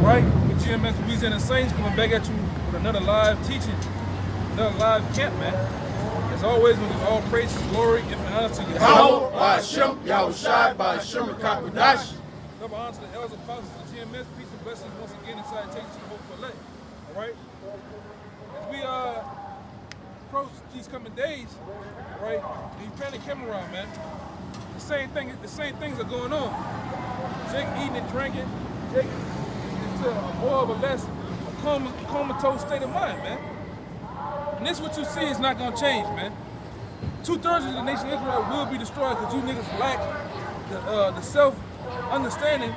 Right? The GMS Louisiana Saints coming back at you with another live teaching, another live camp, man. As always, we give all praises, glory, and honor to YAHAWAH, bahasham, Yahawashi, bahasham, Concourse. Double honor to the elders, apostles, and GMS. Peace and blessings once again inside taking to the hope for elect. All right? As we approach these coming days, right? And you turn the camera around, man. The same things are going on. Jake eating and drinking. Jake into a more or less comatose state of mind, man. And this what you see is not gonna change, man. 2/3 of the nation of Israel will be destroyed because you niggas lack the self-understanding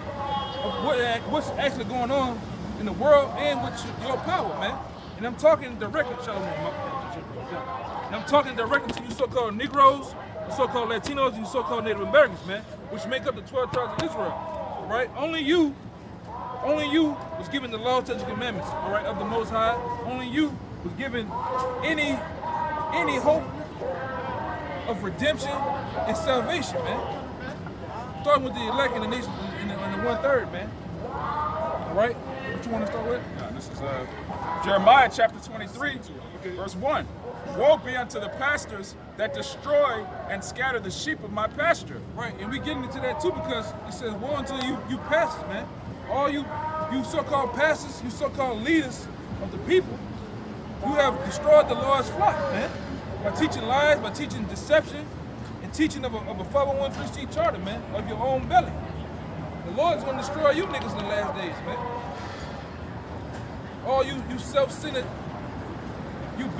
of what's actually going on in the world and with your power, man. And I'm talking directly, Shalawam. And I'm talking directly to you so-called Negroes, you so-called Latinos, you so-called Native Americans, man, which make up the 12 tribes of Israel, all right? Only you was given the law, statutes, and commandments, all right, of the Most High. Only you was given any hope of redemption and salvation, man. Starting with the elect in the nation, in the 1/3, man. All right? What you want to start with? This is Jeremiah chapter 23, verse 1. Woe be unto the pastors that destroy and scatter the sheep of my pasture. Right, and we getting into that too because it says, woe unto you pastors, man. All you so-called pastors, you so-called leaders of the people, you have destroyed the Lord's flock, man. By teaching lies, by teaching deception, and teaching of a 501c charter, man, of your own belly. The Lord's gonna destroy you niggas in the last days, man. All you self-centered, you the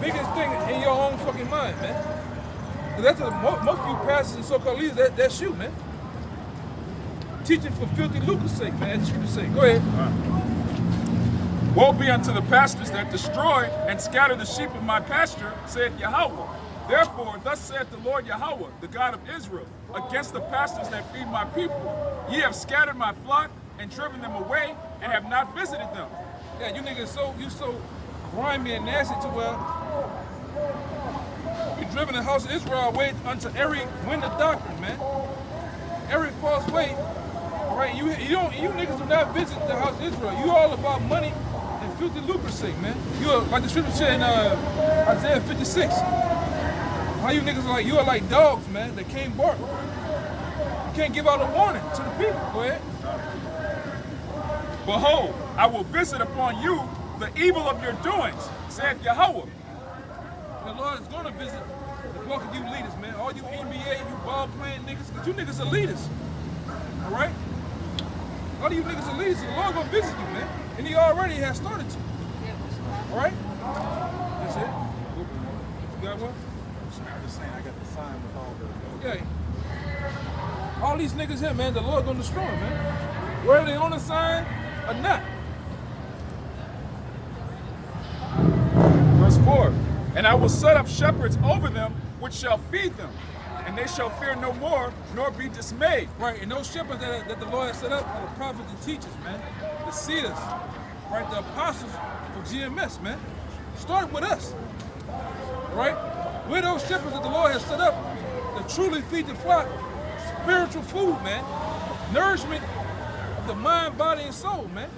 biggest thing in your own fucking mind, man. That's what most of you pastors and so-called leaders, that's you, man. Teaching for filthy lucre's sake, man, as you would say. Go ahead. Woe be unto the pastors that destroy and scatter the sheep of my pasture, saith Yahawah. Therefore, thus saith the Lord Yahawah, the God of Israel, against the pastors that feed my people. Ye have scattered my flock and driven them away and have not visited them. Yeah, you niggas so grimy and nasty to where you driven the house of Israel away unto every wind of doctrine, man. Every false way. All right, you niggas do not visit the house of Israel. You all about money and filthy lucre's sake, man. You are like the scripture said in Isaiah 56. How you niggas are you are like dogs, man, that can't bark. You can't give out a warning to the people. Go ahead. Behold, I will visit upon you the evil of your doings, saith Yahawah. The Lord is going to visit the bulk of you leaders, man. All you NBA, you ball playing niggas, because you niggas are leaders. All right? All of you niggas are leaders, so the Lord going to visit you, man. And he already has started to. All right? That's it. You got one? I'm just saying, I got the sign with all the... Okay. All these niggas here, man, the Lord going to destroy them, man. Whether they on the sign or not. Verse 4. And I will set up shepherds over them, which shall feed them, and they shall fear no more, nor be dismayed. Right, and those shepherds that the Lord has set up are the prophets and teachers, man. The seers, right? The apostles of GMS, man. Start with us, right? We're those shepherds that the Lord has set up to truly feed the flock spiritual food, man. Nourishment of the mind, body, and soul, man.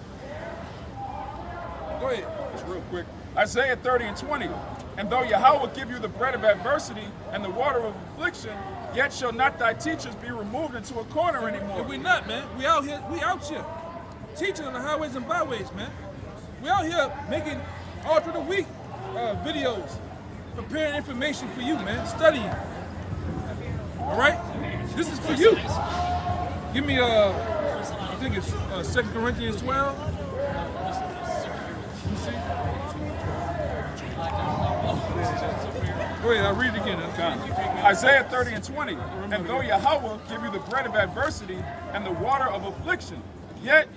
Go ahead. Just real quick. Isaiah 30 and 20. And though Yahawah give you the bread of adversity and the water of affliction, yet shall not thy teachers be removed into a corner anymore. And we not, man. We out here teaching on the highways and byways, man. We out here making all through the week videos, preparing information for you, man, studying. All right? This is for you. Give me, I think it's 2 Corinthians 12. Let me see. Go ahead, I'll read it again. Isaiah 30 and 20. And though Yahawah give you the bread of adversity and the water of affliction, yet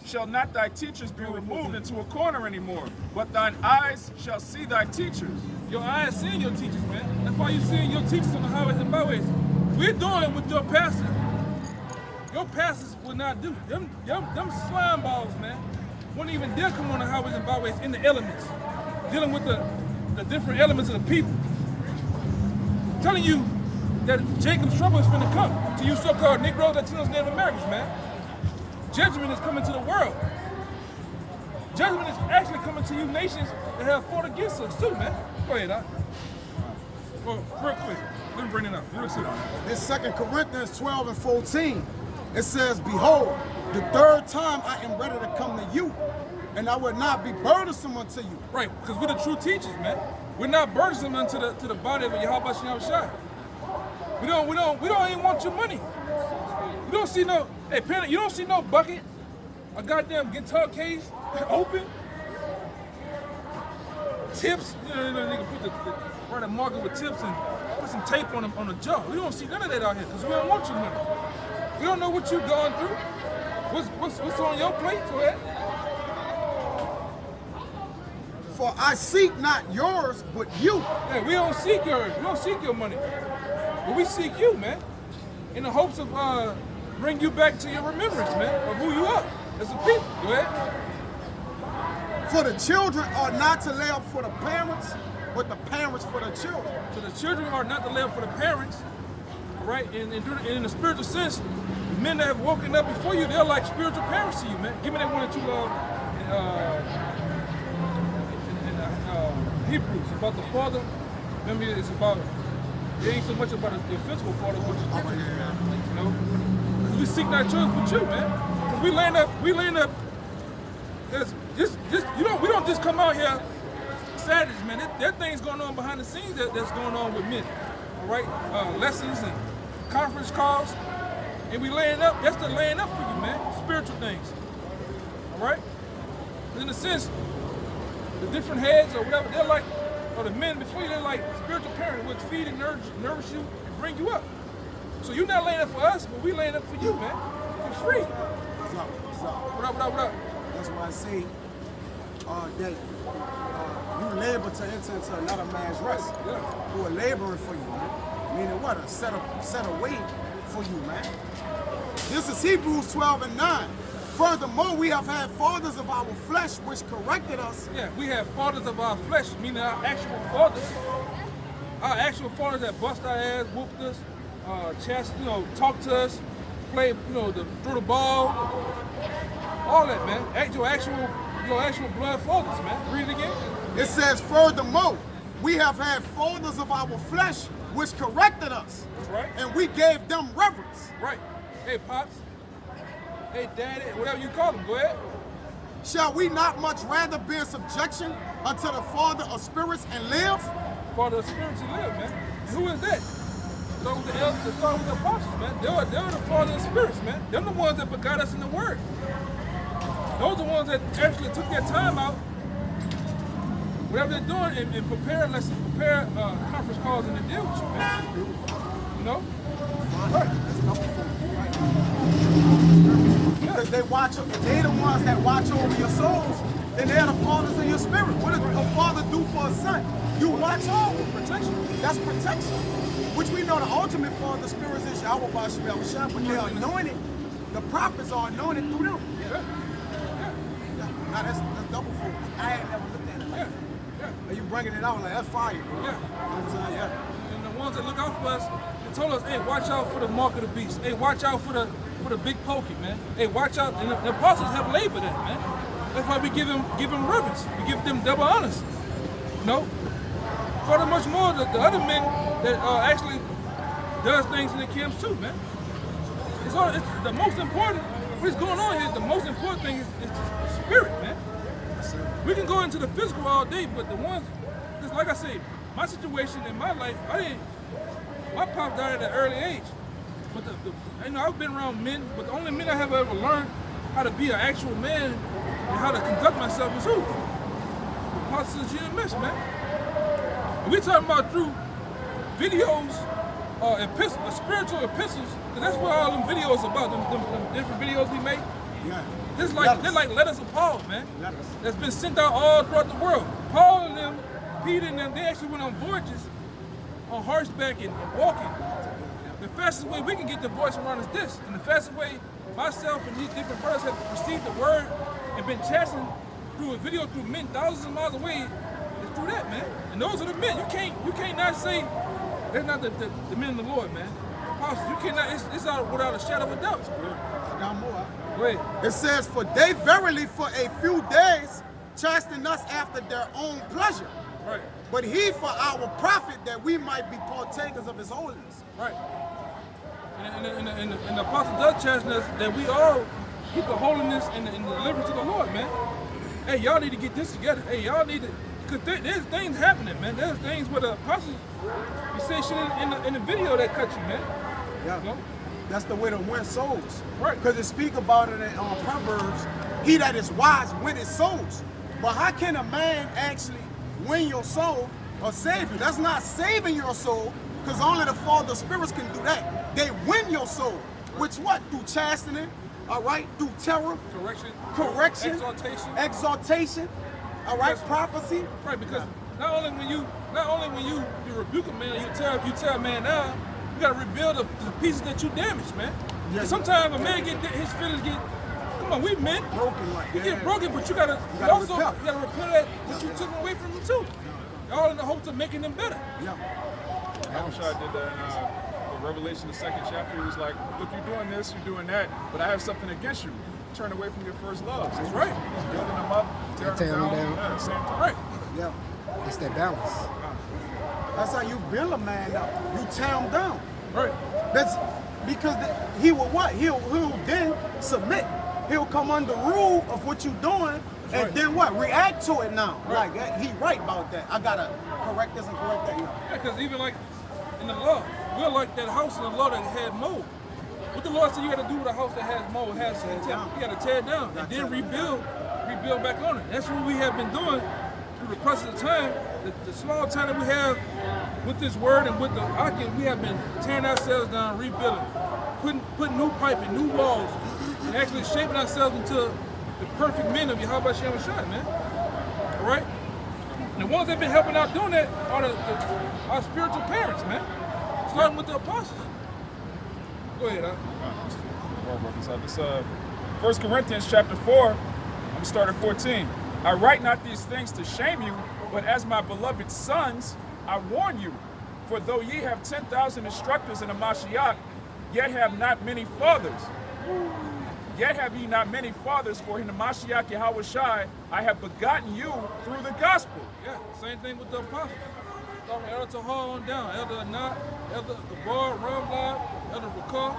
shall not thy teachers be removed into a corner anymore, but thine eyes shall see thy teachers. Your eyes seeing your teachers, man. That's why you're seeing your teachers on the highways and byways. We're doing what your pastor. Your pastors will not do. Them slime balls, man. wouldn't even dare come on the highways and byways in the elements, dealing with the different elements of the people. I'm telling you that Jacob's trouble is finna come to you so-called Negroes, Latinos, Native Americans, man. Judgment is coming to the world. Judgment is actually coming to you nations that have fought against us too, man. Go ahead, Doc. Well, real quick, let me bring it up. Real quick. In 2 Corinthians 12 and 14, it says, behold, the third time I am ready to come to you, and I will not be burdensome unto you. Right, because we're the true teachers, man. We're not burdensome unto the body of Yahawashi. We don't even want your money. You don't see no, hey, Penny, you don't see no bucket, a goddamn guitar case open, tips. You know, nigga put write a marker with tips and put some tape on the jaw. We don't see none of that out here because we don't want your money. We don't know what you've gone through. What's on your plate? Go ahead. For I seek not yours, but you. Hey, we don't seek yours. We don't seek your money. But we seek you, man, in the hopes of bring you back to your remembrance, man, of who you are as a people. Go ahead. For the children are not to lay up for the parents, but the parents for the children. So the children are not to lay up for the parents, right? And in the spiritual sense, the men that have woken up before you, they're like spiritual parents to you, man. Give me that one that you love in Hebrews about the father. Remember, it's about, it ain't so much about the physical father, which is different, you know? Because we seek not yours but you, man. Because we land up, we don't just come out here Saturdays, man. There are things going on behind the scenes that's going on with men, all right? Lessons and conference calls, and we laying up. That's the laying up for you, man. Spiritual things, all right? In a sense, the different heads or whatever, they're like, or the men before you, they're like spiritual parents, which feed and nourish you and bring you up. So you're not laying up for us, but we laying up for you, man, for free. What's up? What's up? What up? What up? That's why I say that you labor to enter into another man's rest. Yeah. Who are laboring for you, man. Meaning what? A set away for you, man. This is Hebrews 12 and 9. Furthermore, we have had fathers of our flesh which corrected us. Yeah, we have fathers of our flesh, meaning our actual fathers. Our actual fathers that bust our ass, whooped us, talked to us, played, threw the ball, all that, man. Your actual blood fathers, man. Read it again. It says, furthermore, we have had fathers of our flesh which corrected us. That's right. And we gave them reverence. Right. Hey, Pops. Hey, Daddy, whatever you call them, go ahead. Shall we not much rather be in subjection unto the Father of spirits and live? Father of spirits and live, man. And who is that? Start with the elders, start with the apostles, man. They're the Father of spirits, man. They're the ones that begot us in the Word. Those are the ones that actually took their time out, whatever they're doing, and prepare conference calls and to deal with you, man. You know? Because they're the ones that watch over your souls, and they're the fathers of your spirit. What does a father do for a son? You watch over. Protection. That's protection. Which we know the ultimate father of the spirits is Yahawashi, but they are anointed. The prophets are anointed through them. Yeah. Now that's double fold. I ain't never looked at it like that. Yeah. Are you bringing it out like that's fire, bro? Yeah. You know what I'm saying? Yeah. And the ones that look out for us, they told us, hey, watch out for the mark of the beast. Hey, watch out for the big pokey, man. Hey, watch out. And the apostles have labored that, man. That's why we give them reverence. We give them double honors. You know? Further much more, the other men that actually does things in the camps too, man. It's the most important. What's going on here? The most important thing is the spirit, man. We can go into the physical all day, but the ones, just like I said, my situation in my life, my pop died at an early age. But I've been around men, but the only men I have ever learned how to be an actual man and how to conduct myself is who? The apostles of GMS, man. And we talking about through videos, spiritual epistles, because that's what all them videos about, them different videos we make. Yeah. They're like letters of Paul, man. That's been sent out all throughout the world. Paul and them, Peter and them, they actually went on voyages on horseback and walking. The fastest way we can get the voice around is this. And the fastest way myself and these different brothers have received the word and been chastening through a video through men thousands of miles away, it's through that, man. And those are the men. You can't not say they're not the men of the Lord, man. Apostles, you cannot. It's out without a shadow of a doubt. I got more. Go ahead. It says, for they verily for a few days chasten us after their own pleasure. Right. But he for our profit, that we might be partakers of his holiness. Right. And the apostle does chasten us that we all keep the holiness and the deliverance of the Lord, man. Hey, y'all need to get this together. Hey, y'all need to, because there's things happening, man. There's things where the apostles, you say shit in the video that cut you, man. Yeah. You know? That's the way to win souls. Right. Because it speak about it in Proverbs, he that is wise winneth souls. But how can a man actually win your soul or save you? That's not saving your soul, because only the Father of spirits can do that. They win your soul. Which what? Through chastening, all right? Through terror. Correction. Exaltation. All right? Yes. Prophecy. Right, because not only when you rebuke a man, you tell a man now, you gotta rebuild the pieces that you damaged, man. Yes. Sometimes a man his feelings get, come on, we men. Broken like We that. get broken, but you gotta repel. repair that what you took away from them too. All in the hopes of making them better. Yeah. Yahawashi did that in Revelation, the 2nd chapter. He was like, look, you're doing this, you're doing that, but I have something against you. Turn away from your first love. That's right. He's building them up, tearing them down. Yeah, same time. Right. Yeah. It's that balance. That's how you build a man up. You tear him down. Right. That's because he will what? He'll then submit. He'll come under rule of what you're doing, and right. then what? React to it now. Right. Like he right about that. I gotta correct this and correct that. Yeah, because even like in the law, we're like that house in the law that had mold. What the Lord said you got to do with a house that has mold, you got to tear it down and then rebuild back on it. That's what we have been doing through the process of time. The small time that we have with this word and with the Akin, we have been tearing ourselves down, rebuilding, putting new piping, new walls, and actually shaping ourselves into the perfect men of Yahawashi, man. All right? And the ones that have been helping out doing that are our spiritual parents, man. Starting with the apostles. Go ahead, This 1 Corinthians chapter 4, I'm going to start at 14. I write not these things to shame you, but as my beloved sons, I warn you. For though ye have 10,000 instructors in the Mashiach, yet have not many fathers. Yet have ye not many fathers, for in the Mashiach Yahawashi I have begotten you through the gospel. Yeah, same thing with the apostles. From Elder Tahar on down, Elder Anat, Elder Gabar, Ramlad, Elder Rakar,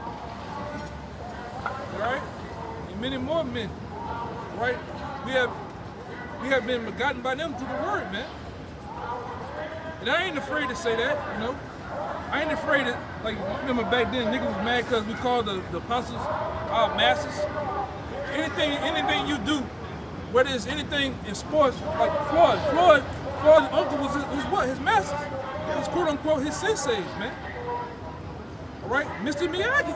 right? And many more men, right? We have been begotten by them through the word, man. And I ain't afraid to say that, you know. I ain't afraid to, like, remember back then, niggas was mad because we called the apostles our masters. Anything you do, whether it's anything in sports, like Floyd's uncle was his what? His masters. His quote unquote his senseis, man. All right, Mr. Miyagi.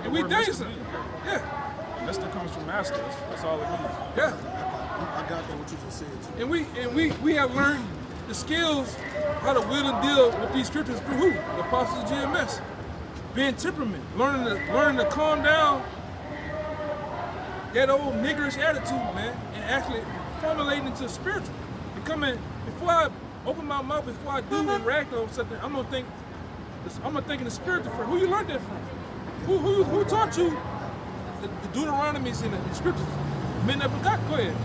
And we dancing. Yeah. Mr. comes from masters. That's all it means. Yeah. I got that what you just said too. And we have learned the skills how to will and deal with these scriptures through who? The apostles of GMS. Being temperament, learning to calm down that old niggerish attitude, man, and actually formulating into spiritual. Before I open my mouth, before I do interact on something, I'm gonna think in the spiritual first. Who you learned that from? Who taught you the Deuteronomies in the scriptures? Men that forgot. Go ahead.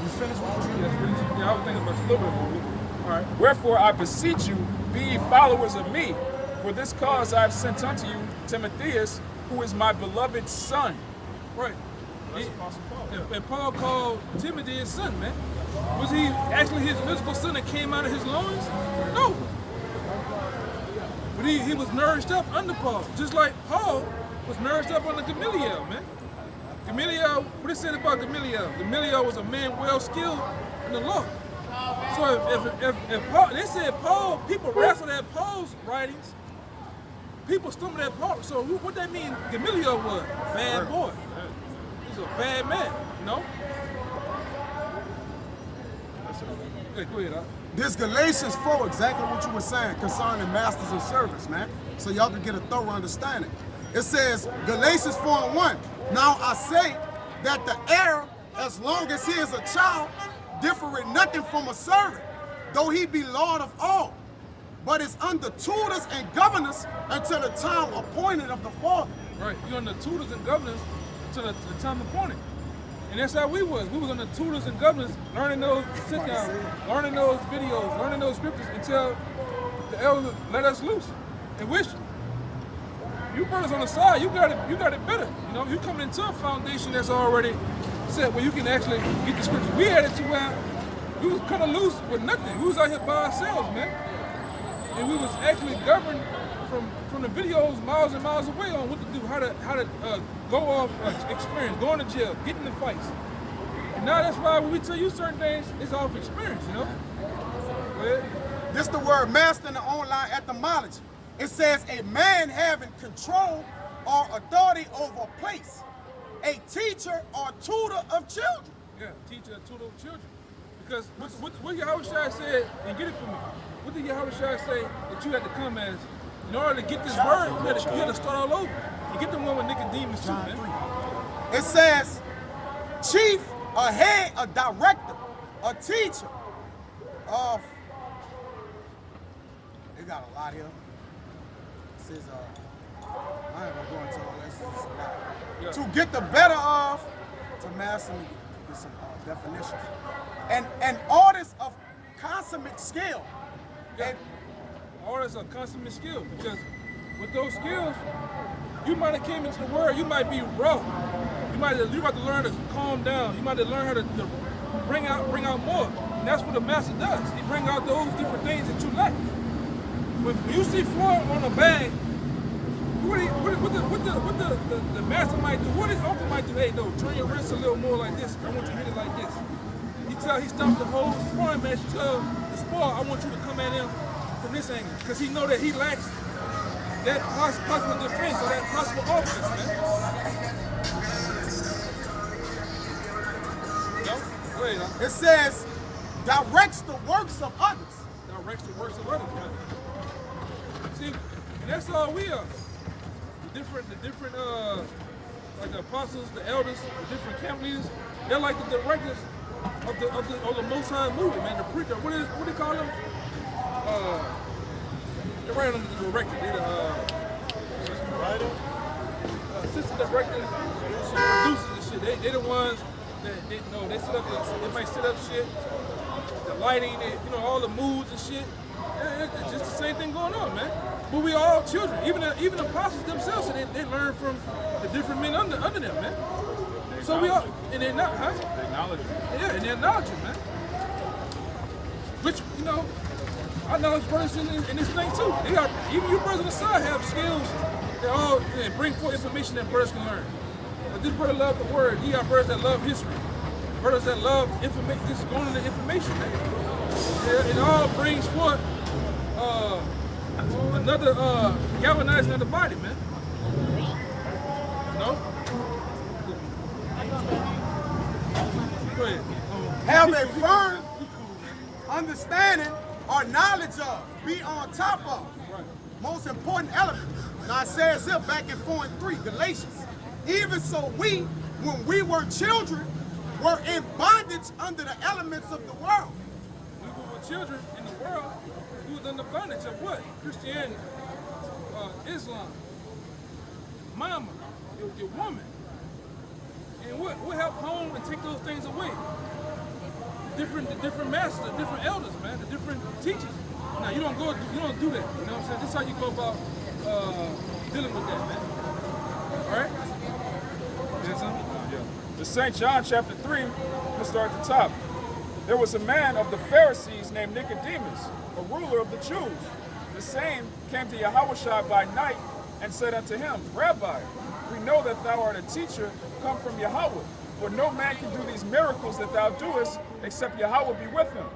You finished what you Yeah, I was thinking about you a little bit. All right. Wherefore I beseech you, be ye followers of me. For this cause I have sent unto you Timotheus, who is my beloved son. Right. That's Apostle Paul. And Paul called Timothy his son, man. Was he actually his physical son that came out of his loins? No. But he was nourished up under Paul, just like Paul was nourished up under Gamaliel, man. Gamaliel, what it said about Gamaliel? Gamaliel was a man well skilled in the law. So if Paul, they said Paul, people wrestled at Paul's writings, people stumbled at Paul. So what that mean? Gamaliel was a bad boy. He's a bad man, you know? Okay, go ahead, This Galatians 4, exactly what you were saying concerning masters and servants, man. So y'all can get a thorough understanding. It says, Galatians 4:1, Now I say that the heir, as long as he is a child, differeth nothing from a servant, though he be Lord of all, but is under tutors and governors until the time appointed of the Father. Right, you're under tutors and governors until the time appointed. And that's how we was. We was under tutors and governors, learning those sit-downs, learning those videos, learning those scriptures until the elders let us loose and wish. You brothers on the side, you got it better. You know, you coming into a foundation that's already set where you can actually get the scriptures. We had it to where we was kind of loose with nothing. We was out here by ourselves, man. And we was actually governed from the videos miles and miles away on what to do, how to go off experience, going to jail, getting in fights. And now that's why when we tell you certain things, it's off experience, you know? Go ahead. This the word master in the online etymology. It says a man having control or authority over a place, a teacher or tutor of children. Yeah, teacher or tutor of children. Because what Yahawashi said, and get it from me, what did Yahawashi say that you had to come as? In order to get this word, you had to start all over. You get the one with Nicodemus too, man. It says chief, a head, a director, a teacher of, they got a lot here. It says, I ain't gonna go into all this, it's just a lot. Yeah. To get the better of, to master, get some definitions. And artists of consummate skill. Yeah. Artists of consummate skill, because with those skills, you might have came into the world, you might be raw. You might have to learn to calm down. You might have to learn how to bring out more. And that's what the master does. He brings out those different things that you lack. When you see Floyd on a bag, what the master might do, what his uncle might do, hey, no, turn your wrist a little more like this. I want you to hit it like this. He stopped the whole sparring match, tell the spar, I want you to come at him from this angle, because he know that he lacks that possible defense or that possible offense, man. No? Go ahead, huh? It says, directs the works of others. Directs the works of others, man. See, and that's all we are. The different, like the apostles, the elders, the different camp leaders, they're like the directors of the Most High movement, man. The preacher, what do you call them? They're right under the director. They're the assistant directors, producers and shit. They the ones that they set up. They might set up shit, the lighting, all the moods and shit. It's just the same thing going on, man. But we all children. Even the apostles themselves, so they learn from the different men under them, man. So we all, and they're not, huh? They acknowledge it. Yeah, and they acknowledge it, man. Which, I acknowledge brothers in this thing too. They got, even you brothers on the side have skills that all bring forth information that brothers can learn. But this brother loves the word. He got brothers that love history. Brothers that love information, just going into information, man. Yeah, it all brings forth another galvanizing of the body, man. No? Go ahead. Have a firm understanding or knowledge of, be on top of. Right. Most important element. Now it says here back in 4 and 3, Galatians. Even so we, when we were children, were in bondage under the elements of the world. We were children in the world. We was under bondage of what? Christianity, Islam, mama, your woman. And what helped home and take those things away? The different masters, the different elders, man, the different teachers. Now you don't do that. You know what I'm saying? This is how you go about dealing with that, man. All right? Yes, sir? Yeah. The St. John chapter 3, let's start at the top. There was a man of the Pharisees named Nicodemus, a ruler of the Jews. The same came to Yahawashi by night and said unto him, Rabbi, we know that thou art a teacher come from Yahawah, for no man can do these miracles that thou doest, except Yahawah be with him.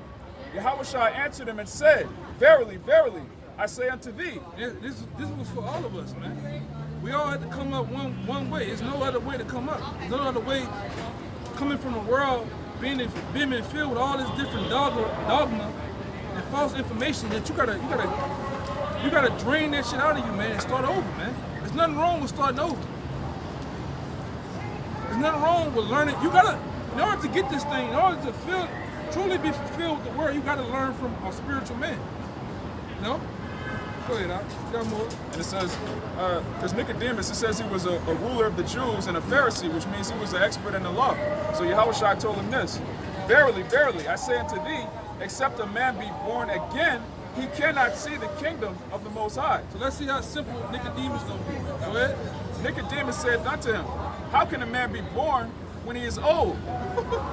Yahawashi answered him and said, Verily, verily, I say unto thee. This was for all of us, man. We all had to come up one way. There's no other way to come up. There's no other way coming from the world, being filled with all this different dogma and false information that you gotta drain that shit out of you, man, and start over, man. There's nothing wrong with starting over. There's nothing wrong with learning. You gotta, in order to get this thing, in order to truly be fulfilled with the word, you gotta learn from a spiritual man. You know? Go ahead, Doc. You got more. And it says, there's Nicodemus, it says he was a ruler of the Jews and a Pharisee, which means he was an expert in the law. So Yahawashi told him this, verily, verily, I say unto thee, except a man be born again, he cannot see the kingdom of the Most High. So let's see how simple Nicodemus is gonna be. Go ahead. Nicodemus said unto him, how can a man be born when he is old?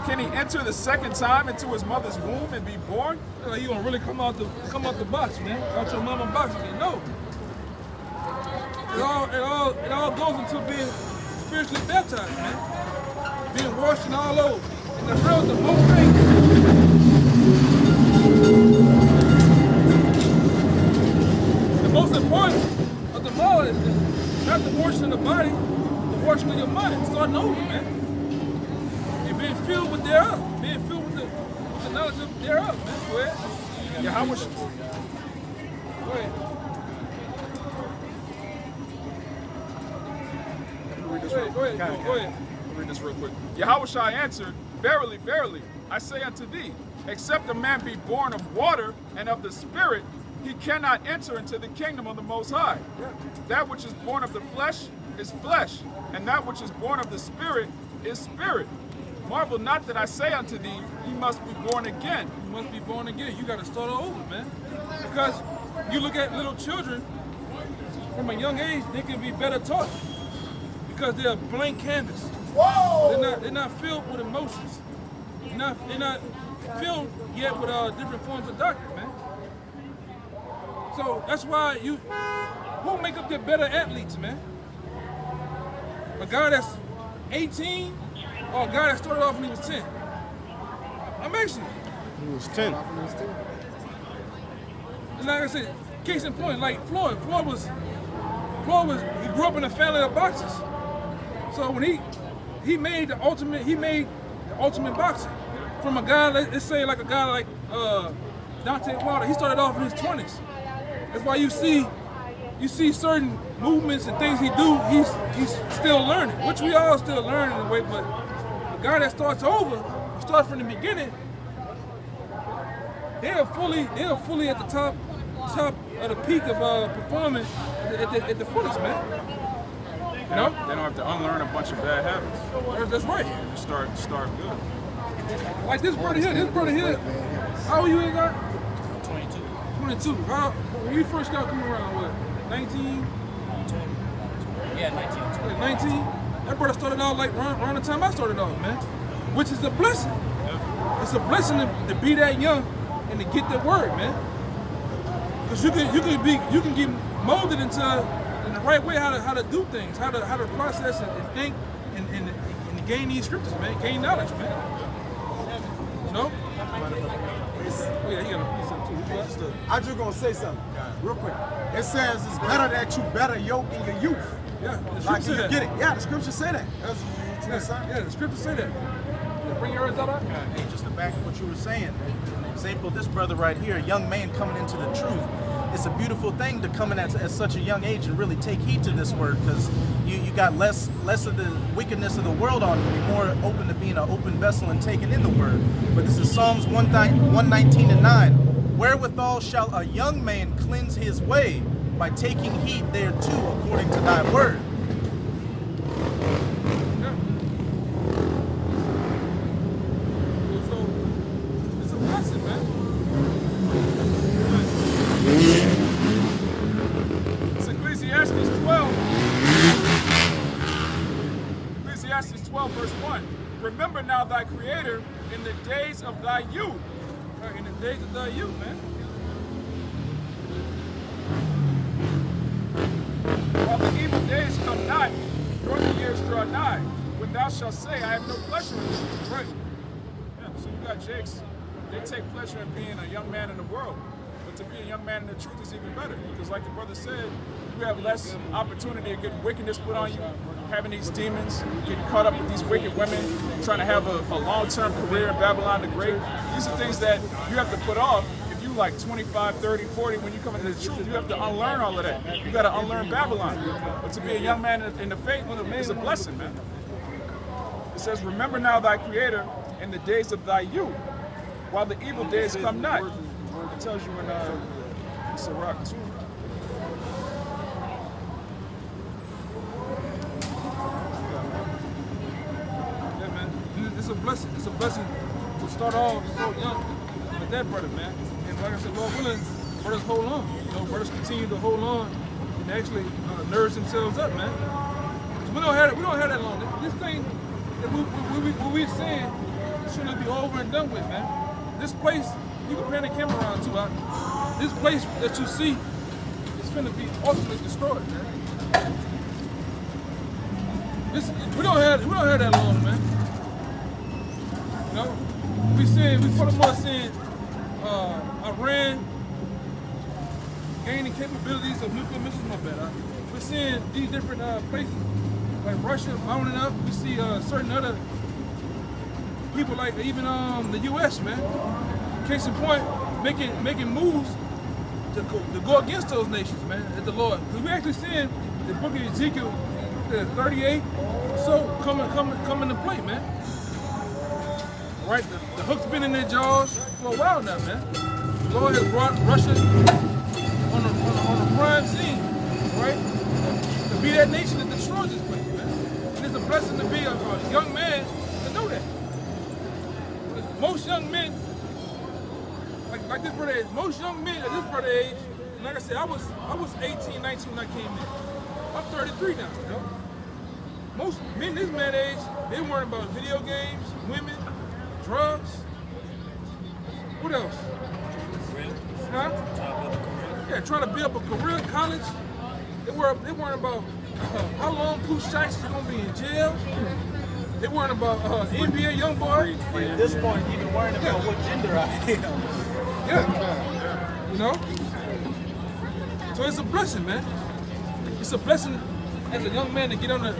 Can he enter the second time into his mother's womb and be born? You gonna really come out the box, man? Out your mama box again? No. It all goes into being spiritually baptized, man. Being washed and all over. And the most thing. The most important of them all is not the washing of the body, the washing of your mind. Starting over, man. And being filled with thereof. Being filled with the knowledge of thereof, man. Go ahead. Yahawashi. Go ahead. Go ahead. Read this real quick. Yahawashi answered, verily, verily, I say unto thee, except a man be born of water and of the Spirit, he cannot enter into the kingdom of the Most High. That which is born of the flesh is flesh, and that which is born of the Spirit is spirit. Marvel not that I say unto thee, ye must be born again. You must be born again. You got to start all over, man. Because you look at little children, from a young age, they can be better taught. Because they're a blank canvas. Whoa! They're not filled with emotions. They're not filled yet with different forms of doctrine, man. So that's why who make up the better athletes, man? A guy that's 18 or a guy that started off when he was 10? I'm asking you. He was 10. And like I said, case in point, like Floyd he grew up in a family of boxers. So when he made the ultimate boxer from a guy, let's say like a guy like Dante Wilder. He started off in his 20s. That's why you see certain movements and things he do, he's still learning, which we all still learning in a way, but the guy that starts from the beginning, they're fully at the top of the peak of performing at the fullest, man. You know? They don't have to unlearn a bunch of bad habits. That's right. Start good. Like this brother here. How old you is, guy? 22. When you first got coming around, what? 19? 19. 19? That brother started out like around the time I started off, man. Which is a blessing. It's a blessing to be that young and to get that word, man. Because you can get molded into in the right way how to do things, how to process and think and to gain these scriptures, man. Gain knowledge, man. You know? Oh, yeah, he got a piece of too. I'm just gonna say something real quick. It says it's better that you better yoke in your youth. Yeah, the Like scripture you say get that. it. Yeah, the scriptures say that. Yeah, the scripture say that. Yeah, bring yours out. Hey, just to back up what you were saying, an example, this brother right here, a young man coming into the truth. It's a beautiful thing to come in at such a young age and really take heed to this word, because you got less of the wickedness of the world on you. You're more open to being an open vessel and taking in the word. But this is Psalms 119:9. Wherewithal shall a young man cleanse his way, by taking heed thereto according to thy word. So it's a blessing, man. It's Ecclesiastes 12. Ecclesiastes 12, verse 1. Remember now thy Creator in the days of thy youth. In the days of thy youth, man. While the evil days come not, nor the years draw nigh, when thou shalt say, I have no pleasure in thee. Right. Yeah, so you got Jakes, they take pleasure in being a young man in the world. But to be a young man in the truth is even better. Because like the brother said, you have less opportunity to get wickedness put on you, having these demons, getting caught up with these wicked women, trying to have a long-term career in Babylon the Great. These are things that you have to put off. If you like 25, 30, 40, when you come into the truth, you have to unlearn all of that. You got to unlearn Babylon. But to be a young man in the faith is a blessing, man. says, remember now thy Creator in the days of thy youth, while the evil days come not. It tells you in Sirach 2. Yeah, man. It's a blessing. It's a blessing to start off so young with that brother, man. And like I said, Lord willing, brothers hold on. You know, brothers continue to hold on and actually nourish themselves up, man. We don't have that long. This thing that we're saying shouldn't be over and done with, man. This place, you can pan the camera around to out. This place that you see is finna be ultimately destroyed, man. We don't have that long, man. You know, we furthermore seeing Iran gaining capabilities of nuclear missiles. My bad. We're seeing these different places like Russia mounting up. We see certain other people like even the U.S. man. Case in point, making moves to go against those nations, man. At the Lord, because we actually seeing the book of Ezekiel, 38, so coming to play, man. Right, the hook's been in their jaws for a while now, man. The Lord has brought Russia on the prime scene, right, to be that nation that destroys this place, man. And it's a blessing to be a young man to know that. Most young men, like this brother age, most young men at this brother age, and like I said, I was 18, 19 when I came in. I'm 33 now, you know. Most men this man age, they worry about video games, women, drugs. What else? Huh? Yeah, trying to build up a career in college. They worrying about how long Pooh Shiesty is gonna be in jail. They worrying about NBA young boy. At this point, even worrying about what gender I am. Yeah. You know? So it's a blessing, man. It's a blessing as a young man to get under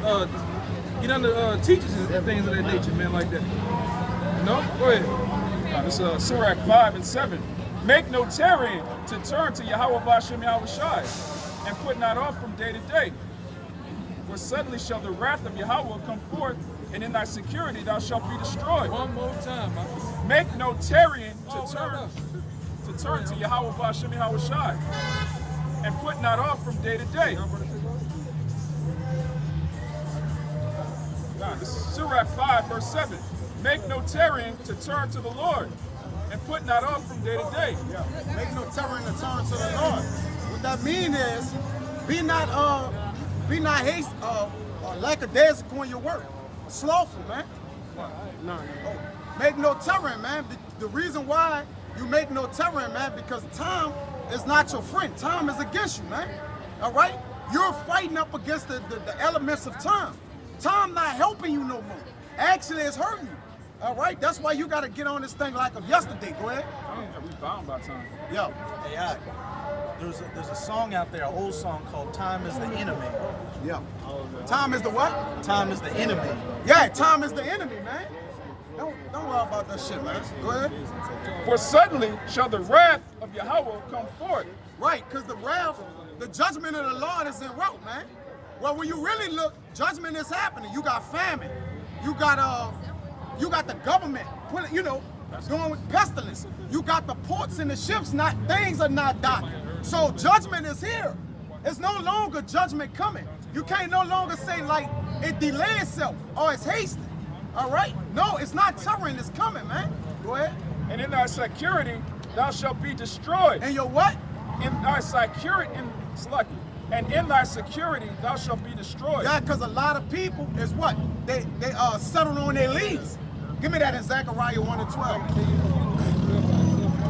teachers and things of that nature, man, like that. You know? Go ahead. This is Sirach 5 and 7. Make no tarrying to turn to Yahawashi Yahawashi, and put not off from day to day. For suddenly shall the wrath of Yahweh come forth, and in thy security thou shalt be destroyed. One more time, man. Make no tarrying to turn to Yahawashi Yahawashi, and put not off from day to day. This is Sirach 5 verse 7. Make no tarrying to turn to the Lord, and put not off from day to day. Yeah. Make no tarrying to turn to the Lord. What that means is, be not hasty, lackadaisical in your work. Slothful, man. No. Make no tarrying, man. The reason why you make no tarrying, man, because time is not your friend. Time is against you, man. All right? You're fighting up against the elements of time. Time not helping you no more. Actually, it's hurting you. All right? That's why you got to get on this thing like of yesterday. Go ahead. We bound by time. Yo. Hey, there's a song out there, an old song called "Time Is the Enemy." Yeah. Time is the what? Time is the enemy. Yeah, time is the enemy, man. Don't worry about that shit, man. Go ahead. For suddenly shall the wrath of Yahweh come forth. Right, because the wrath, the judgment of the Lord is en route, man. Well, when you really look, judgment is happening. You got famine. You got the government, doing with pestilence. You got the ports and the ships, things are not docking. So judgment is here. It's no longer judgment coming. You can't no longer say like it delayed itself or it's hasty. All right? No, it's not tarrying, it's coming, man. Go ahead. And in thy security thou shalt be destroyed. And your what? In thy security, and in thy security thou shalt be destroyed. Yeah, because a lot of people is what? They settled on their leads. Give me that in Zechariah 1 and 12.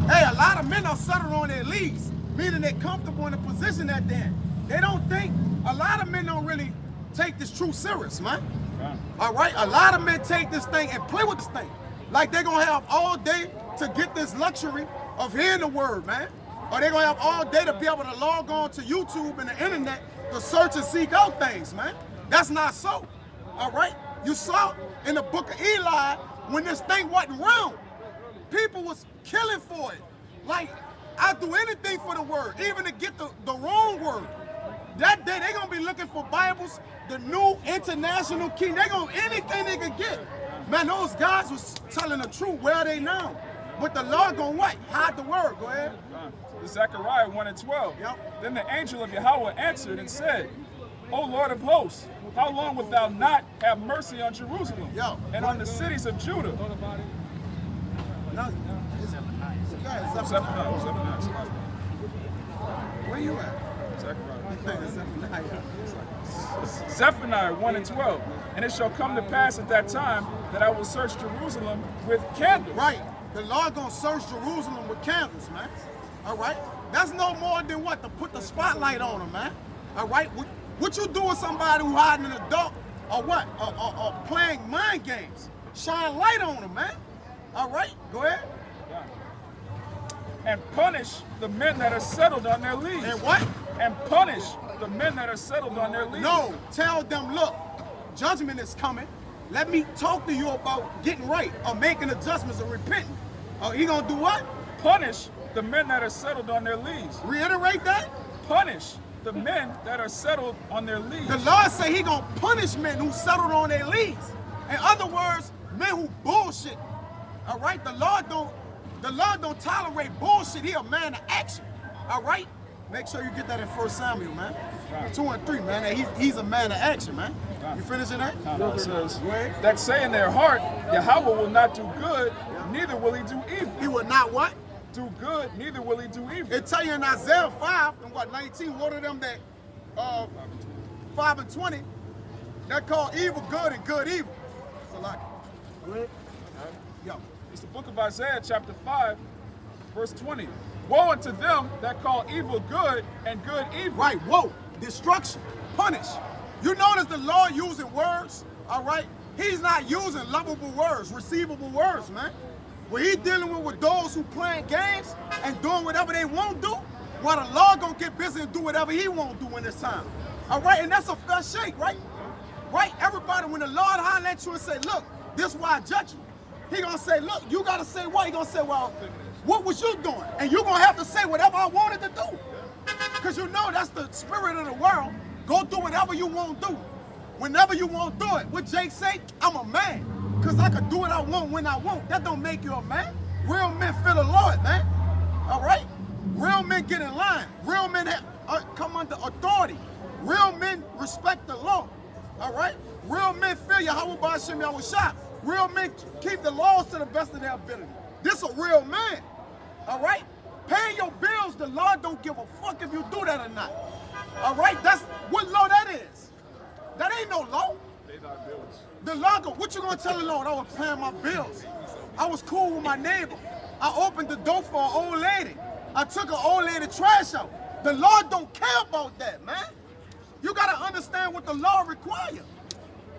Hey, a lot of men are settled on their leads, meaning they're comfortable in the position that they're in. They don't think, a lot of men don't really take this truth serious, man. Yeah. All right? A lot of men take this thing and play with this thing. Like they're going to have all day to get this luxury of hearing the word, man. Or they're going to have all day to be able to log on to YouTube and the internet to search and seek out things, man. That's not so. All right? You saw in the book of Eli, when this thing wasn't round, people was killing for it. Like, I'd do anything for the word, even to get the wrong word. That day, they're going to be looking for Bibles, the new international king. They're going to anything they can get. Man, those guys was telling the truth. Where are they now? But the Lord gonna what? Hide the word. Go ahead. Zechariah 1:12. Yep. Then the angel of Yahweh answered and said, O Lord of hosts, how long wilt thou not have mercy on Jerusalem and on the cities of Judah? Zephaniah. Where you at? Zephaniah 1:12. And it shall come to pass at that time that I will search Jerusalem with candles. Right. The Lord gonna search Jerusalem with candles, man. All right. That's no more than what? To put the spotlight on them, man. All right. What you do with somebody who hiding in the dark or what? Or playing mind games? Shine light on them, man. All right. Go ahead. And punish the men that are settled on their leaves. And what? And punish the men that are settled on their leaves. No, tell them, look, judgment is coming. Let me talk to you about getting right or making adjustments or repenting. He gonna do what? Punish the men that are settled on their leaves. Reiterate that? Punish the men that are settled on their leaves. The Lord say he gonna punish men who settled on their leaves. In other words, men who bullshit. All right, the Lord don't tolerate bullshit. He a man of action. All right? Make sure you get that in 1 Samuel, man. 2 and 3, man. He's a man of action, man. You finishing that? It says, that say in their heart, Yahweh will not do good, neither will he do evil. He will not what? Do good, neither will he do evil. It tell you in Isaiah 5 and what, 19, one of them that 5 and 20, that call evil good and good evil. It's a lot. Yo. It's the book of Isaiah, chapter 5, verse 20. Woe unto them that call evil good and good evil. Right, woe, destruction, punish. You notice the Lord using words, all right? He's not using lovable words, receivable words, man. When he's dealing with those who playing games and doing whatever they won't do, while the Lord gonna get busy and do whatever he won't do in this time. All right, and that's a fair shake, right? Right, everybody, when the Lord holler at you and say, look, this is why I judge you. He gonna say, look, you gotta say what? He gonna say, well, what was you doing? And you gonna have to say whatever I wanted to do. Because you know that's the spirit of the world. Go do whatever you won't do. Whenever you won't do it. What Jake say? I'm a man. Because I can do what I want when I want. That don't make you a man. Real men fear the Lord, man. All right? Real men get in line. Real men come under authority. Real men respect the law. All right? Real men fear Yahweh, bahasham, Yahawashi. Real men keep the laws to the best of their ability. This a real man, all right? Paying your bills, the Lord don't give a fuck if you do that or not. All right, that's what law that is. That ain't no law. They not bills. The Lord, what you gonna tell the Lord? I was paying my bills. I was cool with my neighbor. I opened the door for an old lady. I took an old lady trash out. The Lord don't care about that, man. You gotta understand what the law requires.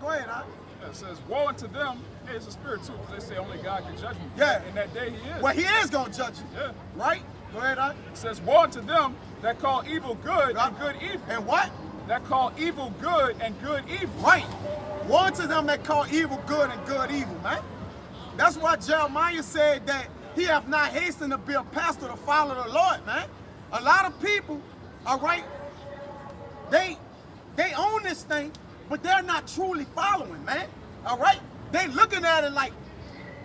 Go ahead, huh? It says, woe unto them. Hey, it's a spirit too, because they say only God can judge me. Yeah. In that day he is. Well, he is going to judge you. Yeah. Right? Go ahead, huh? It says, woe unto them that call evil good and good evil. And what? That call evil good and good evil. Right. Woe unto them that call evil good and good evil, man. That's why Jeremiah said that he have not hastened to be a pastor to follow the Lord, man. A lot of people, all right, they own this thing, but they're not truly following, man. All right? They looking at it like,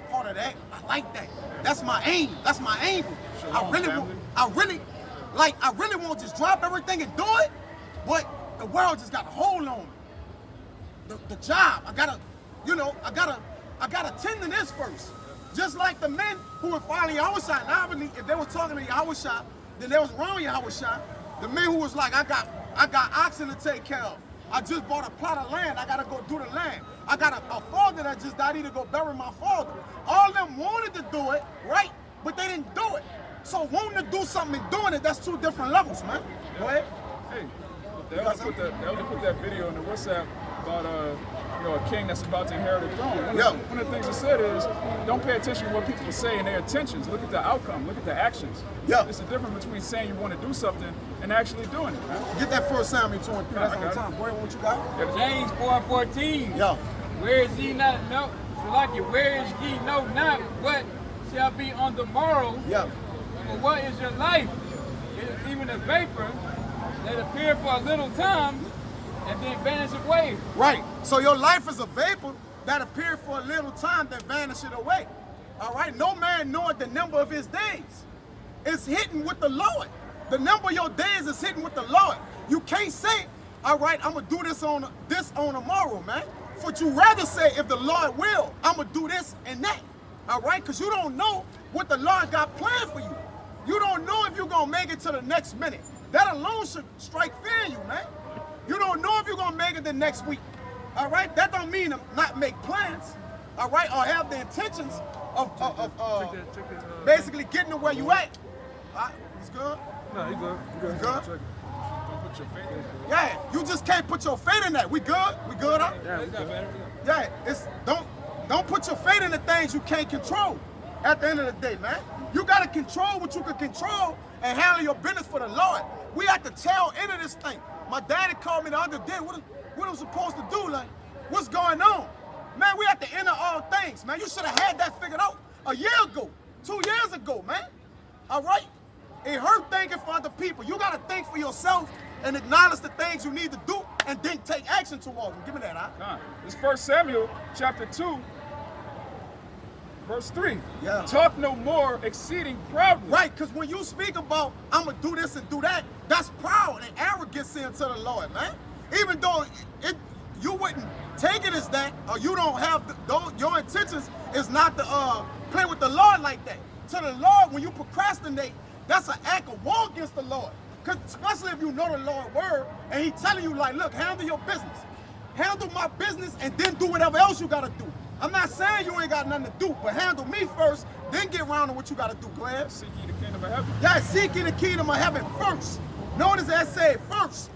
part of that, I like that. That's my aim. That's my angle. Shalom, I really want to just drop everything and do it, but the world just got a hold on me. The job, I gotta tend to this first. Just like the men who were following Yahawashi. Now, obviously, if they were talking to Yahawashi, then they was around Yahawashi. The men who was like, I got oxen to take care of. I just bought a plot of land. I gotta go do the land. I got a father that just died. I need to go bury my father. All of them wanted to do it, right? But they didn't do it. So wanting to do something and doing it, that's two different levels, man. Go ahead. Hey, they only put that video in the WhatsApp about a king that's about to inherit the throne. One of the things it said is, don't pay attention to what people say and their intentions. Look at the outcome. Look at the actions. Yeah. It's the difference between saying you want to do something and actually doing it, man. Get that 1 Samuel 2 and 3. That's on time. Boy, what you got? James 4:14. Yeah. Where is ye not know? Where is ye know not what shall be on the morrow? Yeah. For what is your life? It is even a vapor that appear for a little time and then vanish away. Right. So your life is a vapor that appear for a little time, then vanisheth away. All right? No man knoweth the number of his days. It's hidden with the Lord. The number of your days is hidden with the Lord. You can't say, all right, I'm going to do this on tomorrow, man. But you rather say, if the Lord will, I'm going to do this and that. All right? Because you don't know what the Lord got planned for you. You don't know if you're going to make it to the next minute. That alone should strike fear in you, man. You don't know if you're going to make it the next week. All right? That don't mean to not make plans, all right, or have the intentions of basically getting to where you at. All right? It's good? No, you good. You good? Don't put your faith in it. Yeah, you just can't put your faith in that. We good? We good, huh? Yeah, it's not bad. Yeah, it's don't put your faith in the things you can't control at the end of the day, man. You got to control what you can control and handle your business for the Lord. We at the tail end of this thing. My daddy called me the other day. What I'm supposed to do? Like, what's going on? Man, we at the end of all things, man. You should have had that figured out a year ago, 2 years ago, man. All right? It hurt thinking for other people. You got to think for yourself and acknowledge the things you need to do and then take action towards them. Give me that, huh? It's 1 Samuel chapter 2, verse 3. Yeah. Talk no more exceeding proudly. Right, because when you speak about, I'm going to do this and do that, that's proud and arrogance into the Lord, man. Even though you wouldn't take it as that, or you don't have, your intentions is not to play with the Lord like that. To the Lord, when you procrastinate, that's an act of war against the Lord. Because especially if you know the Lord's word, and he telling you like, look, handle your business. Handle my business and then do whatever else you got to do. I'm not saying you ain't got nothing to do, but handle me first, then get around to what you got to do. Go ahead. Seek ye the kingdom of heaven. Yeah, seek ye the kingdom of heaven first. Notice that said first.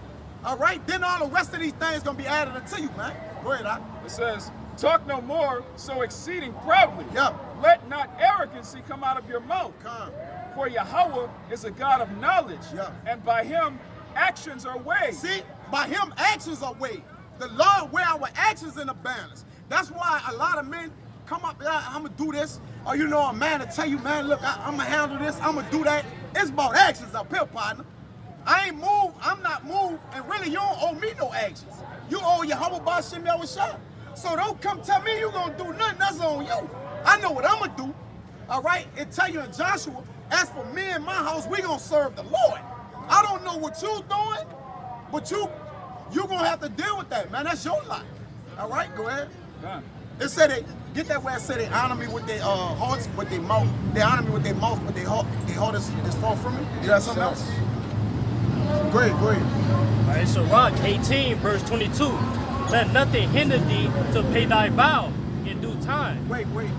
All right? Then all the rest of these things going to be added unto you, man. Go ahead, It says, talk no more so exceeding proudly. Yeah. Let not arrogancy come out of your mouth. Come. For Yahawah is a God of knowledge, Yeah. and by him actions are weighed. See, by him actions are weighed. The Lord weigh our actions in a balance. That's why a lot of men come up, I'm going to do this. Or you know, a man to tell you, man, look, I'm going to handle this, I'm going to do that. It's about actions up here, partner. I ain't moved, I'm not moved, and really you don't owe me no actions. You owe Yahawashi bahasham Yahawashi. So don't come tell me you going to do nothing, that's on you. I know what I'm going to do. All right? It tell you in Joshua, as for me and my house, we going to serve the Lord. I don't know what you doing, but you're going to have to deal with that, man. That's your life. All right? Go ahead. Done. It said get that where it said they honor me with their hearts, but their mouth. They honor me with their mouth, but their heart is far from me. You got something else? Go ahead, go ahead. All right, so Rock 18, verse 22. Let nothing hinder thee to pay thy vow in due time. Wait. Go ahead.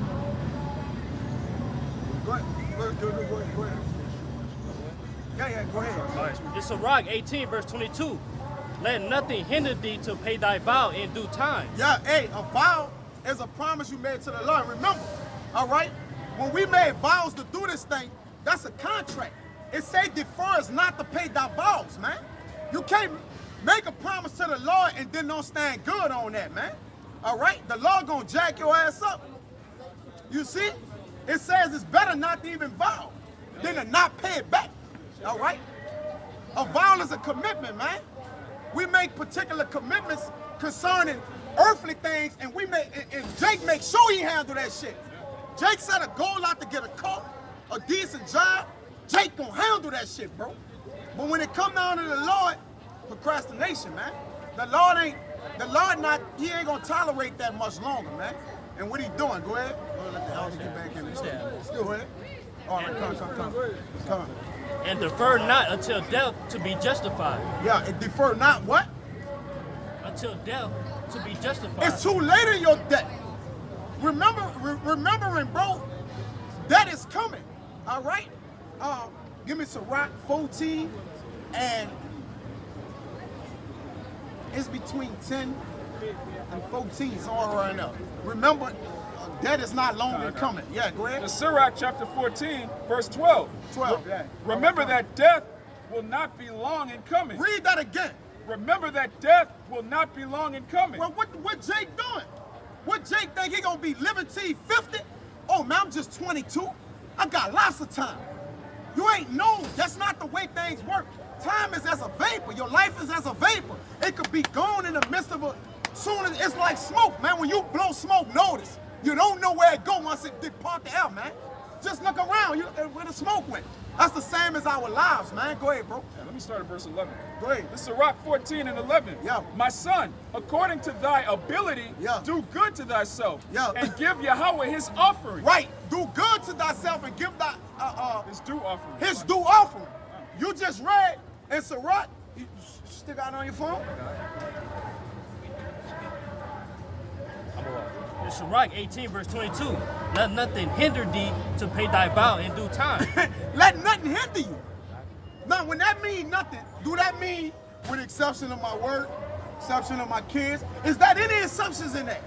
Go ahead. Yeah, go ahead. All right, it's a Rock 18, verse 22. Let nothing hinder thee to pay thy vow in due time. Yeah, hey, a vow is a promise you made to the Lord. Remember, all right? When we made vows to do this thing, that's a contract. It say defer us not to pay thy vows, man. You can't make a promise to the Lord and then don't stand good on that, man. All right? The Lord gonna jack your ass up. You see? It says it's better not to even vow than to not pay it back. All right? A vow is a commitment, man. We make particular commitments concerning earthly things, and Jake makes sure he handle that shit. Jake set a goal out to get a car, a decent job. Jake gonna handle that shit, bro. But when it come down to the Lord, procrastination, man. The Lord ain't gonna tolerate that much longer, man. And what he doing? Go ahead. Go ahead, let the elder get back in this. Go ahead. All right, come. And defer not until death to be justified. Yeah, and defer not what? Until death to be justified. It's too late in your debt. Remembering, bro, that is coming. All right? Give me Sirach 14, and it's between 10 and 14, somewhere right now. Remember, that is not longer coming. Yeah, go ahead. The Sirach chapter 14, verse 12. 12, yeah. Remember that death will not be long in coming. Read that again. Remember that death will not be long in coming. Well, what Jake doing? What Jake think he gonna be living till he 50? Oh man, I'm just 22. I got lots of time. You ain't know. That's not the way things work. Time is as a vapor. Your life is as a vapor. It could be gone in the midst of Soon as it's like smoke, man. When you blow smoke, notice. You don't know where it go once it depart the air, man. Just look around, you look at where the smoke went. That's the same as our lives, man. Go ahead, bro. Yeah, let me start at verse 11. Go ahead. This is Sirach 14 and 11. Yeah. My son, according to thy ability, Yeah. do good to thyself, Yeah. and give Yahweh his offering. Right. Do good to thyself and give thy His due offering. his due offering. You just read in Sirach. You still got it on your phone? In Sirach 18, verse 22, let nothing hinder thee to pay thy vow in due time. Let nothing hinder you. Now, when that mean nothing, do that mean, with the exception of my work, exception of my kids, is that any exceptions in that?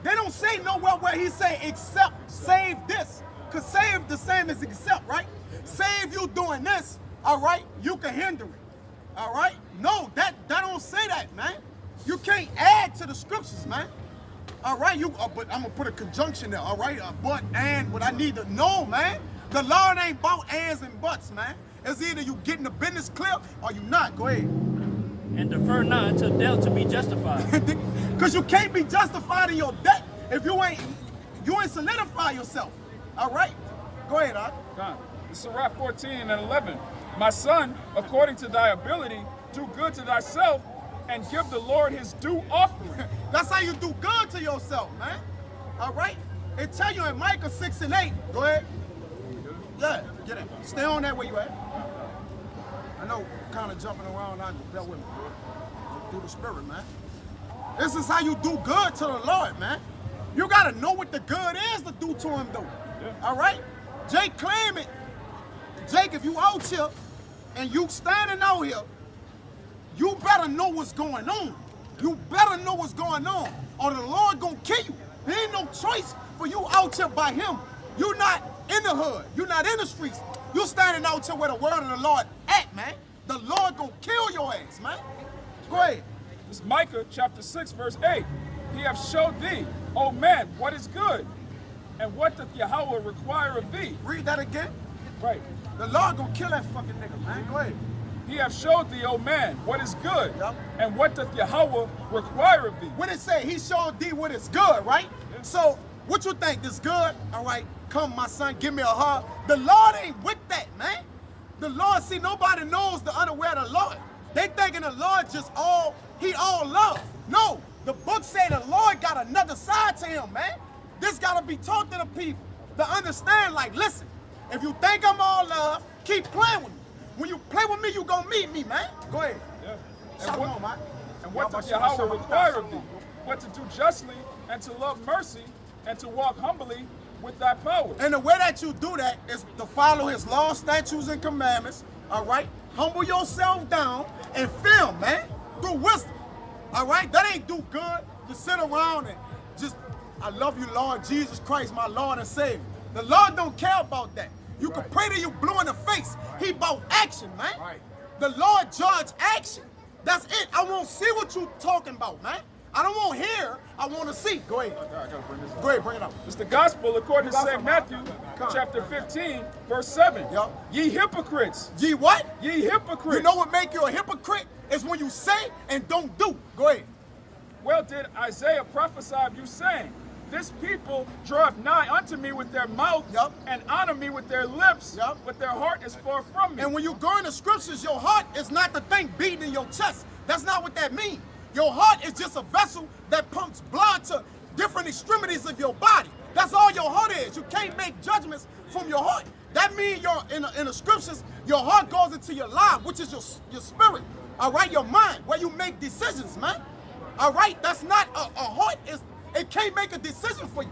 They don't say nowhere where he say except save this. Because save the same as except, right? Save you doing this, all right, you can hinder it. All right? No, that don't say that, man. You can't add to the scriptures, man. All right, but I'm gonna put a conjunction there, all right? But, and, what I need to know, man. The Lord ain't about ands and buts, man. It's either you getting the business clear or you not. Go ahead. And defer not until death to be justified. Because you can't be justified in your debt if you ain't solidify yourself. All right? Go ahead, God. This is Sirach 14 and 11. My son, according to thy ability, do good to thyself, and give the Lord his due offering. That's how you do good to yourself, man. All right? It tell you in Micah 6 and 8. Go ahead. Yeah, get it. Stay on that where you at. I know, kind of jumping around. I bear with me. Through the spirit, man. This is how you do good to the Lord, man. You got to know what the good is to do to him, though. Yeah. All right? Jake, claim it. Jake, if you out here and you standing out here, you better know what's going on. You better know what's going on, or the Lord gonna kill you. There ain't no choice for you out here by him. You're not in the hood. You're not in the streets. You standing out here where the word of the Lord at, man. The Lord gonna kill your ass, man. Go ahead. This is Micah chapter 6, verse 8. He hath showed thee, O man, what is good, and what doth Yahweh require of thee. Read that again. Right. The Lord gonna kill that fucking nigga, man. Go ahead. He hath showed thee, O man, what is good, Yep. and what doth Yahweh require of thee. When it say he showed thee what is good, right? Yeah. So what you think is good? All right, come my son, give me a hug. The Lord ain't with that, man. The Lord, see, nobody knows the unaware of the Lord. They thinking the Lord just all love. No, the book say the Lord got another side to him, man. This gotta be taught to the people to understand, like, listen, if you think I'm all love, keep playing with me. When you play with me, you gonna meet me, man. Go ahead. Yeah. Shalom, man. And what doth Yahweh require of thee? But to do justly, and to love mercy, and to walk humbly with thy power. And the way that you do that is to follow his laws, statutes, and commandments, all right? Humble yourself down and fear, man, through wisdom, all right? That ain't do good to sit around and just, I love you, Lord Jesus Christ, my Lord and Savior. The Lord don't care about that. You can pray to you blue in the face. He about action, man. Right. The Lord judge action. That's it. I want to see what you talking about, man. I don't want to hear. I want to see. Go ahead. I gotta bring this up. Go ahead, bring it up. It's the gospel according to You got St. something? Matthew, Come. chapter 15, verse 7. Yup. Ye hypocrites! Ye what? Ye hypocrites! You know what make you a hypocrite? Is when you say and don't do. Go ahead. Well did Isaiah prophesy of you, saying, This people draweth nigh unto me with their mouth, Yup. and honor me with their lips, Yup. but their heart is far from me. And when you go in the scriptures, your heart is not the thing beating in your chest. That's not what that means. Your heart is just a vessel that pumps blood to different extremities of your body. That's all your heart is. You can't make judgments from your heart. That means in the scriptures, your heart goes into your life, which is your spirit. All right, your mind, where you make decisions, man. All right, that's not a heart. It can't make a decision for you.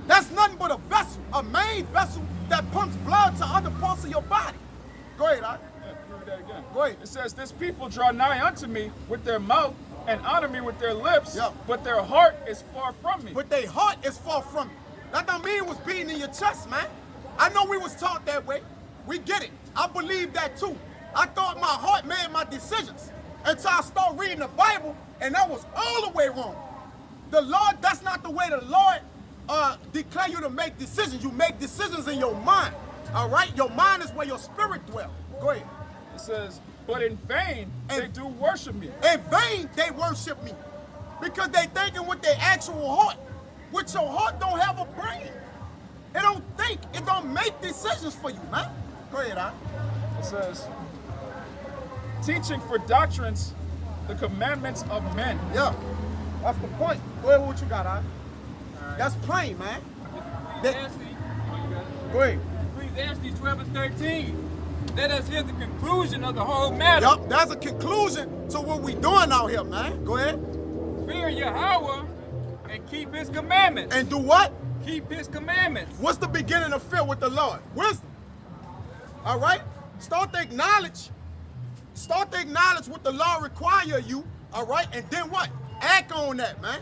That's nothing but a vessel, a main vessel that pumps blood to other parts of your body. Go ahead, Art. Yeah, read that again. Go ahead. It says, This people draw nigh unto me with their mouth, and honor me with their lips, Yup. but their heart is far from me. But their heart is far from you. That don't mean it was beating in your chest, man. I know we was taught that way. We get it. I believe that too. I thought my heart made my decisions until I started reading the Bible, and that was all the way wrong. The Lord, that's not the way the Lord declare you to make decisions. You make decisions in your mind, all right? Your mind is where your spirit dwells. Go ahead. It says, But in vain they do worship me. In vain they worship me. Because they thinking with their actual heart, which your heart don't have a brain. It don't think, it don't make decisions for you, man. Go ahead, huh? It says, teaching for doctrines the commandments of men. Yeah, that's the point. Go ahead, what you got, huh? That's plain, man. Go ahead. Ecclesiastes 12 and 13. Let us hear the conclusion of the whole matter. Yup, that's a conclusion to what we doing out here, man. Go ahead. Fear Yahweh and keep his commandments. And do what? Keep his commandments. What's the beginning of fear with the Lord? Wisdom. All right? Start to acknowledge what the law require you, all right? And then what? Act on that, man.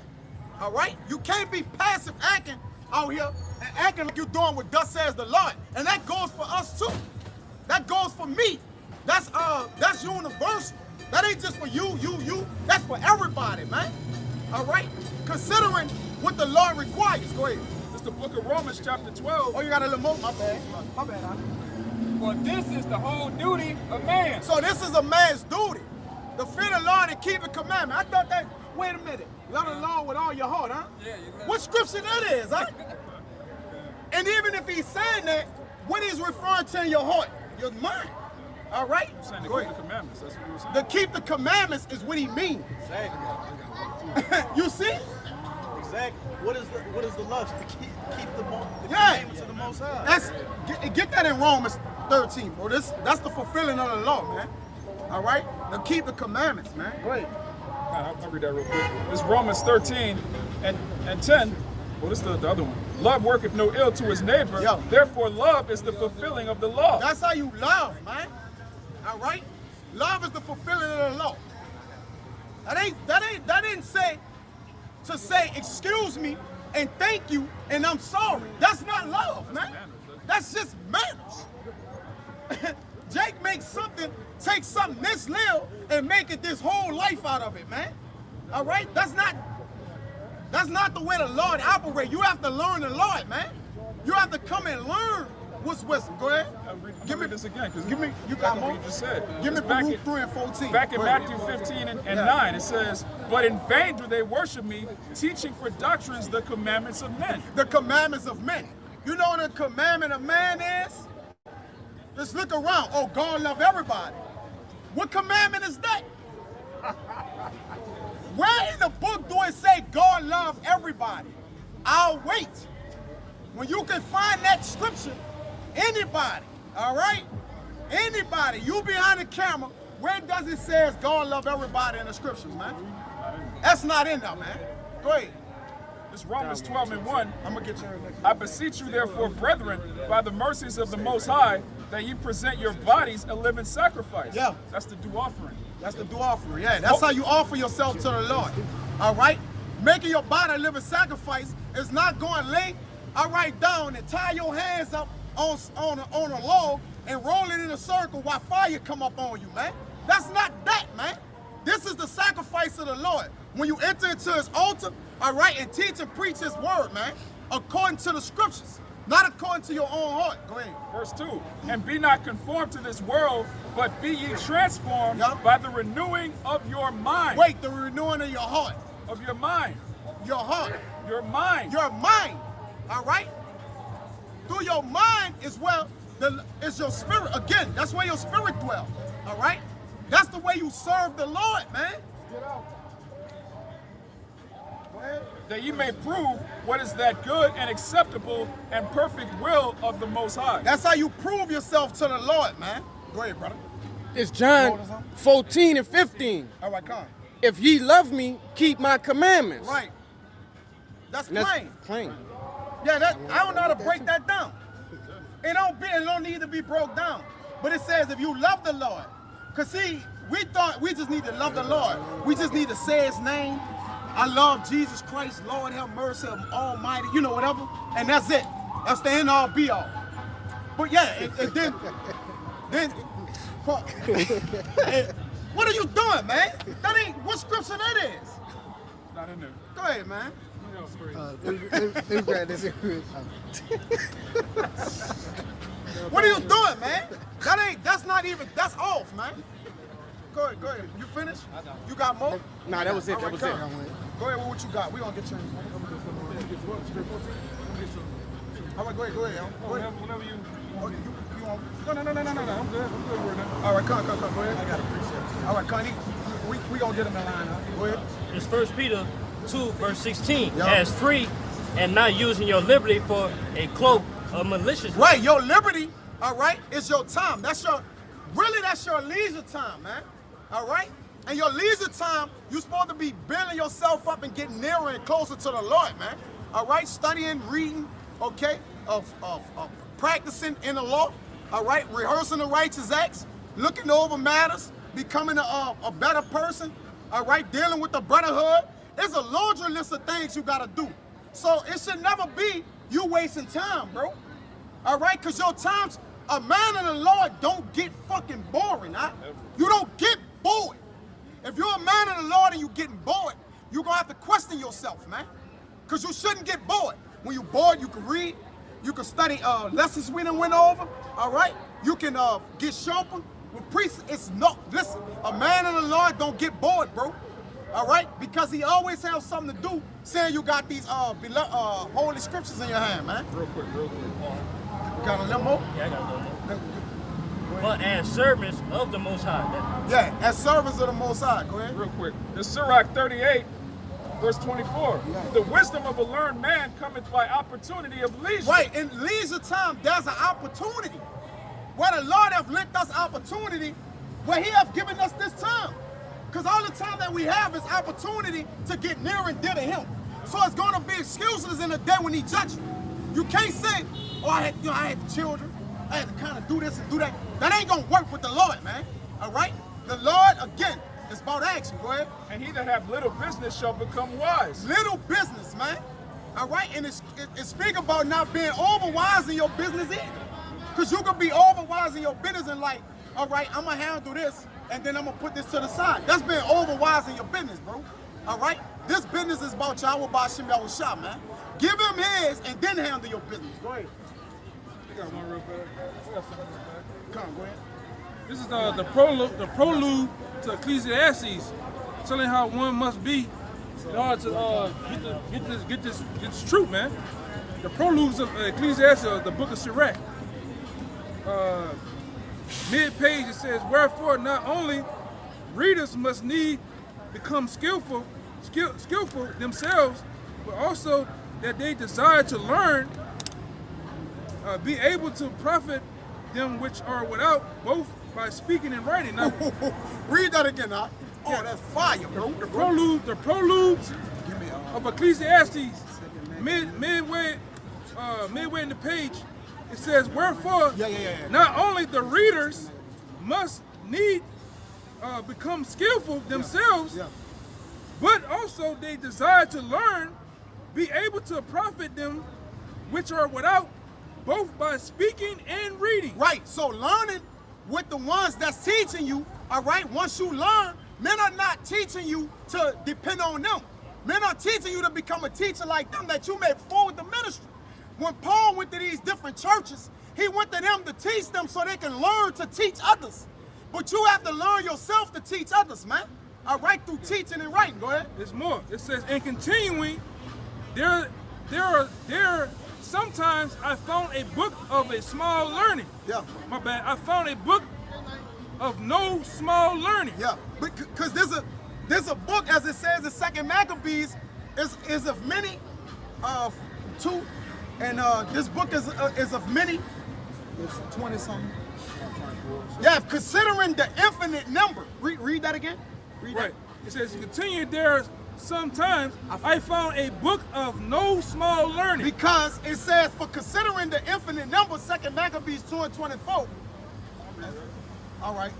All right? You can't be passive acting out here and acting like you're doing what thus says the Lord. And that goes for us too. That goes for me. That's universal. That ain't just for you. That's for everybody, man. All right? Considering what the law requires. Go ahead. It's the book of Romans chapter 12. Oh, you got a little more? My bad. My bad, huh? For this is the whole duty of man. So this is a man's duty. To fear the Lord and keep the commandment. I thought that, wait a minute. Love the Lord with all your heart, huh? Yeah, you love What scripture that is, huh? And even if he's saying that, what he's referring to in your heart, your mind. All right? He's saying to Go keep ahead. the commandments. That's what he was saying. To keep the commandments is what he means. You see? Exactly. What is the love? To keep the Yeah. commandments of the Most High. That's get that in Romans 13, bro. That's the fulfilling of the law, man. All right? To keep the commandments, man. Go ahead. I'll read that real quick. It's Romans 13 and 10. Well, this is the other one. Love worketh no ill to his neighbor. Yeah. Therefore, love is the fulfilling of the law. That's how you love, man. All right? Love is the fulfilling of the law. That didn't say to say excuse me and thank you and I'm sorry. That's not love, man. That's just manners. Jake take something this little and make it this whole life out of it, man. All right? That's not the way the Lord operates. You have to learn the Lord, man. You have to come and learn what's wisdom. Go ahead. Give me this again, because You got more? what you just said. Give me It's back Baruch in- 3 and 14. Back in Go ahead. Matthew 15 and 9, it says, but in vain do they worship me, teaching for doctrines the commandments of men. The commandments of men. You know what the commandment of man is? Just look around. Oh, God love everybody. What commandment is that? Where in the book do it say God love everybody? I'll wait. When you can find that scripture, anybody, all right? Anybody, you behind the camera, where does it say God love everybody in the scriptures, man? That's not in there, man. Go ahead. It's Romans 12 and 1. I'm going to get you in next. I beseech you therefore, brethren, by the mercies of the Most High, that ye present your bodies a living sacrifice. Yeah. That's the due offering. That's the due offering. Yeah, that's how you offer yourself to the Lord. All right? Making your body a living sacrifice is not going lay, all right, down and tie your hands up on a log and roll it in a circle while fire come up on you, man. That's not that, man. This is the sacrifice of the Lord. When you enter into his altar, all right, and teach and preach his word, man, according to the scriptures, not according to your own heart. Go ahead. Verse 2, and be not conformed to this world, but be ye transformed Yup. by the renewing of your mind. Wait, the renewing of your heart. Of your mind. Your heart. Your mind. Your mind. All right? Through your mind is where is your spirit. Again, that's where your spirit dwells. All right? That's the way you serve the Lord, man. Get out. Go ahead. That ye may prove what is that good and acceptable and perfect will of the Most High. That's how you prove yourself to the Lord, man. Go ahead, brother. It's John 14 and 15. All right, come on. If ye love me, keep my commandments. Right. That's And that's plain. plain. Yeah, I don't know how to break that down. It don't need to be broke down. But it says if you love the Lord. Because see, we thought we just need to love the Lord. We just need to say his name. I love Jesus Christ, Lord have mercy, Almighty, you know, whatever. And that's it. That's the end all be all. But yeah, and then what are you doing, man? That ain't what scripture that is. Not in there. Go ahead, man. Let me grab this. What are you doing, man? That's off, man. Go ahead. You finished? You got more? Nah, that was it. All That right, was come. it. Go ahead with what you got. We gonna get you. All right, go ahead. Go ahead. Whenever you. Oh, you want? No. I'm good. I'm good right now. All right, come. Go ahead. I got a precept. All right, Connie. We gonna get him in line. Huh? Go ahead. It's 1 Peter 2, verse 16. Yeah. As free and not using your liberty for a cloak of maliciousness. Right, your liberty, all right, is your time. That's your leisure time, man. All right? And your leisure time, you're supposed to be building yourself up and getting nearer and closer to the Lord, man. All right? Studying, reading, okay, of practicing in the law, all right? Rehearsing the righteous acts, looking over matters, becoming a better person, all right? Dealing with the brotherhood. There's a laundry list of things you got to do. So it should never be you wasting time, bro. All right? Because your times, a man of the Lord don't get fucking boring, huh? You don't get bored. If you're a man of the Lord and you're getting bored, you're going to have to question yourself, man. Because you shouldn't get bored. When you're bored, you can read. You can study lessons we done went over, all right? You can get sharper. With priests, listen, a man of the Lord don't get bored, bro. All right? Because he always has something to do, saying you got these holy scriptures in your hand, man. Real quick. Got a little more? Yeah, I got a little more. But as servants of the Most High. Yeah, as servants of the Most High. Go ahead. Real quick. This Sirach 38, verse 24. Yeah. The wisdom of a learned man cometh by opportunity of leisure. Right, in leisure time, there's an opportunity. Where the Lord have lent us opportunity, where he have given us this time. Because all the time that we have is opportunity to get near and dear to him. So it's going to be excuses in the day when he judges you. You can't say, oh, I had children. I had to kind of do this and do that. That ain't going to work with the Lord, man. All right? The Lord, again, it's about action. Go ahead. And he that have little business shall become wise. Little business, man. All right? And it speak about not being overwise in your business either. Because you can be overwise in your business and like, all right, I'm going to handle this, and then I'm going to put this to the side. That's being overwise in your business, bro. All right? This business is about YAHAWAH, bahasham, man. Give him his, and then handle your business. Go ahead. I got one real fast. Come, go ahead. This is the prelude to Ecclesiastes, telling how one must be in order to get this truth, man. The preludes of Ecclesiastes, the book of Sirach. Mid-page it says, wherefore not only readers must need become skillful themselves, but also that they desire to learn, be able to profit them which are without, both by speaking and writing. Now, read that again, huh? Oh, yeah. That's fire, bro. The preludes of Ecclesiastes, midway in the page, it says, wherefore, not only the readers must need become skillful themselves, but also they desire to learn, be able to profit them which are without, both by speaking and reading. Right, so learning with the ones that's teaching you, all right, once you learn, men are not teaching you to depend on them. Men are teaching you to become a teacher like them, that you may forward the ministry. When Paul went to these different churches, he went to them to teach them so they can learn to teach others. But you have to learn yourself to teach others, man. All right, through teaching and writing. Go ahead. There's more. It says, and continuing, there sometimes I found a book of a small learning. Yeah. My bad. I found a book of no small learning. Yeah, because there's a book, as it says in 2 Maccabees, is of many, two. And this book is of many. It's 20 something. Yeah, considering the infinite number. Read that again. Read right. That. It says, continue there sometimes I found a book of no small learning. Because it says, for considering the infinite number, 2 Maccabees 2:24. All right.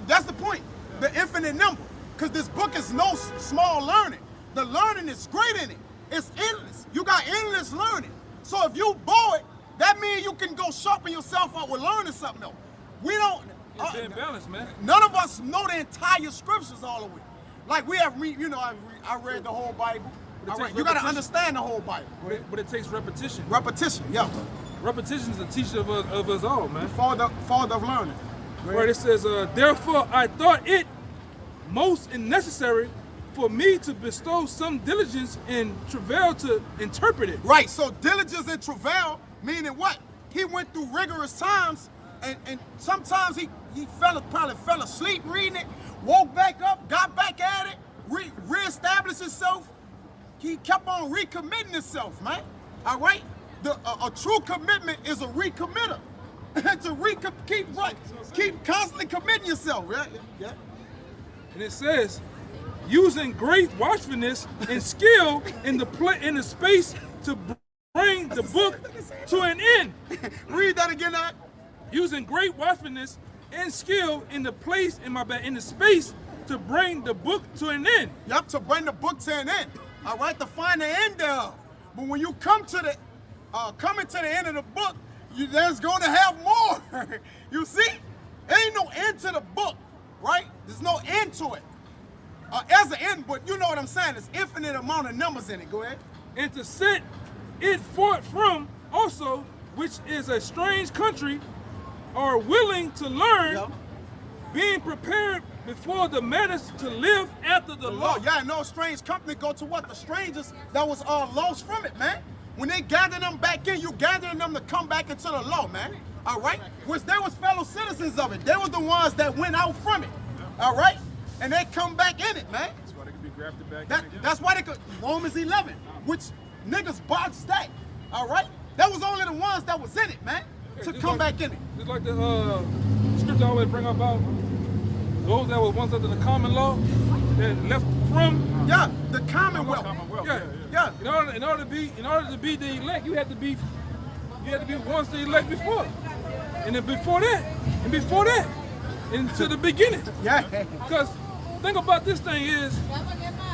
That's the point. The infinite number. Because this book is no small learning. The learning is great in it. It's endless. You got endless learning. So if you bored, that means you can go sharpen yourself up with learning something else. We don't. It's being balanced, man. None of us know the entire scriptures all the way. Like we have, I read the whole Bible. All right, you got to understand the whole Bible. But it takes repetition. Repetition, yeah. Repetition is the teacher of us all, man. Father of learning. Right, it says, therefore I thought it most necessary for me to bestow some diligence and travail to interpret it. Right, so diligence and travail, meaning what? He went through rigorous times, and sometimes he probably fell asleep reading it, woke back up, got back at it, reestablished himself. He kept on recommitting himself, man. All right? A true commitment is a recommitter. To keep constantly committing yourself, right? Yeah. And it says, using great watchfulness and skill in the space to bring the book to an end. Read that again, now. Using great watchfulness and skill in the space to bring the book to an end. Yep, to bring the book to an end. All right, to find the end thereof. But when you come to the coming to the end of the book, there's going to have more. You see, there ain't no end to the book, right? There's no end to it. As an end, but you know what I'm saying? There's infinite amount of numbers in it. Go ahead. And to set it forth from also, which is a strange country, are willing to learn, Yep. being prepared before the matters to live after the law. Yeah, no strange company go to what? The strangers that was lost from it, man. When they gather them back in, you gathering them to come back into the law, man. All right? Which they was fellow citizens of it. They was the ones that went out from it. All right? And they come back in it, man. That's why they can be grafted back in again. That's why they could. Romans 11, which niggas botched that. All right? That was only the ones that was in it, man, to come back in it. Just like the scripture I always bring about those that were once under the common law that left from. Yeah, the Commonwealth. Yeah. In order to be the elect, you had to be once the elect before, and then before that, into the beginning. Yeah. Because think about this thing is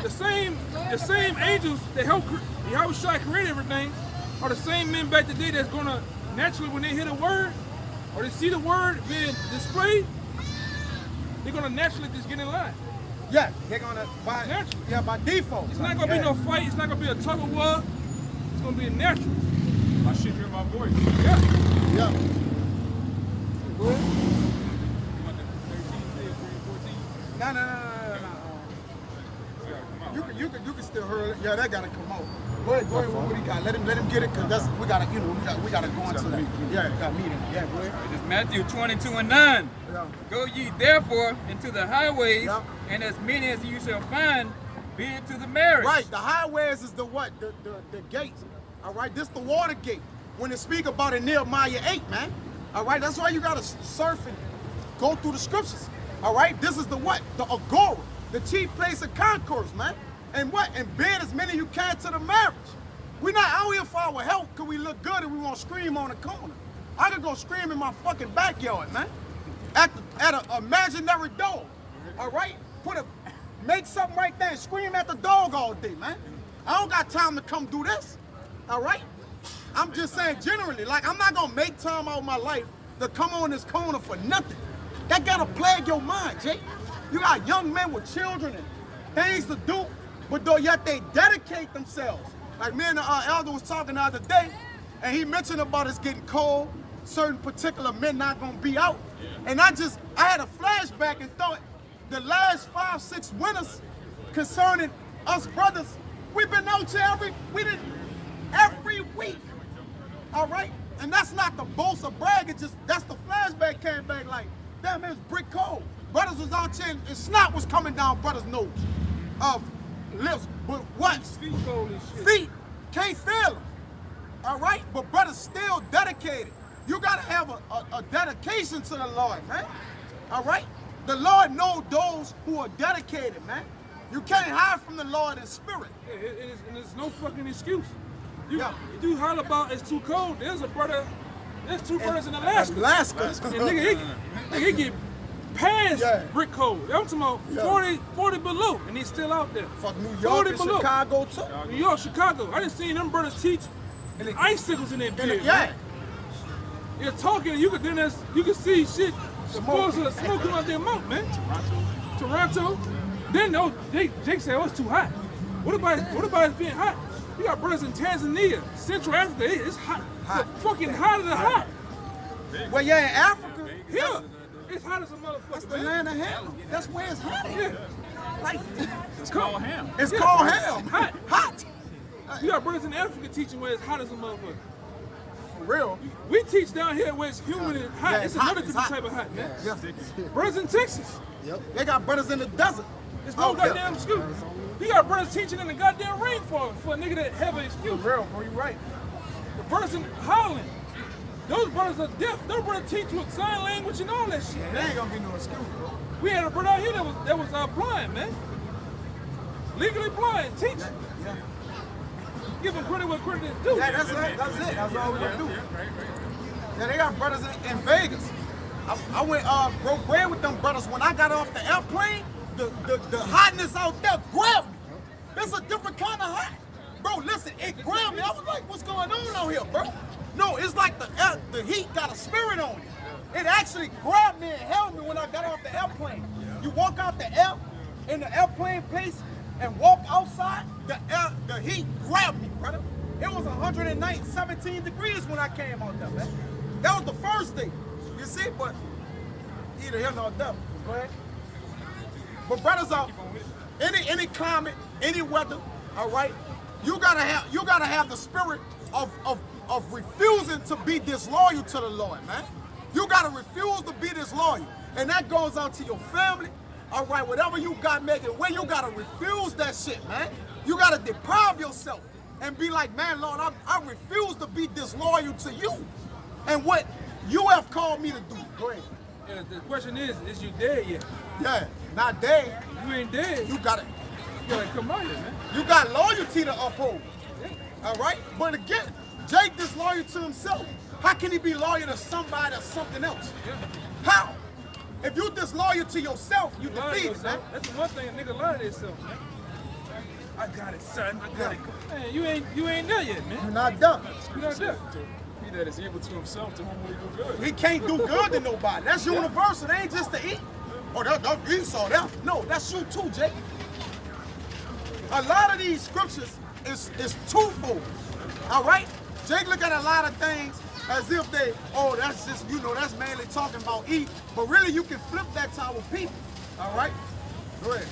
the same angels that helped Yahawashi create everything are the same men back today that's gonna naturally, when they hear the word or they see the word being displayed, they're gonna naturally just get in line. Yeah, they're gonna by default. It's not gonna be no fight. It's not gonna be a tug of war. It's gonna be a natural. My shit hear my voice. Yeah. Yeah. Go ahead. No. You can still hurl it. Yeah, that gotta come out. Go ahead. What he got? Let him get it, cause we gotta go into that. Yeah, got meeting. Yeah, go ahead. It is Matthew 22:9. Yeah. Go ye therefore into the highways, Yeah. and as many as you shall find, be it to the marriage. Right, the highways is the what? The gates. All right, this the water gate. When they speak about it, Nehemiah 8, man. All right, that's why you gotta surf and go through the scriptures. All right, this is the what? The agora, the chief place of concourse, man. And what? And bid as many you can to the marriage. We're not out here for our help because we look good and we want to scream on the corner. I could go scream in my fucking backyard, man. At an imaginary dog. All right? Make something right there and scream at the dog all day, man. I don't got time to come do this. All right? I'm just saying generally, like I'm not gonna make time out of my life to come on this corner for nothing. That gotta plague your mind, Jay. You got young men with children and things to do, but though yet they dedicate themselves. Like me and the elder was talking the other day, and he mentioned about it's getting cold, certain particular men not gonna be out. And I had a flashback and thought the last 5-6 winters concerning us brothers, we've been out here every week. All right? And that's not the boast or brag, that's the flashback came back like, damn, it was brick cold. Brothers was out here and snot was coming down brothers' nose. Lips, but what? Feet cold and shit. Feet, can't feel them. All right? But brothers still dedicated. You gotta have a dedication to the Lord, man. All right? The Lord knows those who are dedicated, man. You can't hide from the Lord in spirit. Yeah, and it's no fucking excuse. Yeah. You holler about it's too cold. There's two brothers in Alaska. And nigga, he get past brick cold. I'm talking about 40 below, and he's still out there. Fuck New York and below. Chicago too. New York, Chicago. I done seen them brothers teach and the icicles in their beard. Yeah. You're talking, you can see shit smoke coming out their mouth, man. Toronto. Then Jake said, oh, it's too hot. What about it being hot? You got brothers in Tanzania, Central Africa, it's hot. It's fucking hot as a hot. Well, yeah, in Africa. Here, it's hot as a motherfucker. That's the land of hell. That's where it's hot. Yeah. Like, It's called ham. it's called ham. Hot. Hot. You got brothers in Africa teaching where it's hot as a motherfucker. For real. We teach down here where it's humid and hot. Yeah, it's it's hot, another it's different hot. type of hot, man. Yeah. Brothers in Texas. Yep. They got brothers in the desert. It's no Oh, yeah. goddamn excuse. You got brothers teaching in the goddamn rainforest for a nigga that have an excuse. For real, bro, you right. The brothers in Holland, those brothers are deaf. Those brothers teach with sign language and all that shit. There ain't gonna be no excuse, bro. We had a brother out here that was blind, man. Legally blind, teaching. Yeah. Give him credit where credit is due. Yeah, that's it. That's all we gonna do. Yeah, they got brothers in Vegas. I went broke bread with them brothers. When I got off the airplane, the hotness out there grabbed me. It's a different kind of hot. Bro, listen, it grabbed me. I was like, what's going on out here, bro? No, it's like the heat got a spirit on it. It actually grabbed me and held me when I got off the airplane. You walk out in the airplane place and walk outside, the heat grabbed me, brother. It was 17 degrees when I came out there, man. That was the first day. You see, but either here nor there. Go ahead. But brothers out, any climate, any weather, all right, you gotta have the spirit of refusing to be disloyal to the Lord, man. You gotta refuse to be disloyal. And that goes out to your family. All right, whatever you got making way, you gotta refuse that shit, man. You gotta deprive yourself and be like, man, Lord, I refuse to be disloyal to you and what you have called me to do. Go ahead. Yeah, the question is you dead yet? Yeah, not dead. You ain't dead. You gotta come out here, man. You got loyalty to uphold. All right? But again, Jake disloyal to himself. How can he be loyal to somebody or something else? Yeah. How? If you disloyal to yourself, you Lie to defeated, man. yourself. That's the one thing a nigga lie to himself, man. I got it, son. I got it. Man, you ain't there yet, man. You're not done. You not there. He that is evil to himself, to whom will he do good? He can't do good to nobody. That's universal. It ain't just to eat. Oh, that's Esau. No, that's you too, Jake. A lot of these scriptures is twofold. All right? Jake look at a lot of things as if that's just, that's mainly talking about eat. But really, you can flip that to our people. All right? Go ahead.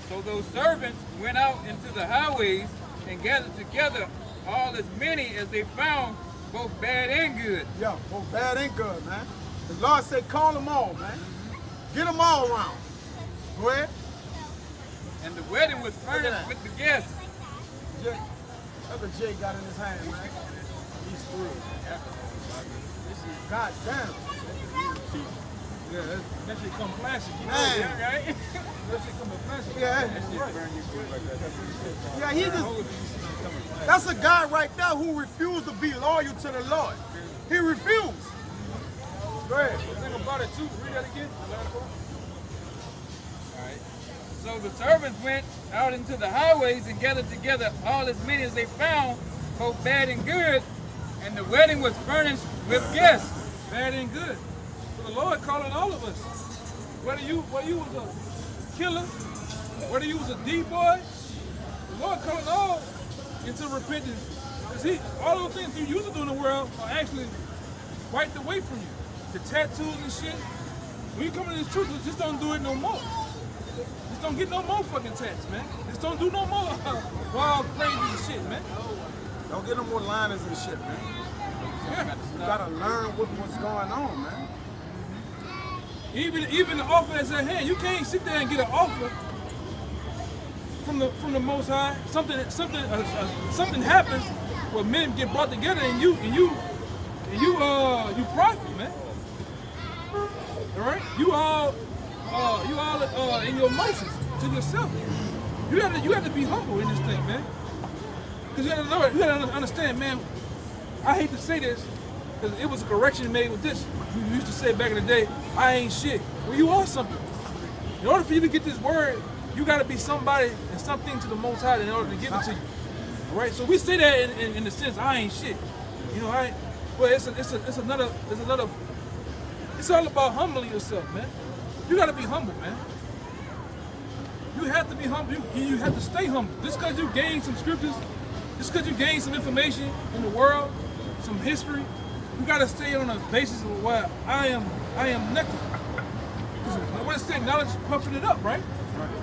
So those servants went out into the highways and gathered together all as many as they found, both bad and good. Yeah, both bad and good, man. The Lord said, call them all, man. Get them all around. Go ahead. And the wedding was furnished with the guests. Jay, look what Jay got in his hand, man. He's thrilled. God damn. Yeah, that shit come plastic. You know Man. that, right? That shit come in plastic. Yeah. That shit burn you good like that. Yeah, he just, that's a guy right there who refused to be loyal to the Lord. He refused. Go ahead. Think about it too. Read that again. Alright. So the servants went out into the highways and gathered together all as many as they found, both bad and good, and the wedding was furnished with guests. Bad and good. So the Lord calling all of us. Whether you was a killer, whether you was a D-boy, the Lord calling all into repentance. Because all those things you used to do in the world are actually wiped away from you. The tattoos and shit. When you come into this truth, just don't do it no more. Just don't get no more fucking tats, man. Just don't do no more wild, crazy shit, man. Don't get no more liners and shit, man. Yeah. You gotta learn what's going on, man. Even the offer that's at hand, you can't sit there and get an offer from the Most High. Something happens where men get brought together and you profit, man. All right, you all in your emotions to yourself. You have to be humble in this thing, man. Because you gotta understand, man. I hate to say this, because it was a correction made with this. We used to say back in the day, I ain't shit. Well, you are something. In order for you to get this word, you got to be somebody and something to the Most High in order to give it to you. All right? So we say that in the sense, I ain't shit. You know, I. But it's another. It's all about humbling yourself, man. You got to be humble, man. You have to be humble. You have to stay humble. Just because you gain some scriptures, just because you gain some information in the world, some history, you gotta stay on a basis of where I am nothing. Because when it said knowledge puffing it up, right?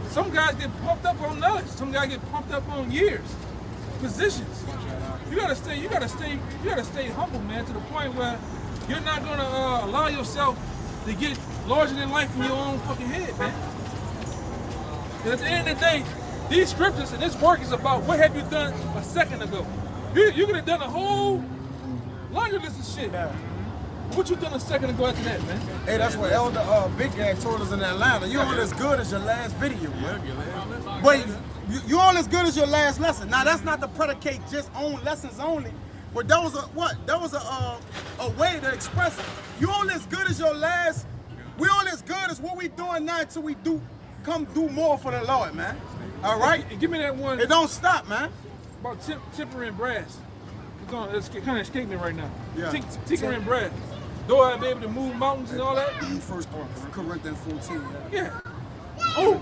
Some guys get pumped up on knowledge. Some guys get pumped up on years, positions. You gotta stay humble, man, to the point where you're not gonna allow yourself to get larger than life in your own fucking head, man. And at the end of the day, these scriptures and this work is about what have you done a second ago. You could have done a whole laundry list of shit. Yeah. What you done a second ago after that, man? Hey, that's what Elder Big Gang told us in Atlanta. You only as good as your last video, man. Wait, you only as good as your last lesson. Now that's not to predicate just on lessons only, but that was a way to express it. You only as good as your last. We only as good as what we doing now until we come do more for the Lord, man. All right. And give me that one. It don't stop, man. About tinkering brass. It's kind of escaping me right now. Yeah. Tinkering brass. Though I be able to move mountains and all that. First Corinthians 14. Yeah. Oh,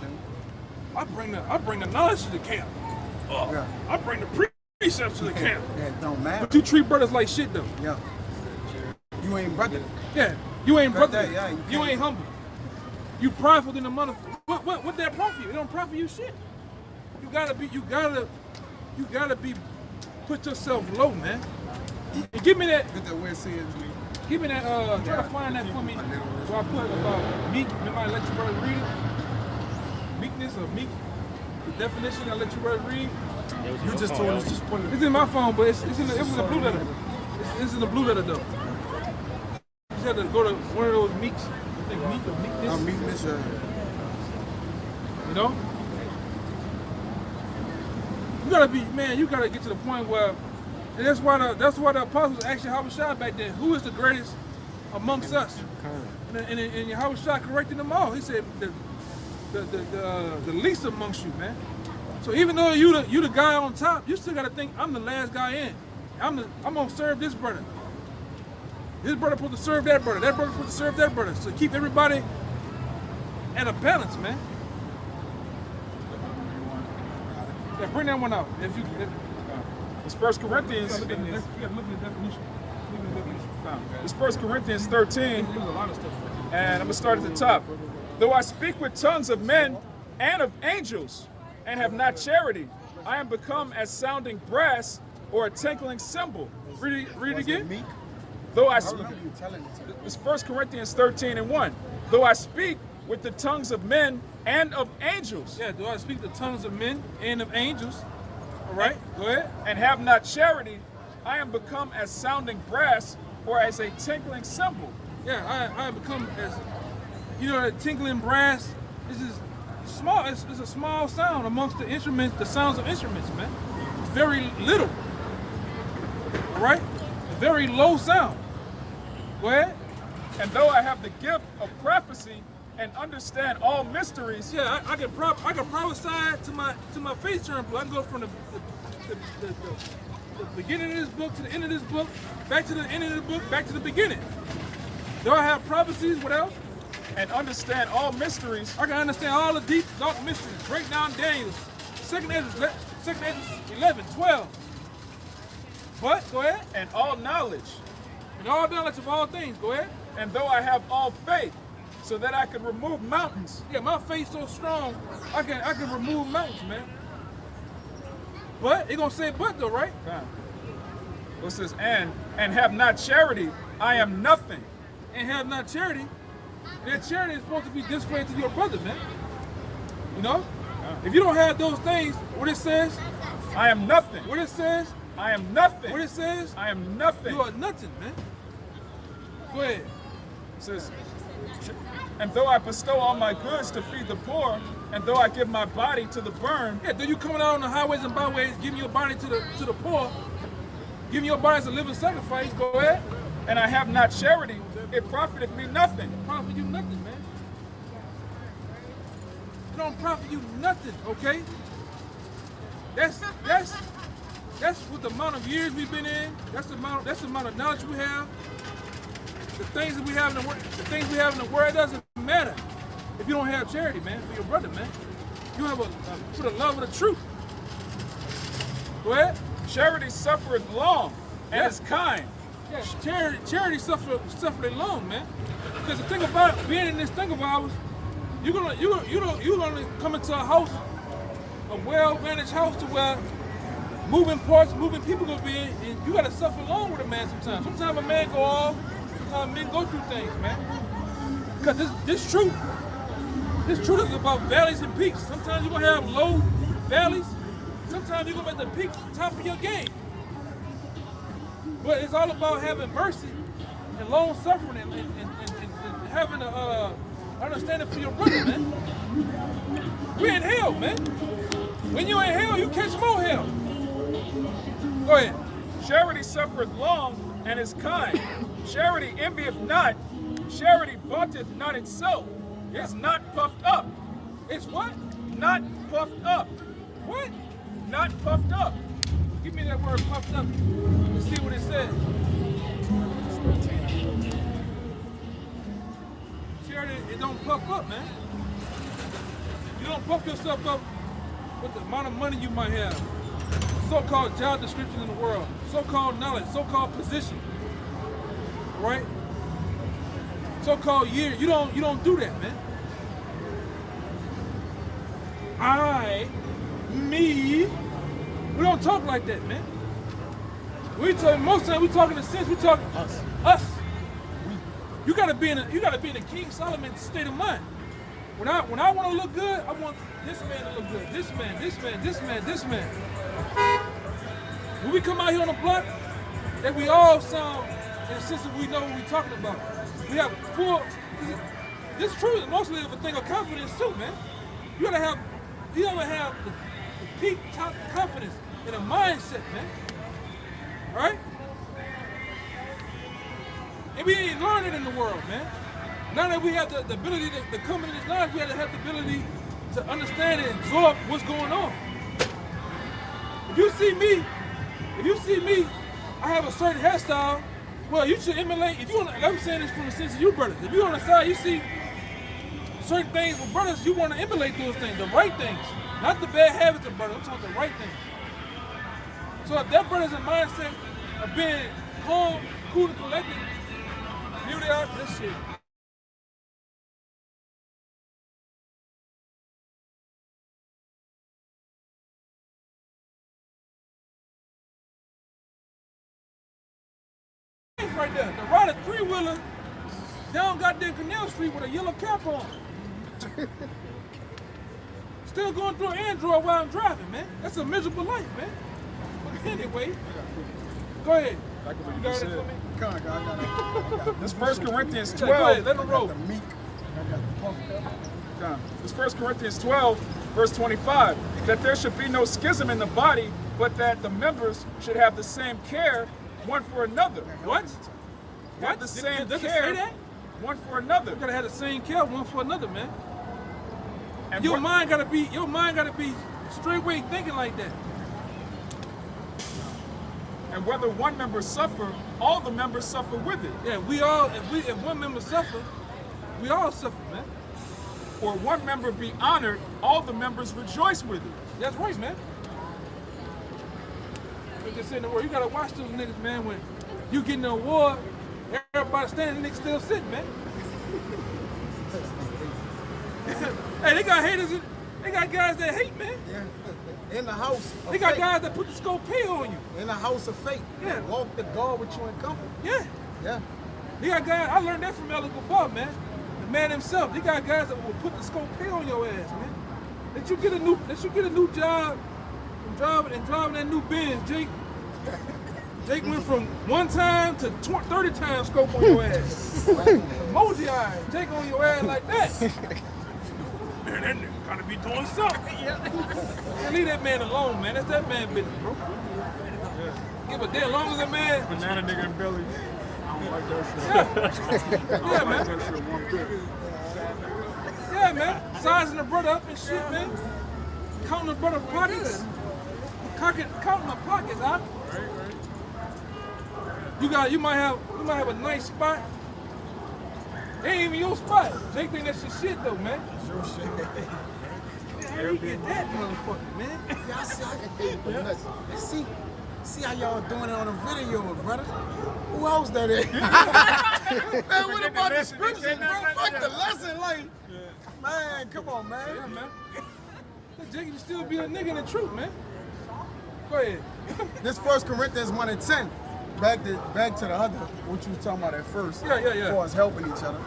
I bring the knowledge to the camp. Yeah. I bring the precepts to the camp. Yeah, it don't matter. But you treat brothers like shit though. Yeah. You ain't brother. Yeah. You ain't brother. Yeah, you ain't humble. You prideful than the motherfucker. What that profit you? It don't profit you shit. You gotta be put yourself low, man. And give me that. Get that weird saying. Give me that, try to find that for me. So I put about meek, remember I let you brother read it? Meekness or meek, the definition I let you brother read. You just told us just put it. It's in my phone, but it was in the blue letter. It's in the blue letter though. You just had to go to one of those meeks. I think meek or meekness. Meekness, You know? You gotta be, man, you gotta get to the point where, and that's why the apostles asked Yahawashi back then, who is the greatest amongst us? And Yahawashi corrected them all. He said the least amongst you, man. So even though you the guy on top, you still gotta think I'm the last guy in. I'm gonna serve this brother. This brother supposed to serve that brother. That brother supposed to serve that brother. So keep everybody at a balance, man. Yeah, bring that one out. It's 1 Corinthians. You gotta look at the definition. It's 1 Corinthians 13, There's a lot of stuff. and I'm gonna start at the top. Though I speak with tongues of men and of angels, and have not charity, I am become as sounding brass or a tinkling cymbal. Read it again. Though I I speak, remember you telling me to. it's 1 Corinthians 13 and 1. Though I speak with the tongues of men and of angels, Yeah, do I speak the tongues of men and of angels? All right, go ahead. and have not charity, I am become as sounding brass or as a tinkling cymbal. Yeah, I become as, you know, that tinkling brass. This is small. It's a small sound amongst the instruments, the sounds of instruments, man. It's very little. All right, a very low sound. Go ahead. And though I have the gift of prophecy and understand all mysteries, Yeah, I can prophesy to my face turn blue. I can go from the beginning of this book to the end of this book, back to the end of the book, back to the beginning. Do I have prophecies? What else? and understand all mysteries, I can understand all the deep, dark mysteries. Break down Daniel, 2nd Ezra 11, 12. But, go ahead. and all knowledge. And all knowledge of all things. Go ahead. And though I have all faith, so that I could remove mountains, Yeah, my faith's so strong, I can remove mountains, man. But, it gonna say but though, right? what's this? And have not charity, I am nothing. And have not charity. That charity is supposed to be displayed to your brother, man. You know? If you don't have those things, what it says, I am nothing. what it says, I am nothing. what it says, I am nothing. you are nothing, man. Go ahead. It says, and though I bestow all my goods to feed the poor, and though I give my body to the burn, Yeah, then you coming out on the highways and byways, giving your body to the poor, giving your body as a living sacrifice. Go ahead. and I have not charity, it profiteth me nothing. Profit you nothing, man. It don't profit you nothing, okay? That's what the amount of years we've been in. That's the amount of knowledge we have. The things that we have in the world, doesn't matter if you don't have charity, man, for your brother, man. You have for the love of the truth. Go ahead. Charity suffereth long and Yeah. is kind. Yeah, charity suffer alone, man. Because the thing about being in this thing of ours, you're gonna come into a house, a well-managed house, to where moving parts, moving people gonna be in, and you gotta suffer along with a man sometimes. Sometimes a man go off, sometimes men go through things, man. Because this truth is about valleys and peaks. Sometimes you're gonna have low valleys, sometimes you're gonna be at the peak, top of your game. But it's all about having mercy and long suffering and having a understanding for your brother, man. We're in hell, man. When you're in hell, you catch more hell. Go ahead. Charity suffereth long and is kind. Charity envieth not. Charity vaunteth not itself. It's not puffed up. It's what? Not puffed up. What? Not puffed up. Give me that word puffed up. Let's see what it says. Charity, it don't puff up, man. You don't puff yourself up with the amount of money you might have, so-called job description in the world, so-called knowledge, so-called position, right? So-called year. You don't do that, man. Me. We don't talk like that, man. Most times we talk in a sense. We talk us. You gotta be in the King Solomon state of mind. When I want to look good, I want this man to look good. This man. When we come out here on the block, that we all sound in a sense that we know what we're talking about. We have full. This truth is mostly of a thing of confidence too, man. You gotta have the peak top confidence in a mindset, man. Right? And we ain't learning in the world, man. Now that we have the ability to come into this life, we have to have the ability to understand and absorb what's going on. If you see me, I have a certain hairstyle, well, you should emulate. I'm saying this from the sense of you brothers. If you're on the side, you see certain things with brothers, you want to emulate those things, the right things. Not the bad habits of brothers, I'm talking the right things. So if that brother's in mindset of being calm, cool, and collected, here they are, this shit. Right there, the rider three-wheeler down goddamn Canal Street with a yellow cap on. Still going through an Android while I'm driving, man. That's a miserable life, man. But anyway, go ahead. You got it for me? Come on, God. This 1 Corinthians 12. Go ahead, let them roll. This 1 Corinthians 12, verse 25. That there should be no schism in the body, but that the members should have the same care one for another. What? Have the same Does it care say that? one for another. You gotta have the same care one for another, man. And Your mind gotta be straightway thinking like that. And whether one member suffer, all the members suffer with it. Yeah, if one member suffer, we all suffer, man. Or one member be honored, all the members rejoice with it. That's right, man. Just saying the word. You gotta watch those niggas, man. When you getting an award, everybody standing, niggas still sitting, man. Hey, they got haters. They got guys that hate, man. Yeah. In the house. They got guys that put the scope pay on you. In the house of faith. Yeah. Walk the guard with you in comfort. Yeah. Yeah. They got guys. I learned that from Elder Gabar, man. The man himself. They got guys that will put the scope pay on your ass, man. That you get a new job. Driving that new Benz, Jake. Jake went from 1 time to 30 times scope on your ass. Emoji eyes. Jake on your ass like that. Man, that nigga gotta be doing something. Yeah, leave that man alone, man. That's that man business, bro. Give a damn. Long as that man. Banana nigga in belly. I don't like that shit. Yeah, man. That shit one bit. Yeah, man. Sizing the brother up and shit, man. Counting the brother's pockets. Counting the pockets, huh? Right. You might have a nice spot. It ain't even your spot. Jake think that's your shit though, man. Your shit. How you get that motherfucker, man? Y'all see how y'all doing it on a video, brother? Who else that is? Man, what about the scriptures, bro? Fuck the lesson, like. Man, come on, man. Yeah, man. Jake, you still be a nigga in the truth, man. Go ahead. This 1 Corinthians 1:10. Back to the other, what you was talking about at first. Yeah. As far as helping each other.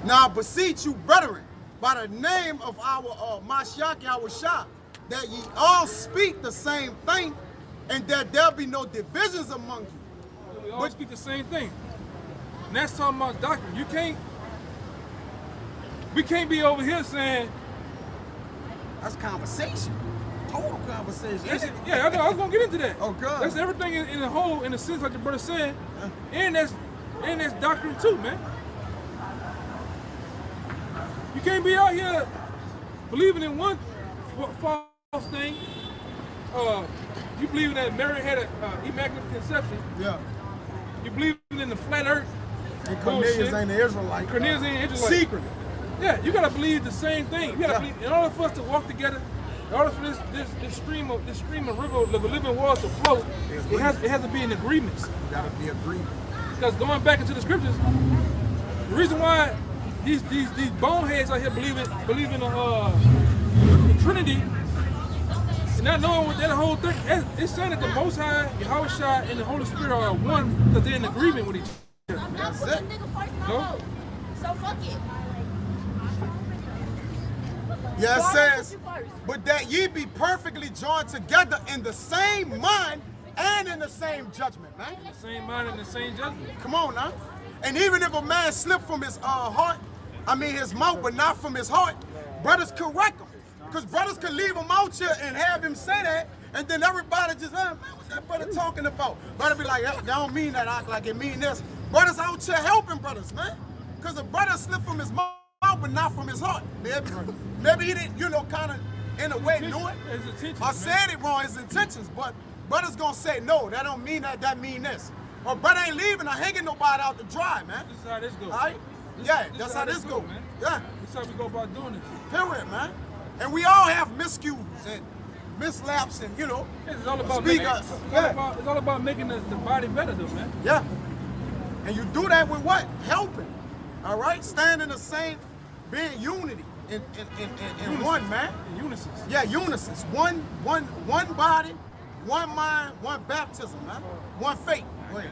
Now I beseech you, brethren, by the name of our Mashiach Yahawashi, that ye all speak the same thing, and that there be no divisions among you. We all speak the same thing. And that's talking about doctrine. We can't be over here saying, That's conversation. Total conversation. yeah, I know, I was gonna get into that. Oh, God. That's everything in the whole, in a sense, like the brother said, and that's doctrine too, man. You can't be out here believing in one false thing. You believe that Mary had an immaculate conception. Yeah. You believe in the flat earth. And Cornelius ain't the Israelite. Cornelius ain't an Israelite. Secret. Yeah, you gotta believe the same thing. You gotta believe, in order for us to walk together, in order for this stream of river, the living water to flow, it has to be in agreements. Gotta be agreement. Because going back into the scriptures, the reason why these boneheads out here believe in the Trinity, and not knowing what that whole thing, it's saying that the Most High, Yahawashi, and the Holy Spirit are one because they're in agreement with each other. That's it. No? So fuck it. Yeah, it says, but that ye be perfectly joined together in the same mind and in the same judgment, man. The same mind and the same judgment. Come on now. And even if a man slip from his his mouth, but not from his heart, brothers correct him. Because brothers can leave him out here and have him say that, and then everybody just, man, what's that brother talking about? Brother be like, I don't mean that, act like it mean this. Brothers out here helping brothers, man. Because a brother slip from his mouth, but not from his heart. Maybe he didn't, kind of, in a way, knew it. His intentions, I said it wrong, his intentions, but brothers gonna say, no, that don't mean that, that mean this. Or brother ain't leaving or hanging nobody out to dry, man. This is how this goes. All right? That's how this goes, man. Yeah. This is how we go about doing this. Period, man. And we all have miscues and mislaps and, It's all about speak making, us. it's all about making the body better, though, man. Yeah. And you do that with what? Helping. All right? Stand in the same, being unity in one, man. In unison. Yeah, unison. One body, one mind, one baptism, man. One faith. Go ahead.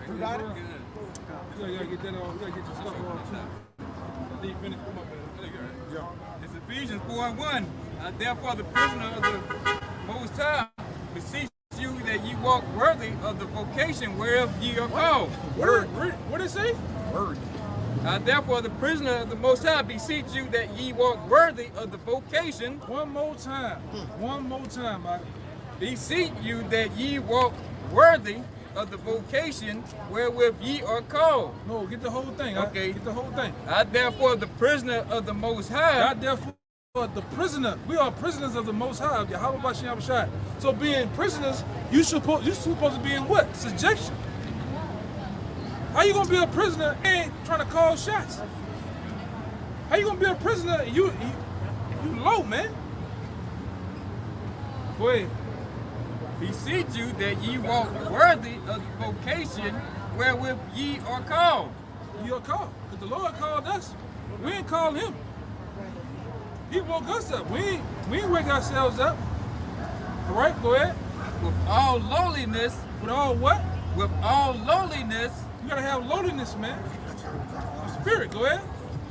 You got it? You gotta get that on. You gotta get your stuff on too. I think you finished. Come on, man. Yeah. It's Ephesians 4:1. Therefore, the prisoner of the Most High beseech you that ye walk worthy of the vocation whereof ye are called. What did it say? Word. Therefore, the prisoner of the Most High beseech you that ye walk worthy of the vocation. One more time. One more time, Mike. Beseech you that ye walk worthy of the vocation wherewith ye are called. No, get the whole thing. Okay. Get the whole thing. Therefore, the prisoner of the Most High. God, therefore, the prisoner. We are prisoners of the Most High, of Yahawashi. So being prisoners, you supposed to be in what? Subjection. How you gonna be a prisoner and trying to call shots? How you gonna be a prisoner and you low, man? Go ahead. Beseech you that ye walk worthy of the vocation wherewith ye are called. You are called. Because the Lord called us. We ain't called him. He woke us up. We ain't wake ourselves up. All right, go ahead. With all lowliness. With all what? With all lowliness. You gotta have lowliness, man. Spirit, go ahead.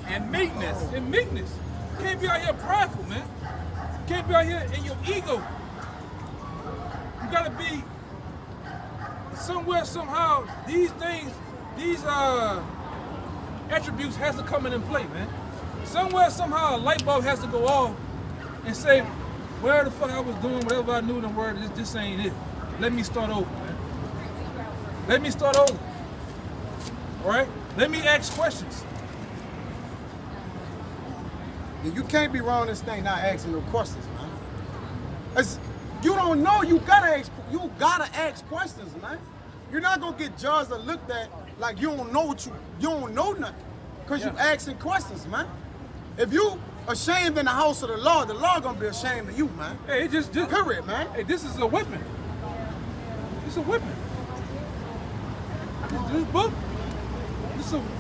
And meekness. And meekness. You can't be out here prideful, man. You can't be out here in your ego. You gotta be somewhere, somehow, these things, these attributes has to come in play, man. Somewhere, somehow, a light bulb has to go off and say, where the fuck I was doing, whatever I knew in the word, this ain't it. Let me start over, man. Let me start over. All right? Let me ask questions. You can't be wrong this thing not asking no questions, man. You don't know, you gotta ask questions, man. You're not gonna get judged or looked at like you don't know you don't know nothing. Because you asking questions, man. If you ashamed in the house of the Lord gonna be ashamed of you, man. Hey, it just period, man. Hey, this is a weapon. It's a weapon. This book,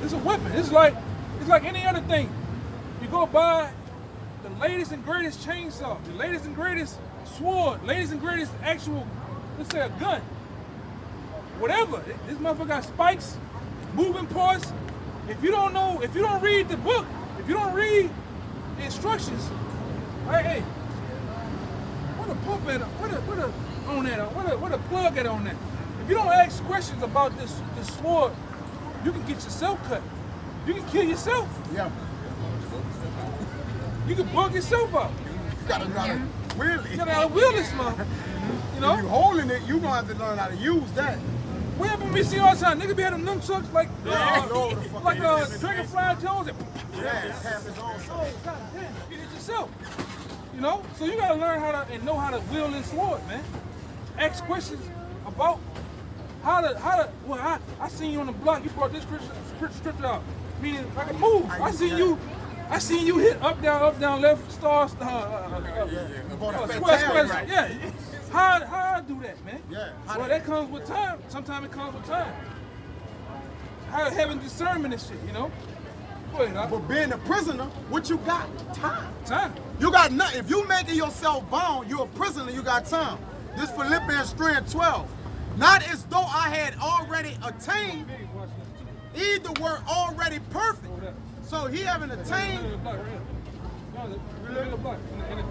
it's a weapon. It's like any other thing. You go buy the latest and greatest chainsaw, the latest and greatest sword, latest and greatest actual, let's say a gun. Whatever. This motherfucker got spikes, moving parts. If you don't know, if you don't read the book, if you don't read the instructions, hey, what a pump at, what a on that, what a plug at on that. If you don't ask questions about this sword, you can get yourself cut. You can kill yourself. Yeah. You can bug yourself up. You gotta know how to wield it. You gotta wheel this mother. You know? If you holding it, you gonna have to learn how to use that. What happened we see all the time? Niggas be having nunchucks like all over the fucking Dragonfly Jones. Yeah, it's half his own Oh, self. God damn, you hit yourself. You know? So you gotta learn how to and know how to wield this sword, man. Ask questions about how to well, I seen you on the block, you brought this scripture out. Meaning like a move. I seen you hit up, down, left, star, square. Yeah. How I do that, man? Yeah. Well, that comes with time. Sometimes it comes with time. How having discernment and shit, you know? Go ahead, huh? But being a prisoner, what you got? Time. Time. You got nothing. If you making yourself bound, you're a prisoner, you got time. This Philippians 3:12. Not as though I had already attained, either were already perfect. So he haven't attained. In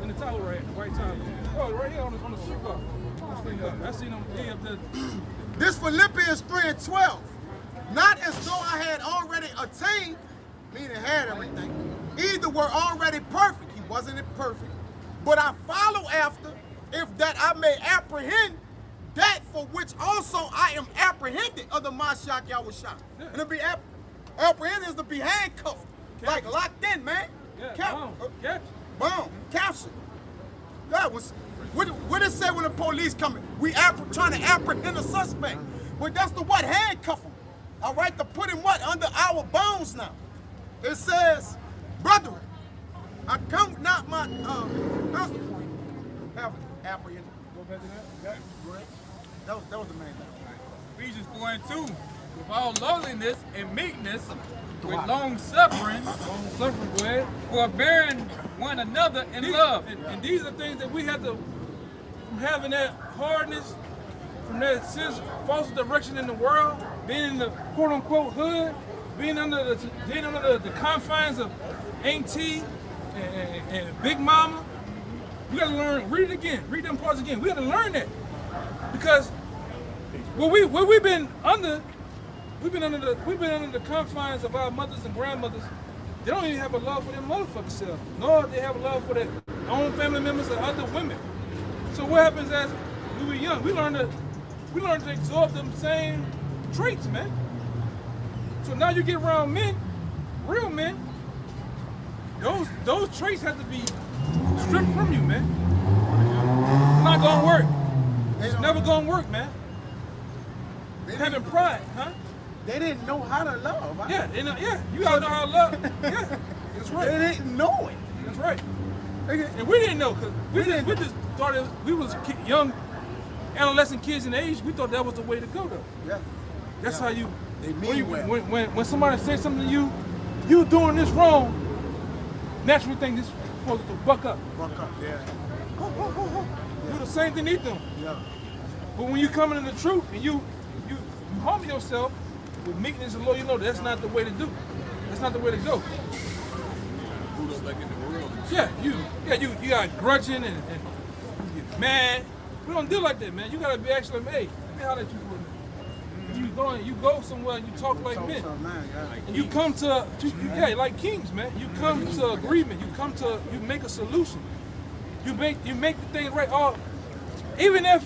the towel right here, the white towel. Oh, right here on the super. I seen him up there. This Philippians 3:12. Not as though I had already attained, meaning had everything. Either were already perfect. He wasn't perfect. But I follow after, if that I may apprehend that for which also I am apprehended of the Mashiach Yahawashi. And to be apprehended is to be handcuffed. Like locked in, man. Yeah, Boom. Captured. That was what it say when the police come in? We trying to apprehend a suspect. But that's the what? Handcuff him. All right, to put him what? Under our bones now. It says, brethren, I come not my that's the point. Have apprehended. Go back to that. That was the main thing. Ephesians 4:2. With all lowliness and meekness, with long suffering, forbearing one another in love. And these are things that we have to, from having that hardness, from that sense of false direction in the world, being in the quote unquote hood, being under the confines of Auntie and Big Mama. We gotta learn, read it again, read them parts again. We gotta learn that. Because what we've been under the confines of our mothers and grandmothers. They don't even have a love for their motherfucking self, nor they have a love for their own family members or other women. So what happens as we were young, we learned to absorb them same traits, man. So now you get around men, real men, those traits have to be stripped from you, man. It's not gonna work. It's never gonna work, man. Having pride, huh? They didn't know how to love. Yeah, you gotta know how to love. Yeah, that's right. They didn't know it. That's right. And we didn't know, because we just thought we was young, adolescent kids in age. We thought that was the way to go, though. Yeah. That's how you. They mean well. When somebody says something to you, you doing this wrong. Naturally, think this is supposed to buck up. Buck up, yeah. Do the same thing they do. Yeah. But when you come into the truth and you humble yourself with meekness and Lord, you know that's not the way to do. That's not the way to go. Yeah, you got grudging and you get mad. We don't do like that, man. You gotta be actually, hey, let me holler at you for a minute. You go somewhere and you talk like men. And you come to like kings, man. You come to agreement. You make a solution. You make the thing right. Even if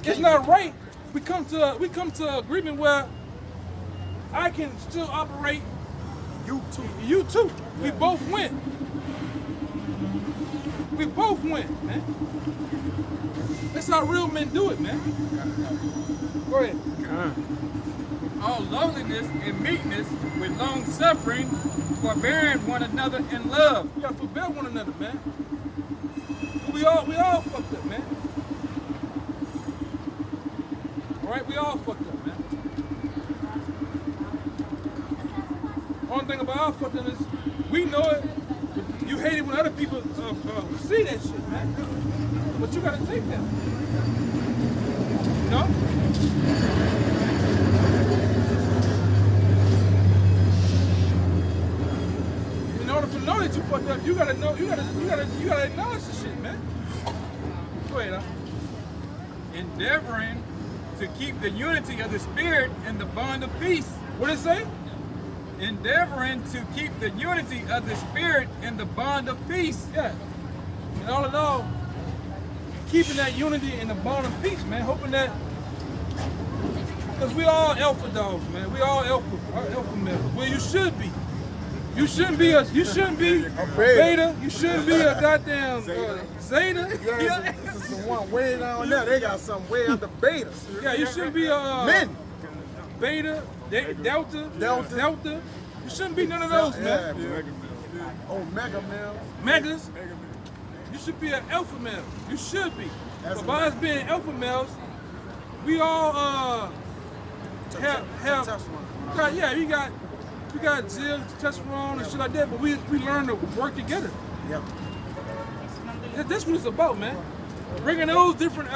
it's not right, we come to agreement where I can still operate. You too. We both win. We both win, man. That's how real men do it, man. Go ahead. All lowliness and meekness, with long suffering, forbearing one another in love. We gotta forbear one another, man. We all fucked up, man. All right, we all fucked up, man. Only thing about our fucked up is we know it. You hate it when other people see that shit, man. But you gotta take that. You know? In order to know that you fucked up, you gotta know, you gotta acknowledge the shit, man. Go ahead, huh? Endeavoring to keep the unity of the spirit and the bond of peace. What did it say? Endeavoring to keep the unity of the spirit and the bond of peace. Yeah. And all in all, keeping that unity and the bond of peace, man. Hoping that, because we all alpha dogs, man. We all alpha males. Well, you should be. You shouldn't be a beta. You shouldn't be a goddamn zeta. Yeah, this is the one way down there. They got something way under beta. Yeah, you shouldn't be a Men. beta, delta. You shouldn't be none of those, man. Oh, mega male. Megas. You should be an alpha male. You should be. That's But by us being alpha males, we all we got zeal, testosterone, and shit like that. But we learn to work together. Yep. That's what it's about, man. Bringing those different.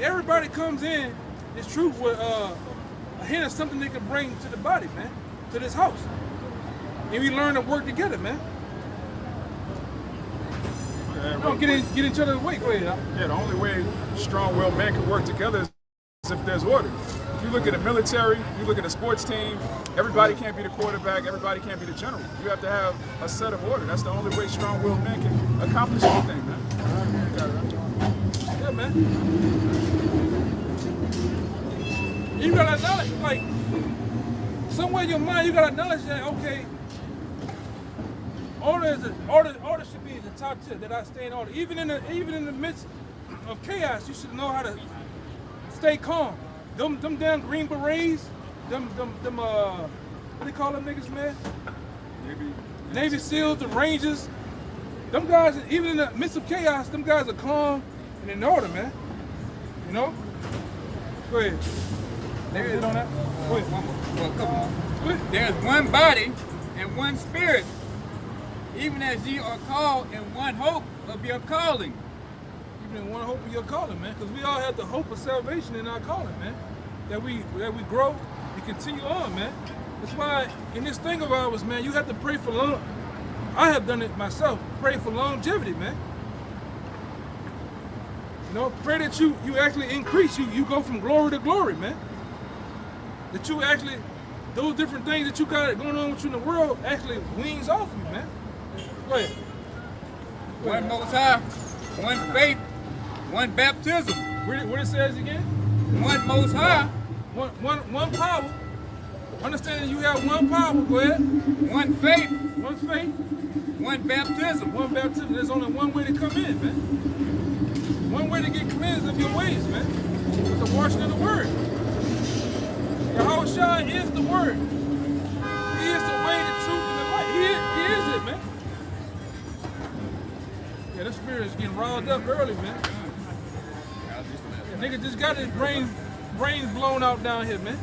Everybody comes in. It's true with a hint of something they can bring to the body, man, to this house, and we learn to work together, man. Don't get each other's way. Go ahead. Yeah, the only way strong-willed men can work together is if there's order. If you look at the military, you look at a sports team, everybody can't be the quarterback, everybody can't be the general. You have to have a set of order. That's the only way strong-willed men can accomplish anything, man. Yeah, man. You gotta acknowledge, like, somewhere in your mind, you gotta acknowledge that, okay, order should be the top tip, that I stay in order. Even in the midst of chaos, you should know how to stay calm. Them damn Green Berets, them what do they call them niggas, man? Navy SEALs, the Rangers. Them guys, even in the midst of chaos, them guys are calm and in order, man. You know? Go ahead. There's on that? Go ahead. Well, come on. There's one body and one spirit, even as ye are called in one hope of your calling. Even in one hope of your calling, man. Because we all have the hope of salvation in our calling, man. That we grow and continue on, man. That's why in this thing of ours, man, you have to pray for long. I have done it myself. Pray for longevity, man. You know, pray that you actually increase. You go from glory to glory, man. That you actually, those different things that you got going on with you in the world actually weans off you, man. Go ahead. One Most High, one faith, one baptism. What it says again? One Most High. One power. Understanding you have one power. Go ahead. One faith. One faith. One baptism. One baptism. There's only one way to come in, man. One way to get cleansed of your ways, man. With the washing of the word. Yahawashi is the word. He is the way, the truth, and the light. He is it, man. Yeah, the spirit is getting riled up early, man. Nigga just got his brains blown out down here, man.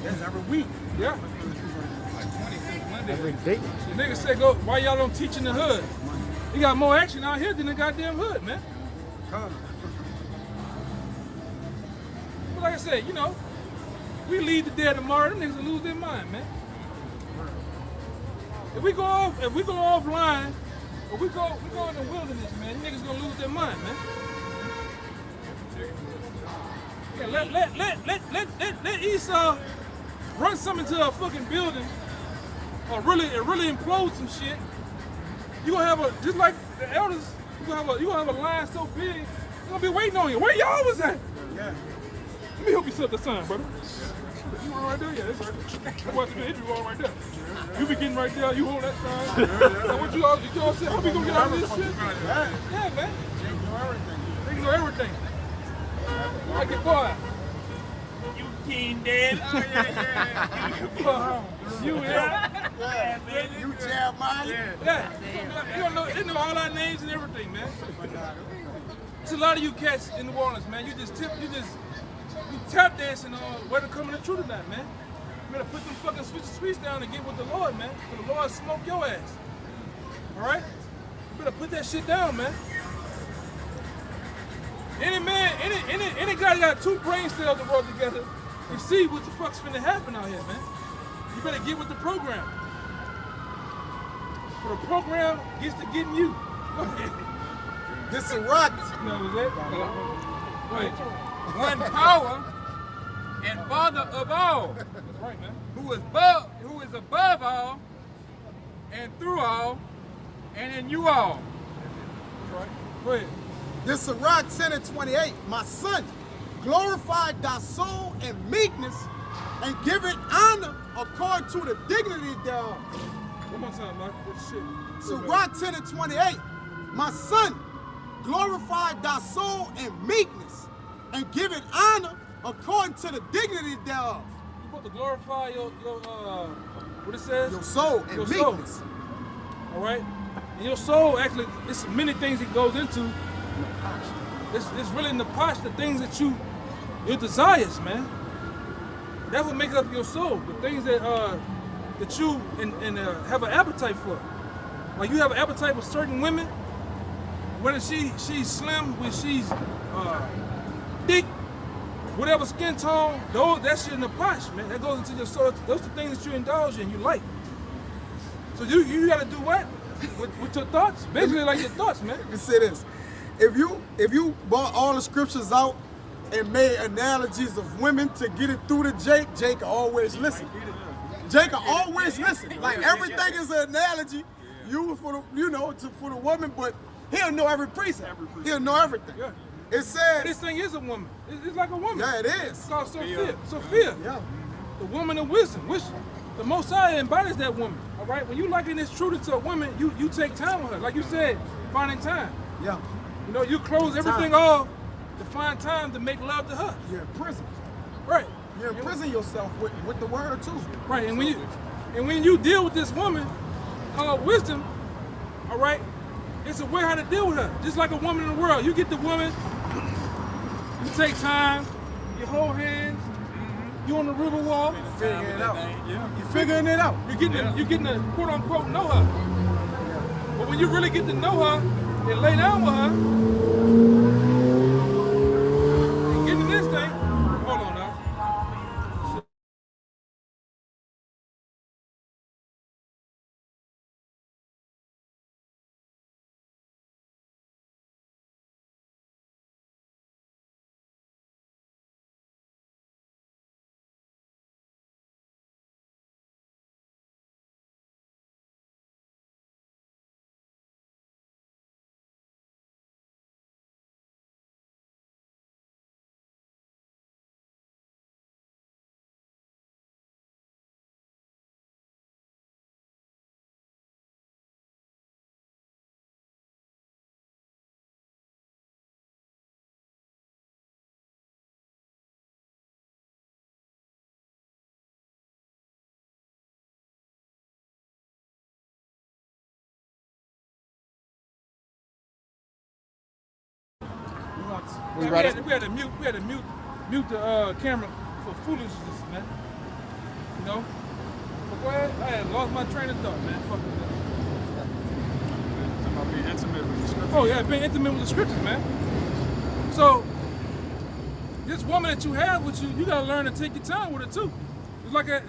That's every week. Yeah. Every day. The nigga said, "Go. Why y'all don't teach in the hood? He got more action out here than the goddamn hood, man." But like I said, you know, we leave the dead tomorrow. Them niggas will lose their mind, man. If we go offline, or we go in the wilderness, man, niggas gonna lose their mind, man. Yeah, let Esau run something to a fucking building, or really implode some shit. You gonna have just like the elders. You gonna have a line so big, they're gonna be waiting on you. Where y'all was at? Yeah. Let me help you set the sign, brother. You on right there? Yeah, that's right. That's what the interview on right there. You be getting right there, you hold that sign. So what you all say, how we gonna get out of this shit? Yeah, man. They know everything. Like it, boy. You king dead. Oh, yeah. You Yeah, man. You Jeremiah. Yeah. They know all our names and everything, man. There's a lot of you cats in New Orleans, man. You tap dancing on whether coming to truth or not, man. You better put them fucking switch down and get with the Lord, man. For the Lord smoke your ass. All right? You better put that shit down, man. Any man, any guy that got 2 brain cells to work together, you see what the fuck's finna happen out here, man. You better get with the program. For the program gets to getting you. Go ahead. This is rock. No, was that? Go ahead. One power and Father of all, That's right, man. who is above all and through all and in you all. That's right. Go ahead. This is Sirach 10 and 28. My son, glorify thy soul in meekness and give it honor according to the dignity thereof. One more time, Mike. Good shit. Sirach 10 and 28. My son, glorify thy soul in meekness and give it honor according to the dignity thereof. You supposed to glorify your what it says? Your soul in Your soul. meekness. All right? And your soul, actually, it's many things it goes into. It's really in the posh, the things that your desires, man. That what makes up your soul. The things that you have an appetite for. Like you have an appetite for certain women, whether she's slim, when she's thick, whatever skin tone, that shit in the posh, man. That goes into your soul. Those are the things that you indulge in, you like. So you gotta do what? With your thoughts? Basically like your thoughts, man. Let me say this. If you brought all the scriptures out and made analogies of women to get it through to Jake will always listen. Jake will always listen. Like everything is an analogy. For the woman, but he'll know every precept. He'll know everything. Yeah. It says This thing is a woman. It's like a woman. yeah, it is. It's called Sophia. Sophia. Yeah. The woman of wisdom. Which the Most High embodies that woman. All right. When you liken this truth to a woman, you take time with her. Like you said, finding time. Yeah. You know, you close everything off to find time to make love to her. You're in prison. Right. You imprison yourself with the word too. Right. And when you deal with this woman called wisdom, all right, it's a way how to deal with her. Just like a woman in the world. You get the woman, you take time, you hold hands, you on the river walk. Figuring it out. You're figuring it out. You're getting to quote unquote know her. But when you really get to know her and lay down with her, and get into this thing, hold on now. We had to mute the camera for foolishness, man. You know? But go ahead. I had lost my train of thought, man. Fuck that. Talking about being intimate with the scriptures. Oh yeah, being intimate with the scriptures, man. So this woman that you have with you, you gotta learn to take your time with her too.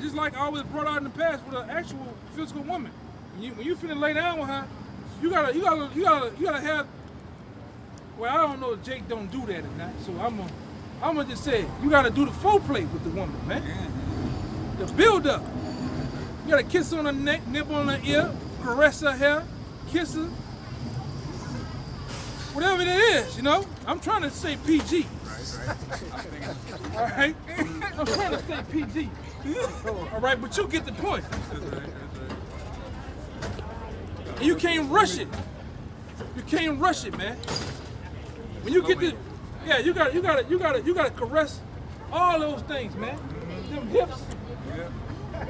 Just like I always brought out in the past with an actual physical woman. When you finna lay down with her, you gotta have. Well, I don't know if Jake don't do that or not, so I'm gonna just say you gotta do the foreplay with the woman, man. The build up. You gotta kiss her on the neck, nibble on her ear, caress her hair, kiss her. Whatever it is, you know. I'm trying to say PG. Right. All right. I'm trying to say PG. All right, but you get the point. And you can't rush it. You can't rush it, man. When you get this, yeah, you gotta caress all those things, man. Them hips,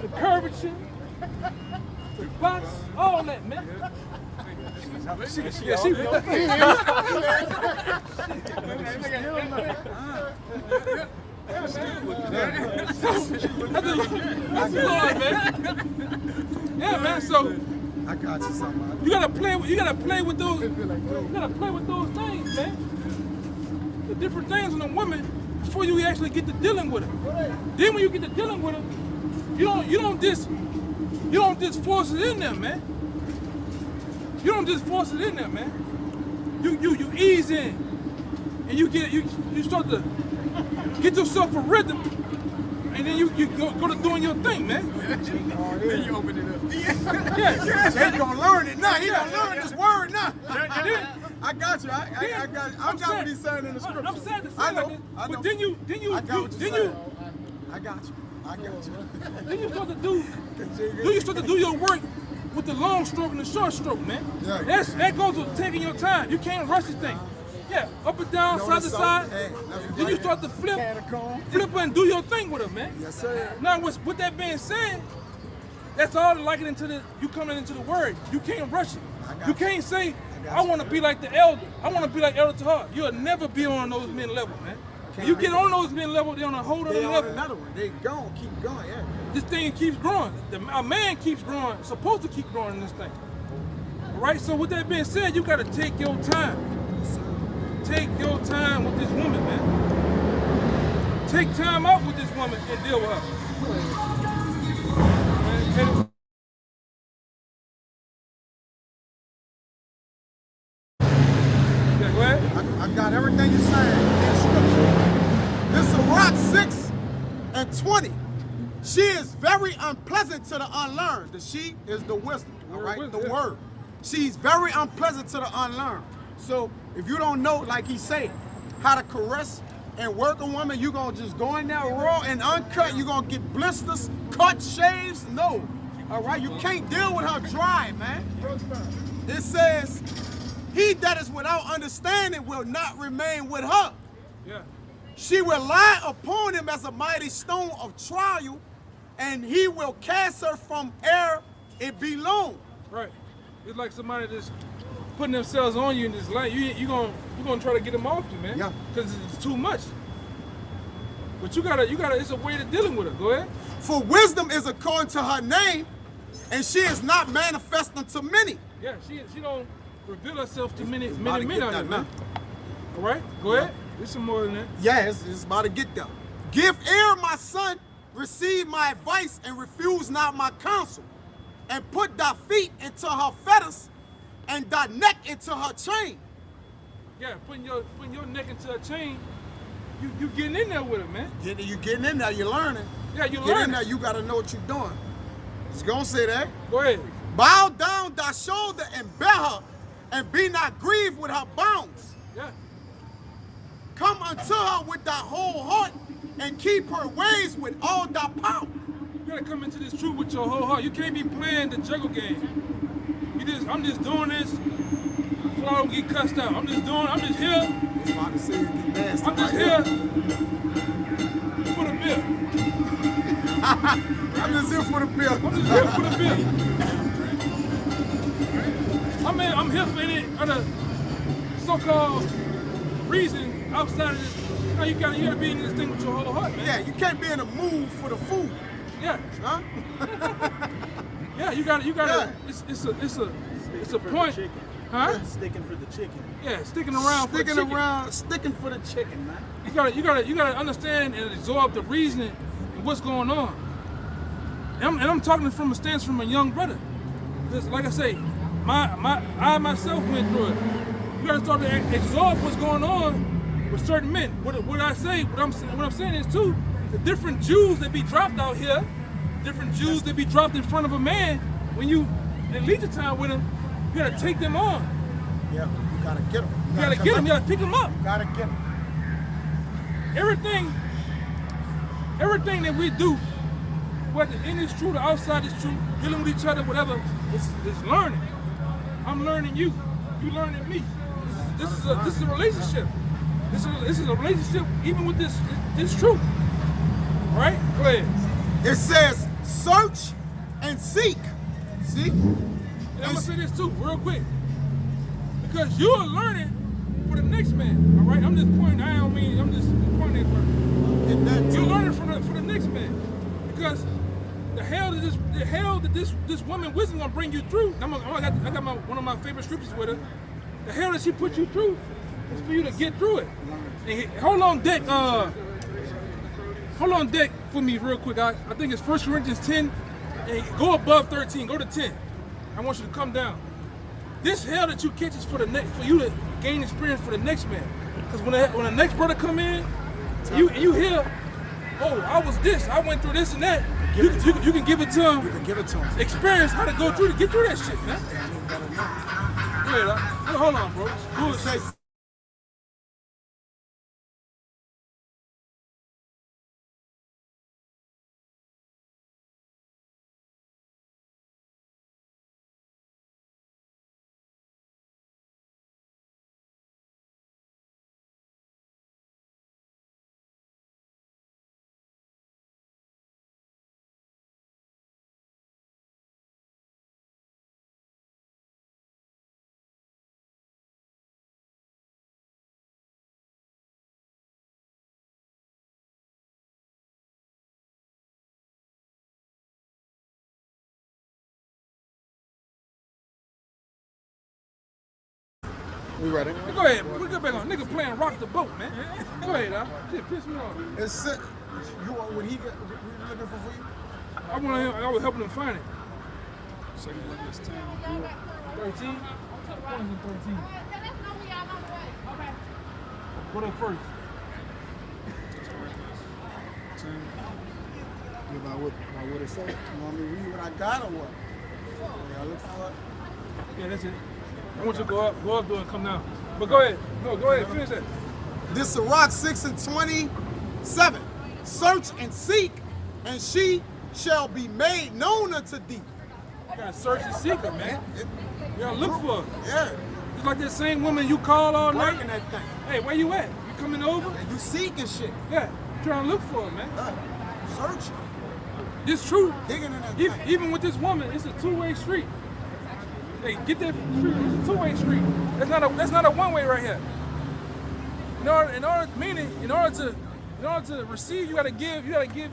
the curvature, the butts, all that, man. Yeah, she will. That's the Lord, man. Yeah, man. So I got you something. You gotta play with those. You gotta play with those things, man. The different things in a woman before you actually get to dealing with her. Then when you get to dealing with her, you don't just force it in there, man. You don't just force it in there, man. You ease in, and you start to get yourself a rhythm, and then you go to doing your thing, man. Then you open it up. Yeah. He gonna learn it now. He gonna learn this word now. I got you. I got you. I got what he's saying in the scripture. I'm sad to say I know. like this, I know. but then you I got what you're saying. I got you. then you start to do your work with the long stroke and the short stroke, man. Yeah. That goes with taking your time. You can't rush this thing. Yeah, up and down, side to side. Then you start to flip and do your thing with it, man. Yes, sir. Now, with that being said, that's all liking into you coming into the word. You can't rush it. You can't say, I want to be like the elder. I want to be like Elder Tahar. You'll never be on those men level, man. You get on those men level, they're on a whole other They level. on another one. They gone. Keep going. Yeah. This thing keeps growing. A man keeps growing. Supposed to keep growing in this thing. All right. So with that being said, you got to take your time. Take your time with this woman, man. Take time out with this woman and deal with her. Man, go ahead. I got everything you're saying in scripture. This is Rock 6:20. She is very unpleasant to the unlearned. The she is the wisdom, all right? The word. She's very unpleasant to the unlearned. So if you don't know, like he said, how to caress and work a woman, you're going to just go in there raw and uncut. You're going to get blisters, cut, shaves. No. All right? You can't deal with her dry, man. It says, he that is without understanding will not remain with her. Yeah. She will lie upon him as a mighty stone of trial, and he will cast her from ere it be long. Right. It's like somebody that's putting themselves on you in this life. You're gonna try to get them off you, man. Yeah. Because it's too much. But you gotta, it's a way to dealing with her. Go ahead. For wisdom is according to her name, and she is not manifesting to many. Yeah, she don't reveal herself to many about to men get out that here, man. All right, go ahead. There's some more than that. Yeah, it's about to get there. Give ear, my son, receive my advice, and refuse not my counsel. And put thy feet into her fetters, and thy neck into her chain. Yeah, putting your neck into a chain. You getting in there with her, man. You getting in there, you're learning. Yeah, you Get learning. in there, you gotta know what you're doing. It's gonna say that. Go ahead. Bow down thy shoulder and bear her, and be not grieved with her bounds. Yeah. Come unto her with thy whole heart, and keep her ways with all thy power. You gotta come into this truth with your whole heart. You can't be playing the juggle game. I'm just doing this so I don't get cussed out. I'm just here. It's about to say it get nasty. I'm just here for the bill. I'm just here for the bill. I'm just here for the bill. I'm here for any other so-called reason outside of this. You gotta be in this thing with your whole heart, man. Yeah, you can't be in a mood for the food. Yeah. Huh? Yeah, you gotta. Yeah. It's a point. Huh? Sticking for the chicken. Yeah, sticking around for the chicken. Sticking for the chicken, man. You gotta understand and absorb the reasoning and what's going on. And I'm talking from a stance from a young brother. Because like I say, I myself went through it. You gotta start to absorb what's going on with certain men. What I'm saying is too, the different Jews that be dropped out here, different Jews that be dropped in front of a man, when you in leisure time with them, you gotta take them on. Yeah, you gotta get them. You gotta get them, you gotta pick them up. You gotta get them. Everything that we do, whether in is true or outside is true, dealing with each other, whatever, is learning. I'm learning you. You learning me. This is a relationship. This is a relationship even with this truth. Right? Go ahead. It says search and seek. See? And I'm gonna say this too, real quick. Because you are learning for the next man. All right? I'm just pointing at Get that You're too. learning for the next man. Because The hell that this woman wisdom gonna bring you through. I got one of my favorite scriptures with her. The hell that she put you through is for you to get through it. And hold on deck for me real quick. I think it's 1 Corinthians 10. And go above 13. Go to 10. I want you to come down. This hell that you catch is for you to gain experience for the next man. Because when the next brother come in, you hear, oh, I was this, I went through this and that. You can give it to him. You can give it to him. Experience how to go through to get through that shit, man. Yeah, hold on, bro. Bullshit. We ready? Go ahead. We get back on. Nigga playing rock the boat, man. Go ahead, shit piss me off. It's you what he got? What you looking for you? I was helping him find it. Second one is 10. 13? What is it, 13? What up first? You about what it say? You want me to read what I got or what? Y'all look for it? Yeah, that's it. I want you to go up there and come down. But go ahead. No, go ahead, finish that. This is Sirach 6:27. Search and seek, and she shall be made known unto thee. You gotta search and seek her, man. You gotta look for her. Yeah. It's like that same woman you call all night. Working that thing. Hey, where you at? You coming over? And you seeking shit. Yeah, trying to look for her, man. Search. This true. Digging in that thing. Even with this woman, it's a two-way street. Hey, get that street. It's a two-way street. That's not a one-way right here. In order to receive, you gotta give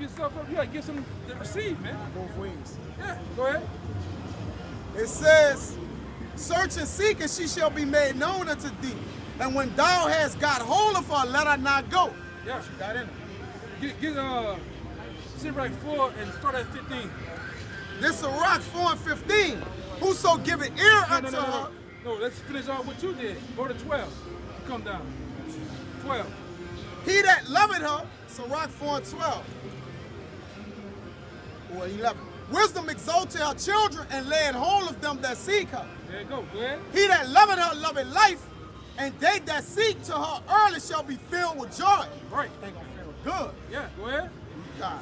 yourself up. You gotta give something to receive, man. Both ways. Yeah, go ahead. It says, search and seek, and she shall be made known unto thee. And when thou hast got hold of her, let her not go. Yeah. She got in her. Get Sirach 4 and start at 15. This is Sirach 4:15. Whoso giveth ear unto her. No, let's finish off what you did. Go to 12. Come down. 12. He that loveth her, Sirach 4:12. Or 11. Wisdom exalted her children and laid hold of them that seek her. There you go. Go ahead. He that loveth her loveth life, and they that seek to her early shall be filled with joy. Right. They gonna feel good. Yeah, go ahead. God.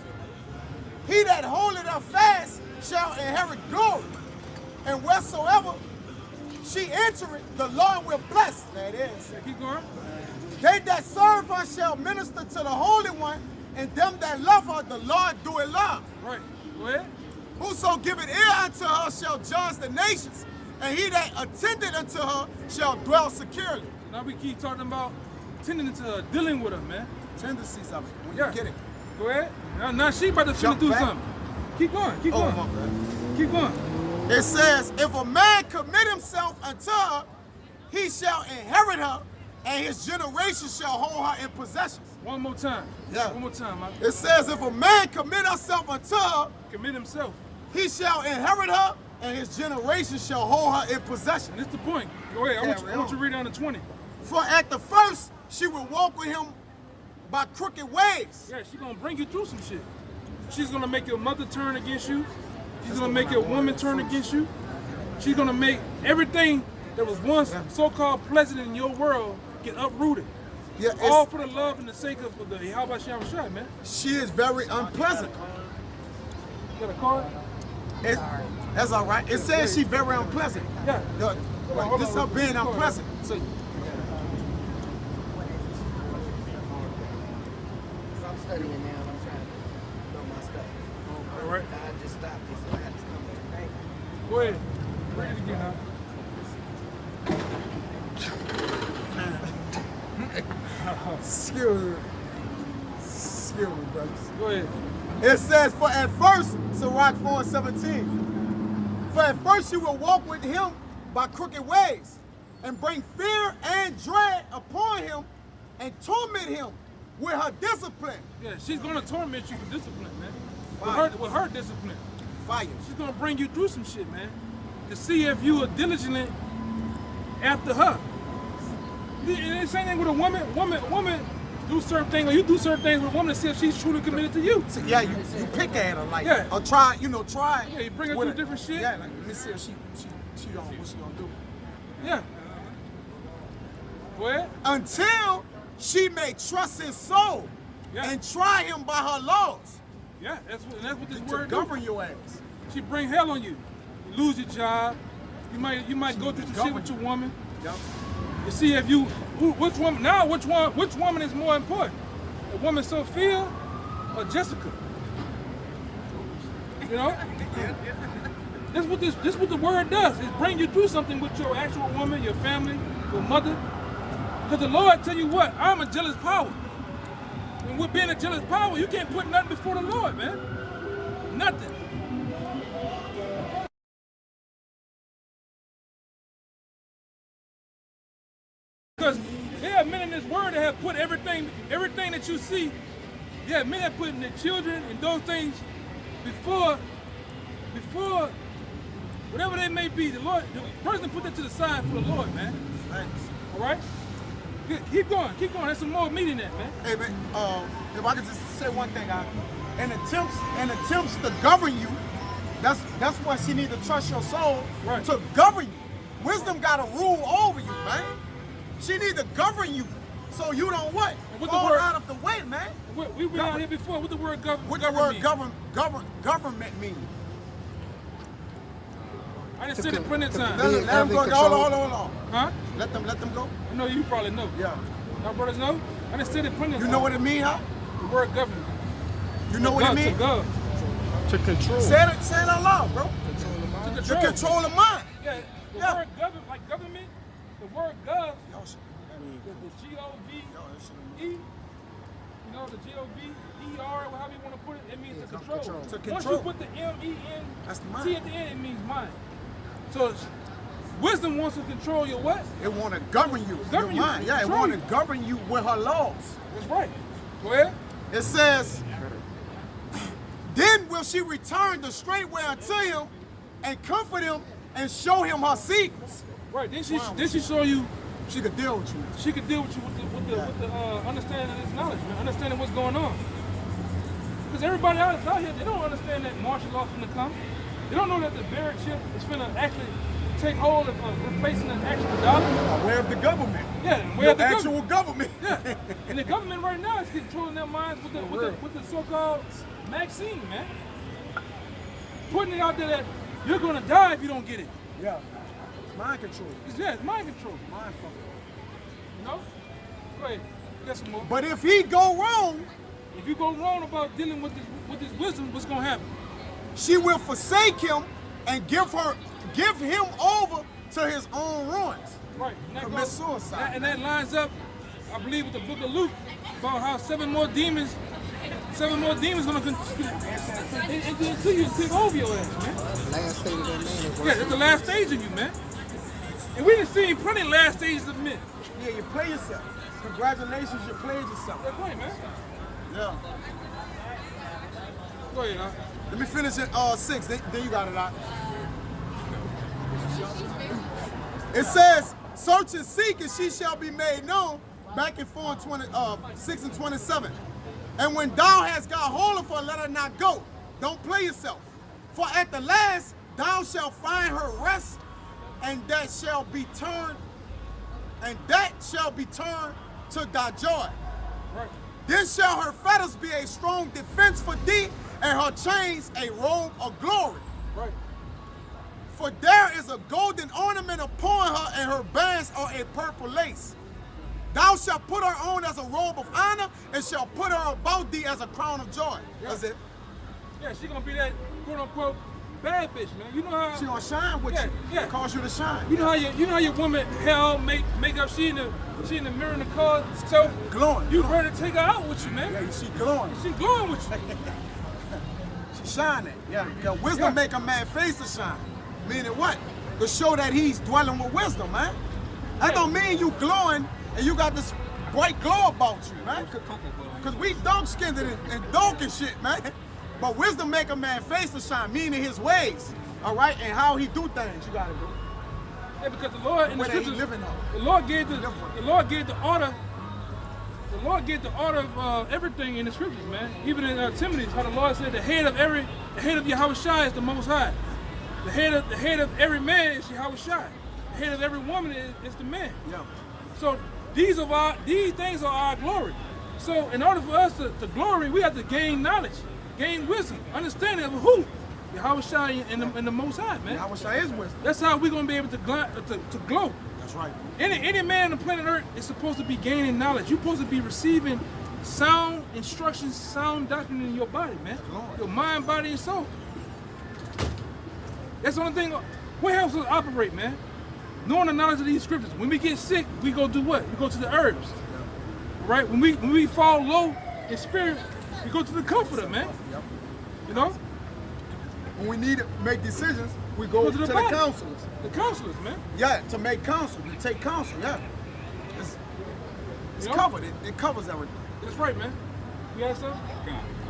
He that holdeth her fast shall inherit glory, and wheresoever she entereth, the Lord will bless. That is. Yeah, keep going. They that serve her shall minister to the Holy One, and them that love her, the Lord doeth love. Right. Go ahead. Whoso giveth ear unto her shall judge the nations, and he that attendeth unto her shall dwell securely. Now we keep talking about tending to her, dealing with her, man. Tendencies of it. When Yeah. you get it. Go ahead. Now she about to Jump do back. something. Keep going. Keep going. my bad. Keep going. It says, if a man commit himself unto her, he shall inherit her, and his generation shall hold her in possession. One more time. Yeah. One more time, man. It says, if a man commit himself unto her, Commit himself. he shall inherit her, and his generation shall hold her in possession. And this the point. Go ahead. I want you to read down to 20. For at the first, she will walk with him by crooked ways. Yeah, she's gonna bring you through some shit. She's gonna make your mother turn against you. She's gonna make your woman turn against you. She's gonna make everything that was once so-called pleasant in your world get uprooted. Yeah, All for the love and the sake of the Yahawashi, man. she is very unpleasant. You got a card? That's all right. It says she very unpleasant. Yeah. Like, this her being unpleasant. So, I'm studying now. I'm trying to know my stuff. All right. I just stopped this, so I had to come back. Go ahead. Read it again, huh? excuse me, brothers. Go ahead. It says, for at first, Sirach 4:17. For at first she will walk with him by crooked ways, and bring fear and dread upon him, and torment him with her discipline. Yeah, she's gonna torment you with discipline, man. With her discipline. Fire. She's gonna bring you through some shit, man. To see if you are diligent after her. And the same thing with a woman. Woman do certain things, or you do certain things with a woman to see if she's truly committed to you. So, yeah, you pick at her like, Yeah. or try, try. Yeah, you bring her through different shit. Yeah, like, let me see if she don't, what she gonna do. Yeah. Go ahead. Until she may trust his soul, Yeah. and try him by her laws. Yeah, that's what this To word govern do. your ass. She bring hell on you. You lose your job. You might go through some shit with your woman. Yep. To see if which woman is more important? A woman Sophia or Jessica? You know? This what the word does. It bring you through something with your actual woman, your family, your mother. Because the Lord tell you what, I'm a jealous power. And with being a jealous power, you can't put nothing before the Lord, man. Nothing. Because there are men in this world that have put everything that you see, yeah, men have put in their children and those things before whatever they may be. The person put that to the side for the Lord, man. Thanks. All right? Keep going. There's some more meat in that, man. Hey man, if I could just say one thing, in attempts to govern you, that's why she needs to trust your soul Right. to govern you. Wisdom got to rule over you, man. She needs to govern you so you don't what? And what the Fall word- out of the way, man. We've been out here before. What the word govern? What the word government mean? I didn't say it plenty of times. Let them go. Hold on. Huh? Let them go. I know you probably know. Yeah. Our brothers know. I didn't say it plenty of times. You know what it mean, huh? The word government. You know what it mean? To gov. To control. Say it out loud, bro. To To control the mind. Yeah. The Yeah. word government, like government, the word gov, Y'all should- the G-O-V-E, y'all should- you know, the G-O-V-E-R, however you want to put it, it means to control. To Once control. you put the M-E-N-T That's the at mind. the end, it means mind. So wisdom wants to control your what? It want to govern you. Govern your you, mind. Yeah, it control want to you. govern you with her laws. That's right. Go ahead. It says, then will she return the straight way unto him and comfort him and show him her secrets. Right. Then she show you. She could deal with you. She could deal with you with the understanding of this knowledge, man. Understanding what's going on. Because everybody out here, they don't understand that martial law finna come. They don't know that the bearer chip is finna actually take hold of replacing the actual dollar. Aware of the government. Yeah, The where the actual government. Yeah, and the government right now is controlling their minds with the so-called vaccine, man. Putting it out there that you're gonna die if you don't get it. Yeah. It's mind control. It's mind control. Mind fucking. You know? Go ahead. Get some more. But if he go wrong, If you go wrong about dealing with this wisdom, what's gonna happen? she will forsake him and give him over to his own ruins. Right. And that Commit suicide. And that lines up, I believe, with the book of Luke about how seven more demons gonna into you and take over your ass, man. Last stage of that man is Yeah, that's the last stage of you, man. And we done seen plenty of last stages of men. Yeah, you play yourself. Congratulations, you played yourself. That's right, man. Yeah. Go ahead, huh? Let me finish at 6, then you got it out. It says, search and seek and she shall be made known, back in 6 and 27. And when thou hast got hold of her, let her not go. Don't play yourself. For at the last thou shalt find her rest, and that shall be turned to thy joy. Right. Then shall her fetters be a strong defense for thee, and her chains a robe of glory. Right. For there is a golden ornament upon her, and her bands are a purple lace. Thou shalt put her on as a robe of honor, and shalt put her about thee as a crown of joy. Yeah. That's it. Yeah, she gonna be that quote unquote bad bitch, man. You know how She gonna shine with you. Yeah. Cause you to shine. you know how your woman hair makeup, she in the mirror in the car, so Glowing. you ready to take her out with you, man. Yeah, she glowing. She glowing with you. shine at. Yeah. Wisdom make a man face to shine. Meaning what? To show that he's dwelling with wisdom, man. That don't mean you glowing and you got this bright glow about you, man. Because we dark-skinned and dark and shit, man. But wisdom make a man face to shine, meaning his ways, all right, and how he do things. You gotta do. Yeah, because the Lord in the scriptures, the Lord gave the order. The Lord gave the order of everything in the scriptures, man. Even in Timothy, how the Lord said the head of Yahawashi is the Most High. The head of every man is Yahawashi. The head of every woman is the man. Yeah. So these things are our glory. So in order for us to glory, we have to gain knowledge, gain wisdom, understanding of who? Yahawashi and the Most High, man. Yahawashi is wisdom. That's how we're gonna be able to glow. That's right. Any man on the planet Earth is supposed to be gaining knowledge. You're supposed to be receiving sound instructions, sound doctrine in your body, man. Your mind, body, and soul. That's the only thing. What helps us operate, man? Knowing the knowledge of these scriptures. When we get sick, we go do what? We go to the herbs. Right? When we fall low in spirit, we go to the comforter, man. You know? When we need to make decisions, we go to the counselors. The counselors, man. Yeah, to make counsel, to take counsel, yeah. It's covered. It covers everything. That's right, man. You got something?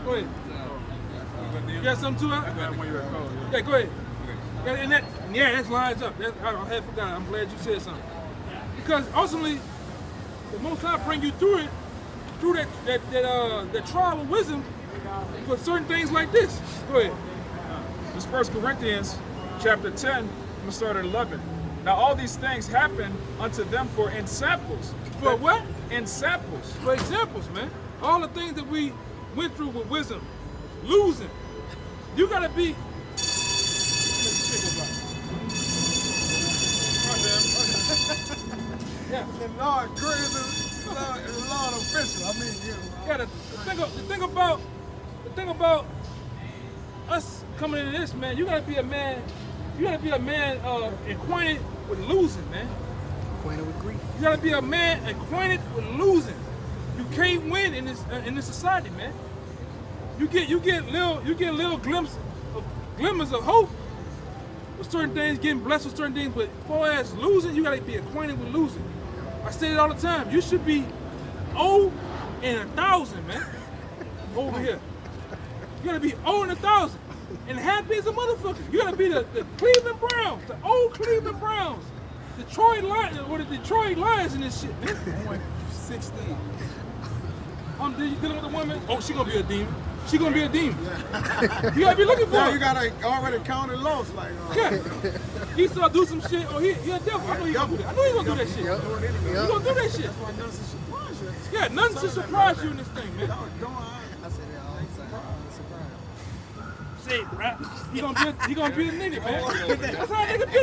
Go ahead. You got something too, Al? Yeah, go ahead. And that lines up. I had forgotten. I'm glad you said something. Because ultimately, the Most High bring you through it, through that trial of wisdom for certain things like this. Go ahead. This 1 Corinthians chapter 10, I'm going to start at 11. Now all these things happen unto them for ensamples. For what? Ensamples. For examples, man. All the things that we went through with wisdom, losing. You got to be... Yeah. The Lord greater than the Lord official. I mean, yeah. The thing about us coming into this, man, you gotta be a man. You gotta be a man acquainted with losing, man. Acquainted with grief. You gotta be a man acquainted with losing. You can't win in this society, man. You get little glimmers of hope with certain things, getting blessed with certain things, but as far as losing, you gotta be acquainted with losing. I say it all the time. You should be 0 and 1,000, man. Over here. You gotta be 0 and 1,000. And happy as a motherfucker. You gotta be the Cleveland Browns, the old Cleveland Browns. Detroit Lions, or the Detroit Lions in this shit, man. 16. You dealing with a woman? Oh, she gonna be a demon. She gonna be a demon. You gotta be looking for her. You gotta already count it lost, like. Yeah. Esau do some shit. Oh, he a devil. I know he gonna do that. I know he gonna do that shit. He gonna do that shit. Yeah, nothing should surprise you in this thing, man. I said that all the time. Say it, right? He gonna be a nigga, man. That's how a nigga be.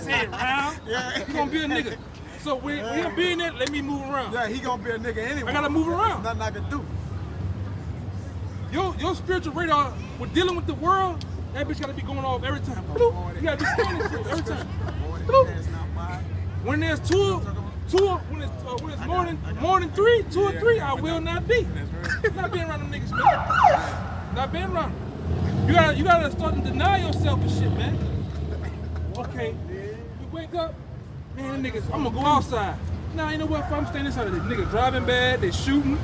Say it, round. Yeah. He gonna be a nigga. So when him being there, let me move around. Yeah, he gonna be a nigga anyway. I gotta move around. There's nothing I can do. Your spiritual radar with dealing with the world, that bitch gotta be going off every time. Bloop. You gotta be scanning shit every time. Bloop. When there's when it's more than 3, 2 or 3, I will not be. Not being around them niggas, man. Not being around them. You gotta start to deny yourself and shit, man. Okay, you wake up, man, them niggas, I'm gonna go outside. Nah, you know what? If I'm staying inside of this nigga driving bad, they shooting.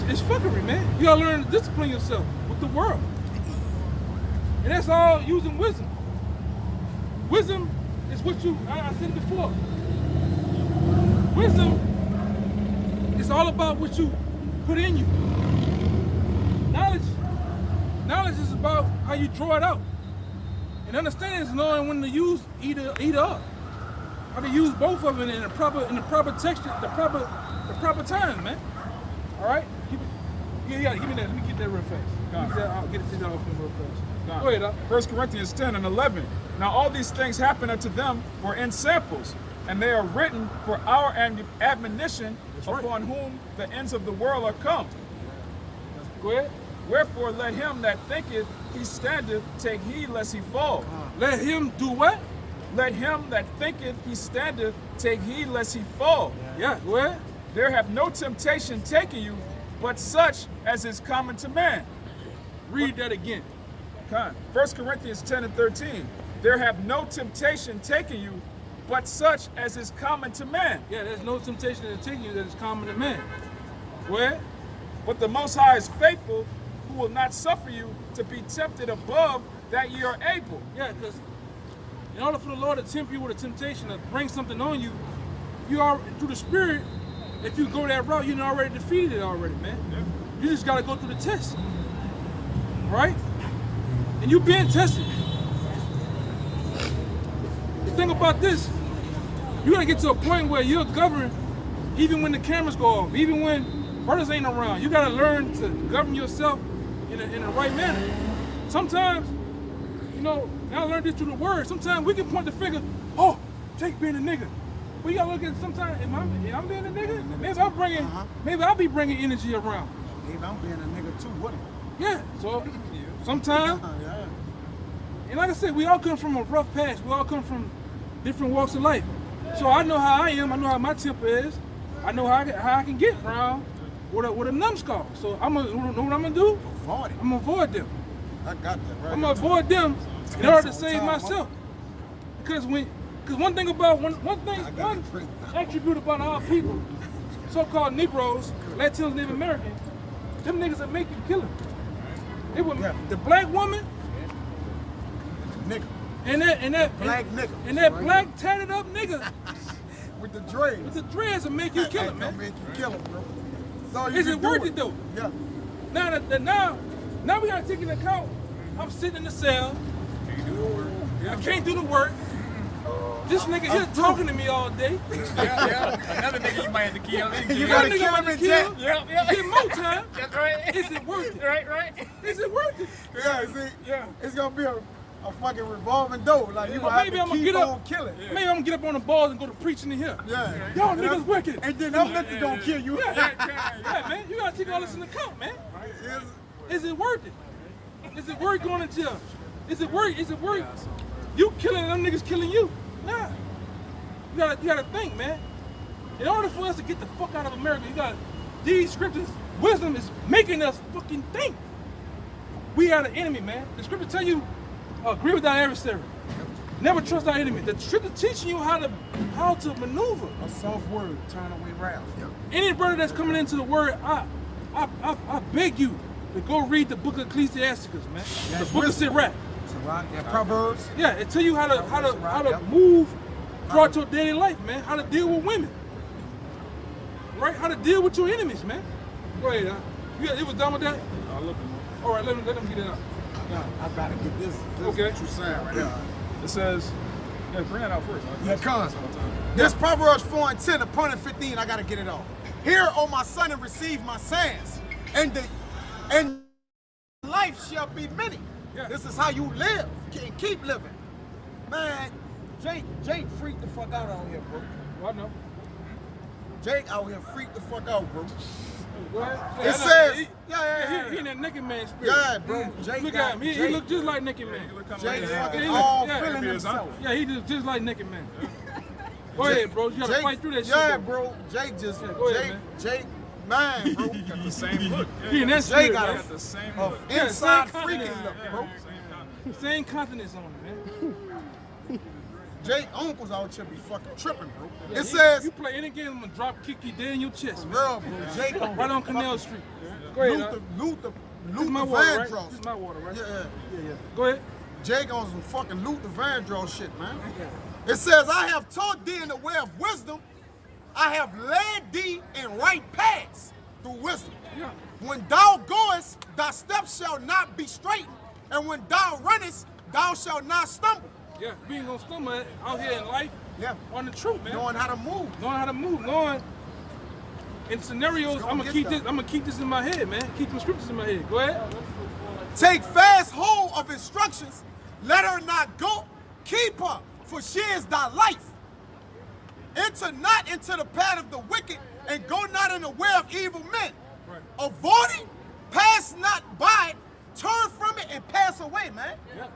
It's fuckery, man. You gotta learn to discipline yourself with the world. And that's all using wisdom. Wisdom is what I said before. Wisdom is all about what you put in you. Knowledge is about how you draw it out. And understanding is knowing when to use either or. How to use both of them in the proper texture, the proper time, man. All right? Give me that. Let me get that real fast. I'll get it off him real fast. Go ahead, Doc. 1 Corinthians 10 and 11. Now all these things happen unto them for ensamples, and they are written for our admonition, upon whom the ends of the world are come. Go ahead. Wherefore let him that thinketh he standeth take heed lest he fall. Let him do what? Let him that thinketh he standeth take heed lest he fall. Yeah, go ahead. There have no temptation taken you, but such as is common to man. Read that again. 1 Corinthians 10 and 13. There have no temptation taken you, but such as is common to man. Yeah, there's no temptation to take you that is common to man. Where? But the Most High is faithful, who will not suffer you to be tempted above that ye are able. Yeah, because in order for the Lord to tempt you with a temptation to bring something on you, you are through the Spirit. If you go that route, you're already defeated it already, man. Yeah. You just got to go through the test, right? And you've been tested. The thing about this, you got to get to a point where you're governed, even when the cameras go off, even when brothers ain't around. You got to learn to govern yourself in the right manner. Sometimes, you know, I learned this through the word. Sometimes we can point the finger, oh, Jake being a nigga. But you gotta look at sometimes, if I'm being a nigga, maybe I'll be bringing energy around. Maybe I'm being a nigga too, what? Yeah, so sometimes, and like I said, we all come from a rough past. We all come from different walks of life. So I know how I am. I know how my temper is. I know how I can get around with a numbskull. So know what I'm gonna do? Avoid it. I'm gonna avoid them. I got that right. I'm gonna avoid them in order to save myself. Because one thing about one attribute about our people, so-called Negroes, Latinos, Native Americans, them niggas that make you kill them. They would, the black woman, nigga, and that black nigga, and that black tatted up nigga with the dreads. With the dreads will make you kill him, man. Make you kill him, bro. Is it worth it though? Yeah. Now we gotta take into account. I'm sitting in the cell. I can't do the work. This nigga here talking to me all day. Yeah. Another nigga you might have to kill. You gotta kill him in jail. Yeah. Get more time. That's right. Is it worth it? Right. Is it worth it? Yeah, see? Yeah. It's gonna be a fucking revolving door. Like, you gonna have to keep on killing. Maybe I'm gonna get up on the balls and go to preaching in here. Yeah. Y'all niggas wicked. And then them niggas gonna kill you. Yeah, man. You gotta take all this into account, man. Is it worth it? Is it worth going to jail? Is it worth you killing them niggas killing you? Nah. You gotta think, man. In order for us to get the fuck out of America, these scriptures, wisdom is making us fucking think. We are the enemy, man. The scripture tell you, agree with thy adversary. Never trust thy enemy. The scripture teaching you how to maneuver. A soft word, turn away wrath. Any brother that's coming into the word, I beg you to go read the book of Ecclesiasticus, man. The book of Sirach. Yeah, Proverbs. Yeah, it tell you how to move throughout your daily life, man. How to deal with women, right? How to deal with your enemies, man. Go ahead, you was done with that? All right, let him get it out. Yeah, I gotta get this. Okay. What you saying right now? It says, yeah, bring that out first. Yeah, come. This Proverbs 4 and 10, upon and 15, I gotta get it off. Hear, O my son, and receive my sayings, and life shall be many. Yeah. This is how you live and keep living. Man, Jake freaked the fuck out here, bro. Well, I know. Jake out here freaked the fuck out, bro. Go ahead. It says, he in that Naked Man spirit. Yeah, bro. Jake look at him. He look just like Naked Man. Jake fucking all feeling himself. Yeah, he just like Naked Man. Go ahead, bro. You gotta fight through that shit. Yeah, bro. Jake just, Jake, man, bro. He got the same look. He in that spirit, Jake got the same inside freaking look, bro. Same continents on it, man. Jake uncles out here be fucking tripping, bro. Yeah, it says you play any game, I'm gonna drop kick you dead in your chest, man. Bro, Jake right on Canal Street. Go ahead. Luther my water, right? This is my water, right? Yeah. Go ahead. Jake on some fucking Luther Vandross shit, man. It says, I have taught thee in the way of wisdom. I have led thee in right paths through wisdom. Yeah. When thou goest, thy steps shall not be straightened. And when thou runnest, thou shalt not stumble. Yeah, we ain't gonna stumble out here in life. Yeah. On the truth, man. Knowing how to move. Knowing in scenarios, I'm gonna keep this in my head, man. Keep the scriptures in my head. Go ahead. Take fast hold of instructions. Let her not go. Keep her, for she is thy life. Enter not into the path of the wicked, and go not in the way of evil men. Right. Avoid it, pass not by it, turn from it, and pass away, man. Yeah.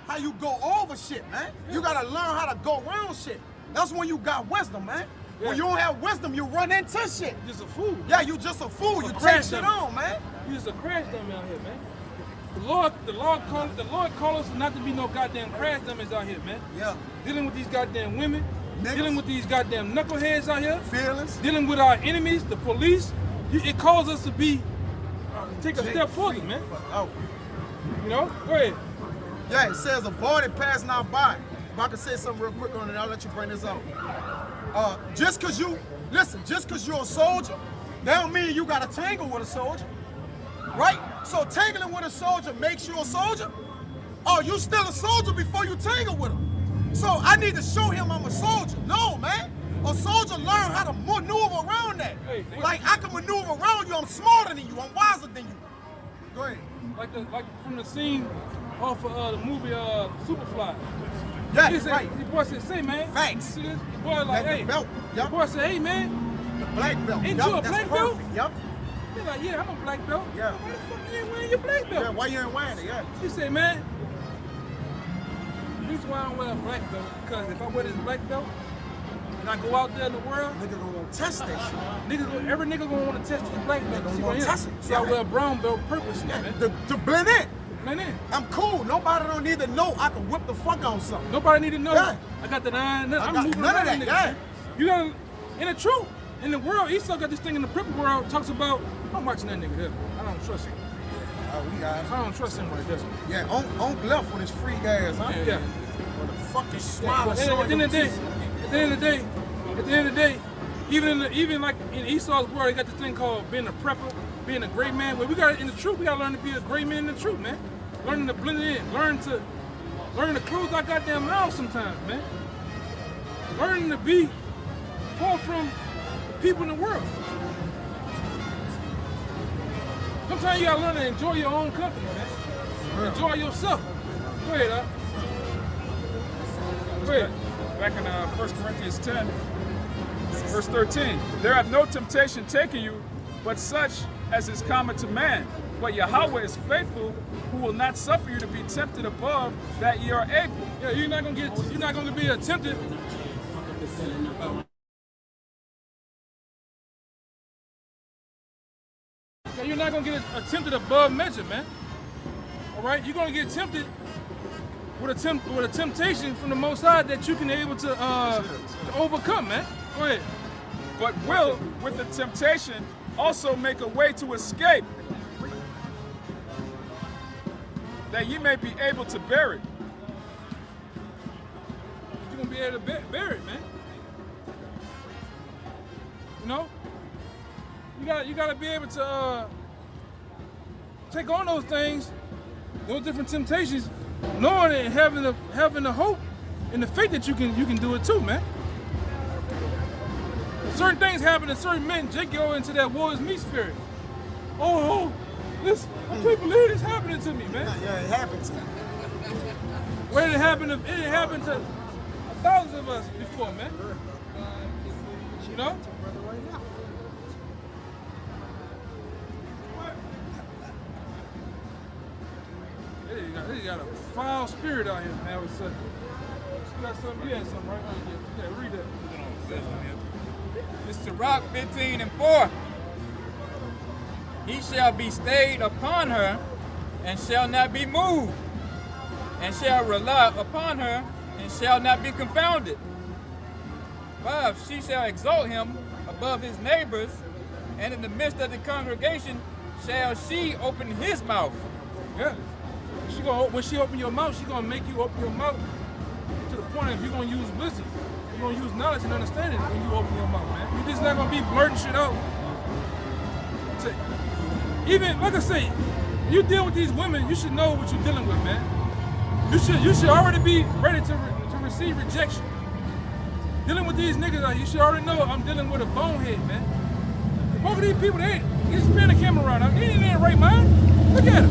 How you go over shit, man. You gotta learn how to go around shit. That's when you got wisdom, man. Yeah. When you don't have wisdom, you run into shit. You're just a fool. Yeah, you just a fool. You take shit on, man. You just a crash dummy out here, man. The Lord called us not to be no goddamn crash dummies out here, man. Yeah. Dealing with these goddamn women, Niggas. dealing with these goddamn knuckleheads out here, Fearless. dealing with our enemies, the police. It calls us to be take a step forward, man. Oh. You know? Go ahead. Yeah, it says avoid it passing out by. If I can say something real quick on it, I'll let you bring this out. Just cause you're a soldier, that don't mean you gotta tangle with a soldier. Right? So tangling with a soldier makes you a soldier? Oh, you still a soldier before you tangle with him. So I need to show him I'm a soldier. No, man. A soldier learn how to maneuver around that. Hey, like I can maneuver around you, I'm smarter than you, I'm wiser than you. Go ahead. Like from the scene off of the movie Superfly. Yeah, He said, right. The boy said, say man. Facts. See this? The boy like, hey. Belt. The Yup. boy said, hey man. The black belt. Ain't Yup, you a that's black belt? perfect. Yup. He's like, yeah, I'm a black belt. Yeah. Why the fuck you ain't wearing your black belt? Yeah, why you ain't wearing it? Yeah. He said, man, the reason why I don't wear a black belt, because if I wear this black belt and I go out there in the world, Nigga gonna want to test that shit. every nigga gonna want to test this black belt. Nigga See gonna what I test mean? it. So I wear a brown belt purposely, man. To blend in. Man, in. I'm cool. Nobody don't need to know I can whip the fuck on something. Nobody need to know. Yeah. I got the nine. I I'm got moving none of around that, niggas, yeah. man. You gotta, in the truth, in the world, Esau got this thing in the prep world, talks about, I'm watching that nigga there. I don't trust him. We got I don't trust him right there. Yeah, on left with his free gas, huh? Yeah. With the fucking Yeah, smile but at the end of the day, even like in Esau's world, they got this thing called being a prepper, being a great man. But we got in the truth, we gotta learn to be a great man in the truth, man. Learning to blend it in, learning to close our goddamn mouths sometimes, man. Learning to be far from the people in the world. Sometimes you gotta learn to enjoy your own company, man. Enjoy yourself. Go ahead, Go ahead. Back in 1 Corinthians 10, verse 13. There hath no temptation taken you, but such as is common to man. But Yahawah is faithful, who will not suffer you to be tempted above that ye are able. Yeah, you're not gonna be tempted. Yeah, you're not gonna get tempted above measure, man. All right, you're gonna get tempted with a temptation from the Most High that you can be able to overcome, man. Go ahead. But will, with the temptation, also make a way to escape, that ye may be able to bear it. You're gonna be able to bear it, man. You know, you gotta be able to take on those things, those different temptations, knowing and having the hope and the faith that you can do it too, man. Certain things happen to certain men. Jake go into that war is me spirit. Oh, listen, I can't believe this happening to me, man. Yeah, it happened to me. Where did it happen? It happened to thousands of us before, man. You know? They got a foul spirit out here, man. What's up? You got something? You had something, right? Yeah, read that. It's Sirach 15:4. He shall be stayed upon her, and shall not be moved, and shall rely upon her, and shall not be confounded. 5. She shall exalt him above his neighbors, and in the midst of the congregation shall she open his mouth. Yeah. When she open your mouth, she gonna make you open your mouth to the point of you're gonna use wisdom. You're gonna use knowledge and understanding when you open your mouth, man. You're just not gonna be blurting shit out. Even like I say, when you deal with these women, you should know what you're dealing with, man. You should already be ready to receive rejection. Dealing with these niggas, you should already know I'm dealing with a bonehead, man. Most of these people, they just spin the camera around. They ain't in their right mind. Look at them.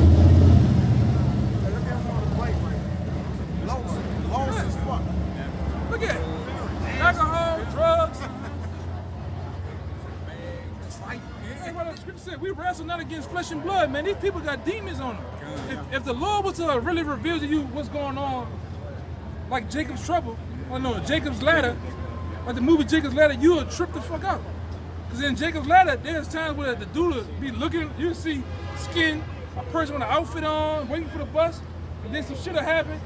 Lost as fuck. Look at it. Alcohol, drugs. Hey, what the scripture said, we wrestle not against flesh and blood, man. These people got demons on them. If the Lord was to really reveal to you what's going on, like Jacob's trouble, or no, Jacob's ladder, like the movie Jacob's Ladder, you would trip the fuck out. Because in Jacob's Ladder, there's times where the dude be looking, you see skin, a person with an outfit on, waiting for the bus, and then some shit will happen.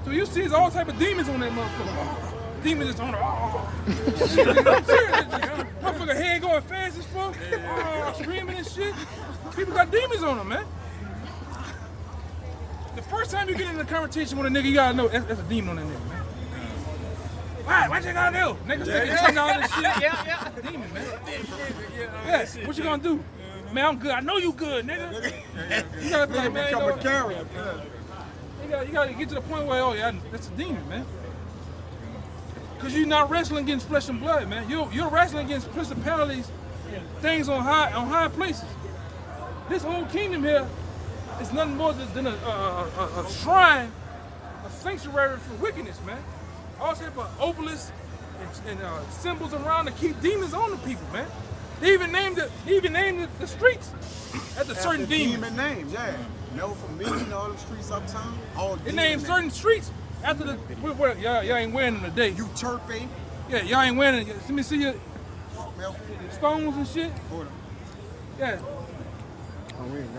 So you see all type of demons on that motherfucker. Demons is on her. Motherfucker head going fast as fuck. Screaming and shit. People got demons on them, man. The first time you get in a conversation with a nigga, you gotta know that's a demon on that nigga, man. Why? What you gonna do? Niggas taking $10 and shit. Yeah. Demon, man. Yeah. What you gonna do? Man, I'm good. I know you good, nigga. You gotta be like, man, become a carrier. You gotta get to the point where, oh yeah, that's a demon, man. Cause you're not wrestling against flesh and blood, man. You're wrestling against principalities and things on high places. This whole kingdom here is nothing more than a shrine, a sanctuary for wickedness, man. All type of obelisks and symbols around to keep demons on the people, man. They even named the streets after certain demons. Demon names, yeah. No, for me, all the streets uptown, all They named certain streets after the. Y'all ain't wearing them today. Uturpe. Yeah, y'all ain't wearing it. Let me see your stones and shit. Yeah.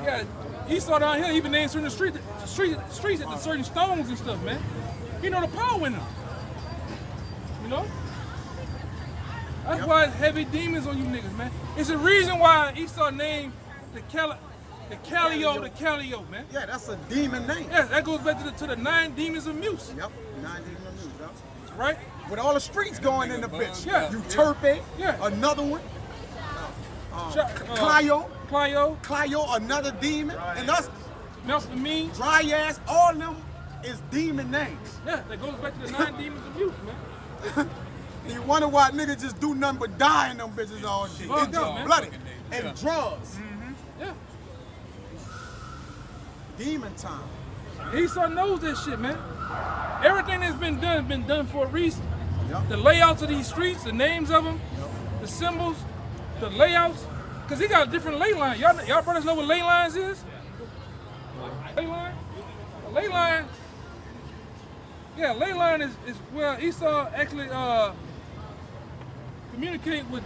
Yeah, Esau down here even named certain streets after certain stones and stuff, man. You know the power in them. You know? That's why it's heavy demons on you niggas, man. It's the reason why Esau named the Calio, man. Yeah, that's a demon name. Yeah, that goes back to the 9 demons of Muse. Yep, 9 demons of Muse, yep. Right? With all the streets going in the bitch. Yeah. Uturpe, Yeah. another one. Clio, another demon. And us, Melphamine. dry ass, all of them is demon names. Yeah, that goes back to the 9 demons of Muse, man. And you wonder why niggas just do nothing but die in them bitches all day. Drugs, It's just man. bloody. And drugs. Yeah. Demon time. Esau knows that shit, man. Everything that's been done for a reason. Yep. The layouts of these streets, the names of them, the symbols, the layouts. Cause he got a different ley line. Y'all brothers know what ley lines is? Ley line? A ley line. Yeah, ley line is where Esau actually communicate with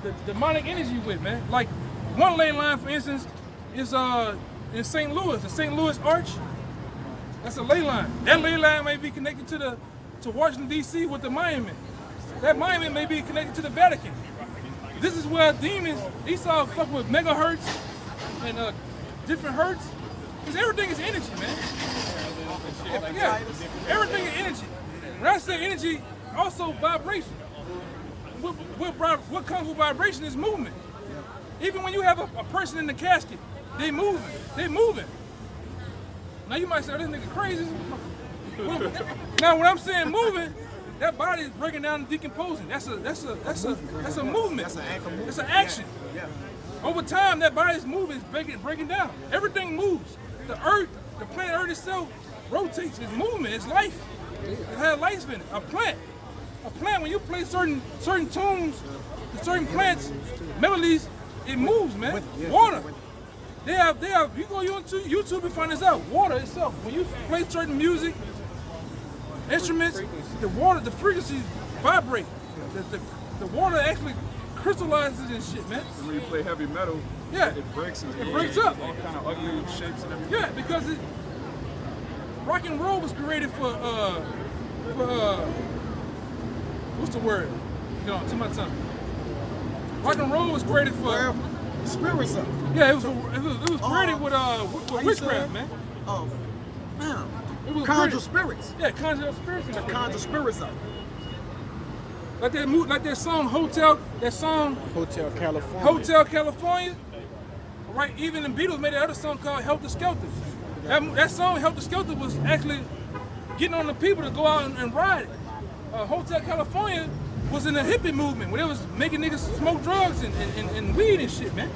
the demonic energy with, man. Like one ley line, for instance, is in St. Louis, the St. Louis Arch. That's a ley line. That ley line may be connected to Washington D.C. with the monument. That monument may be connected to the Vatican. This is where demons, Esau fuck with megahertz and different hertz. Because everything is energy, man. Yeah, everything is energy. When I say energy, also vibration. What comes with vibration is movement. Even when you have a person in the casket, they moving. Now you might say, oh, this nigga crazy. Now when I'm saying moving, that body is breaking down and decomposing. That's a movement. That's an anchor movement. It's an action. Yeah. Over time, that body's moving, is breaking down. Everything moves. The earth, the planet Earth itself rotates. It's movement. It's life. It has life in it. A plant, when you play certain tunes, certain plants, melodies, it moves, man. Water. They have. You go on YouTube and find this out. Water itself. When you play certain music, instruments, the water, the frequencies vibrate. The water actually crystallizes and shit, man. And when you play heavy metal, Yeah. it breaks and It breaks up. all kind of ugly shapes and everything. Yeah, because rock and roll was created for what's the word? Get on to my tongue. Rock and roll was created for Spirits up. yeah, it was created with witchcraft, man. Oh, man. It was Conjure created- spirits. Yeah, conjure spirits. and shit. Conjure spirits up. Like that song Hotel California. Right, even the Beatles made another song called Helter Skelter. That song Helter Skelter was actually getting on the people to go out and ride it. Hotel California was in the hippie movement where they was making niggas smoke drugs and weed and shit, man.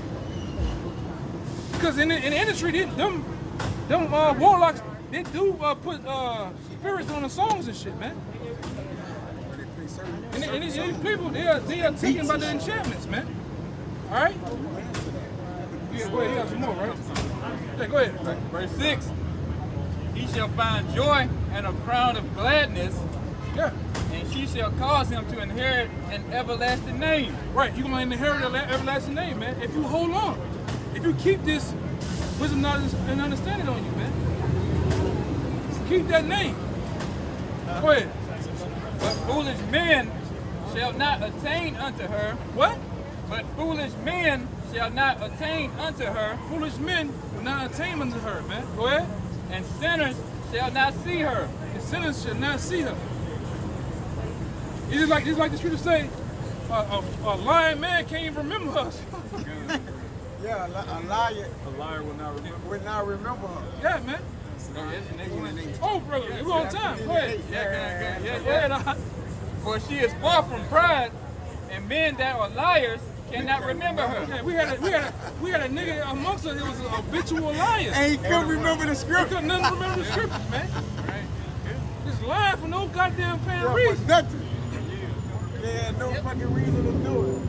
Because in the industry, them warlocks, they do put spirits on the songs and shit, man. And these people, they are taken by the enchantments, man. All right? Yeah, go ahead. You got some more, right? Yeah, go ahead. Verse 6, he shall find joy and a crown of gladness, Yeah, and she shall cause him to inherit an everlasting name. right. You're going to inherit an everlasting name, man. If you hold on. If you keep this wisdom, knowledge, and understanding on you, man. Keep that name. Go ahead. But foolish men shall not attain unto her. What? But foolish men shall not attain unto her, Foolish men will not attain unto her, man. Go ahead. and sinners shall not see her. And sinners shall not see her. It's just like the scripture say, a lying man can't even remember us. Yeah, a liar A liar will not remember. would not remember her. Yeah, man. Oh, brother, we're on time. Go ahead. Yeah, Go ahead. For she is far from pride, and men that are liars cannot remember her. Yeah, we had a nigga amongst us that was an habitual liar. And he couldn't remember the He scripture. couldn't nothing remember the scriptures, man. Just lying for no goddamn Yeah, damn for reason. nothing. They had no fucking reason to do it.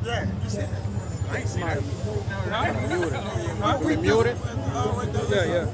Yeah, you said that. I ain't seen that. We muted. Yeah.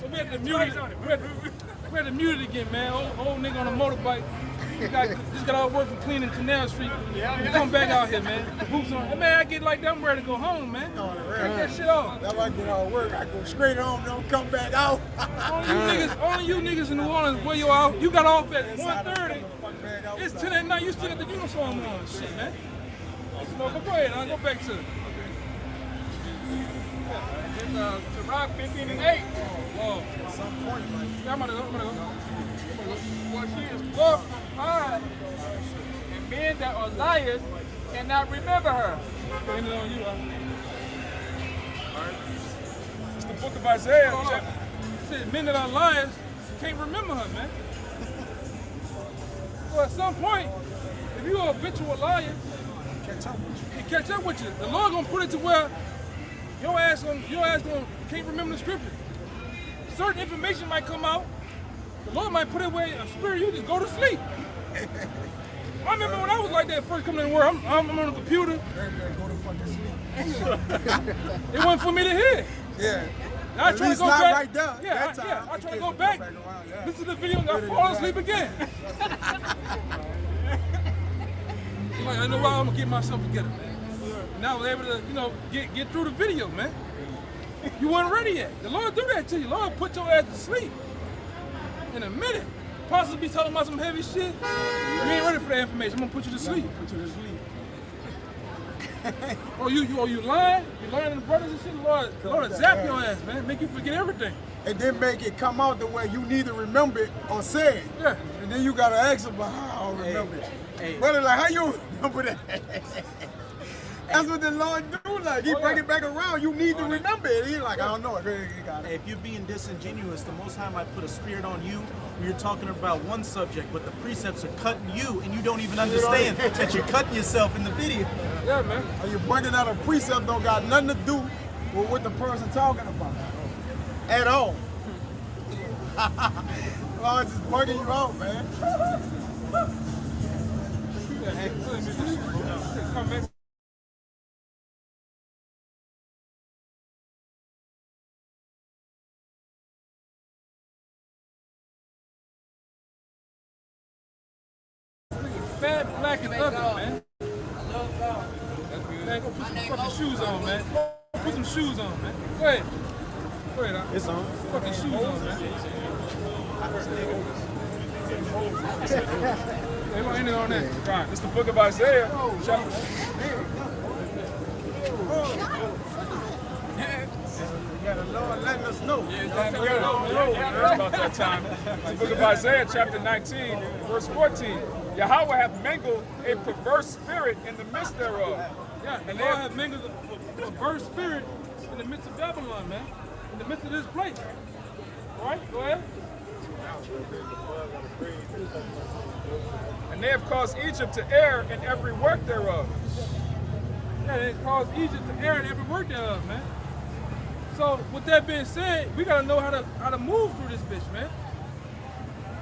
So we had to mute it. We had to mute it again, man. Old nigga on a motorbike. Just got all work from cleaning Canal Street. Come back out here, man. The boots on. Hey, man, I get like that, I'm ready to go home, man. Take that shit off. That's why I get all work. I go straight home, don't come back out. Only you niggas in New Orleans, where you out? You got off at 1:30. It's 10 at night. You still got the uniform on, shit, man. So, but go ahead, I'll go back to it. It's Rock 15 and 8. Oh, Some point, like, yeah, I'm gonna go. For she is far from pride, and men that are liars cannot remember her. Putting it on you, It's the book of Isaiah. Said men that are liars can't remember her, man. So at some point, if you're a habitual liar, it catch up with you. The Lord gonna put it to where your ass can't remember the scripture. Certain information might come out. The Lord might put it where a spirit you just go to sleep. I remember when I was like that first coming to work. I'm on the computer. go to fucking sleep. It wasn't for me to hear. Yeah. I At try to least go not back. right there. Yeah, That time, I try to it go can back. around, yeah. Listen to the video and I fall asleep again. Like, I know why I'm gonna get myself together, man. Now I was able to, get through the video, man. You weren't ready yet. The Lord do that to you. The Lord put your ass to sleep. In a minute. Possibly be talking about some heavy shit. You ain't ready for that information. I'm gonna put you to sleep. Put you to sleep. You lying? You lying to the brothers and shit? Lord zap your ass, man. Make you forget everything. And then make it come out the way you neither remember it or say it. Yeah. And then you gotta ask about how I don't remember it. Hey. Brother, like, how you remember that? That's what the Lord do. Like, he bring it back around. You need to remember it. He like, I don't know. If you're being disingenuous, the Most High might put a spirit on you when you're talking about one subject, but the precepts are cutting you, and you don't even understand that you're cutting yourself in the video. Yeah, man. Or you bringing out a precept don't got nothing to do with what the person talking about at all. Lord just bugging you out, man. Come back. Fat, black, and ugly, man. Man, go put some fucking shoes on, man. Put some shoes on, man. Go ahead. Go ahead, It's on. fucking shoes on, man. They gonna end it on that. Right. It's the book of Isaiah. Yeah, the Lord letting us us know. It's about that time. The book of Isaiah, chapter 19, verse 14. Yahweh hath mingled a perverse spirit in the midst thereof. Yeah, and they have mingled a perverse spirit in the midst of Babylon, man. In the midst of this place. All right, go ahead. And they have caused Egypt to err in every work thereof. Yeah, they caused Egypt to err in every work thereof, man. So with that being said, we gotta know how to move through this bitch, man.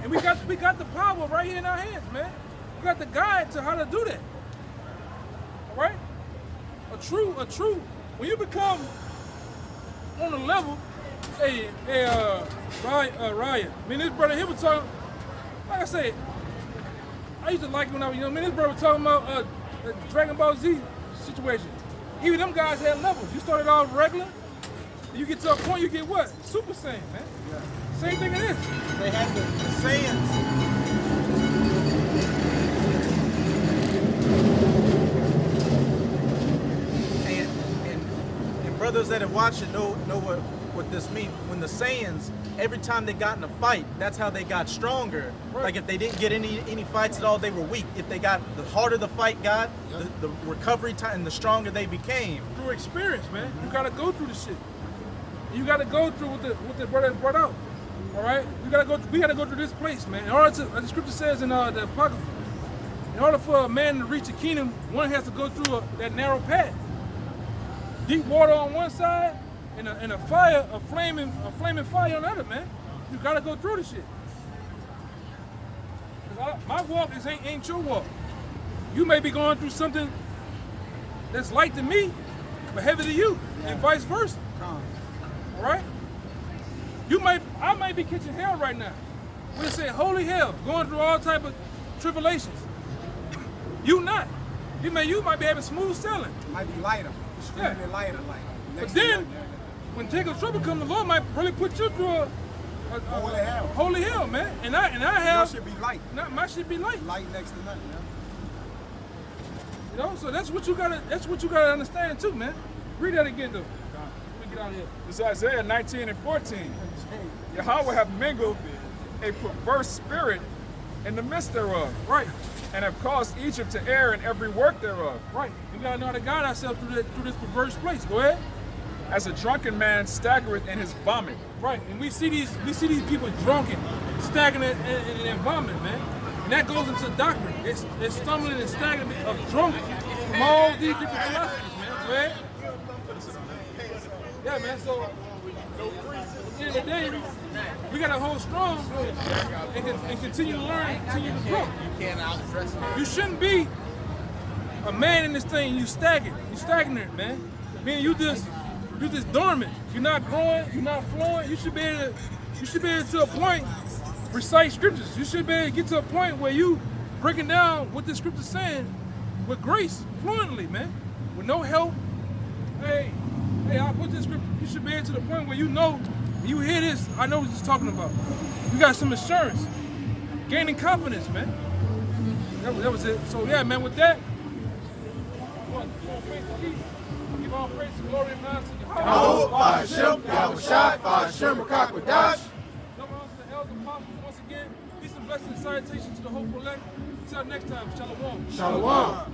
And we got the power right here in our hands, man. We got the guide to how to do that. All right? A true. When you become on the level, Ryan. I mean, this brother here was talking. Like I said, I used to like it when I was young. Man, this brother was talking about the Dragon Ball Z situation. Even them guys had levels. You started off regular. You get to a point, you get what? Super Saiyan, man. Yeah. Same thing it is. They had the Saiyans. And brothers that have watched it know what this means. When the Saiyans, every time they got in a fight, that's how they got stronger. Right. Like if they didn't get any fights at all, they were weak. If they got, the harder the fight got, the recovery time, the stronger they became. Through experience, man. You gotta go through the shit. You gotta go through what the brother brought out. All right, we gotta go through this place, man. In order to, the scripture says in the Apocrypha, in order for a man to reach the kingdom, one has to go through that narrow path. Deep water on one side, and a flaming fire on the other, man. You gotta go through the shit. My walk ain't your walk. You may be going through something that's light to me, but heavy to you, and vice versa. All right? I might be catching hell right now. We say holy hell, going through all type of tribulations. You not. You might be having smooth sailing. Might be lighter. Extremely lighter, like. But then, when Jacob's trouble comes, the Lord might really put you through a holy hell. Holy hell, man. And I have. Your should be light. My shit be light. Light next to nothing, man. You know, so that's what you gotta understand too, man. Read that again though. We get out of here. This is Isaiah 19 and 14. Yahweh hath mingled a perverse spirit in the midst thereof. Right. And have caused Egypt to err in every work thereof. Right. We gotta know how to guide ourselves through this perverse place. Go ahead. As a drunken man staggereth in his vomit. Right. And we see these people drunken, staggering in their vomit, man. And that goes into doctrine. It's stumbling and staggering of drunk from all these different philosophies, man. Go ahead. Yeah, man. So at the end of the day, we gotta hold strong and continue to learn, continue to grow. You shouldn't be a man in this thing. You stagnant, man. Meaning you just dormant. You're not growing. You're not flowing. You should be able to a point recite scriptures. You should be able to get to a point where you breaking down what the scripture's saying with grace, fluently, man, with no help. Hey, I put this scripture. You should be able to the point where you know. You hear this, I know what it's talking about. You got some assurance, gaining confidence, man. That was it. So yeah, man, with that, give all praise and glory and honor to YAHAWAH, bahasham, YAHAWASHI, bahasham, Microchip. Number one to the elders and apostles once again. Peace and blessings and salutation to the hopeful elect. Until next time, Shalawam. Shalawam.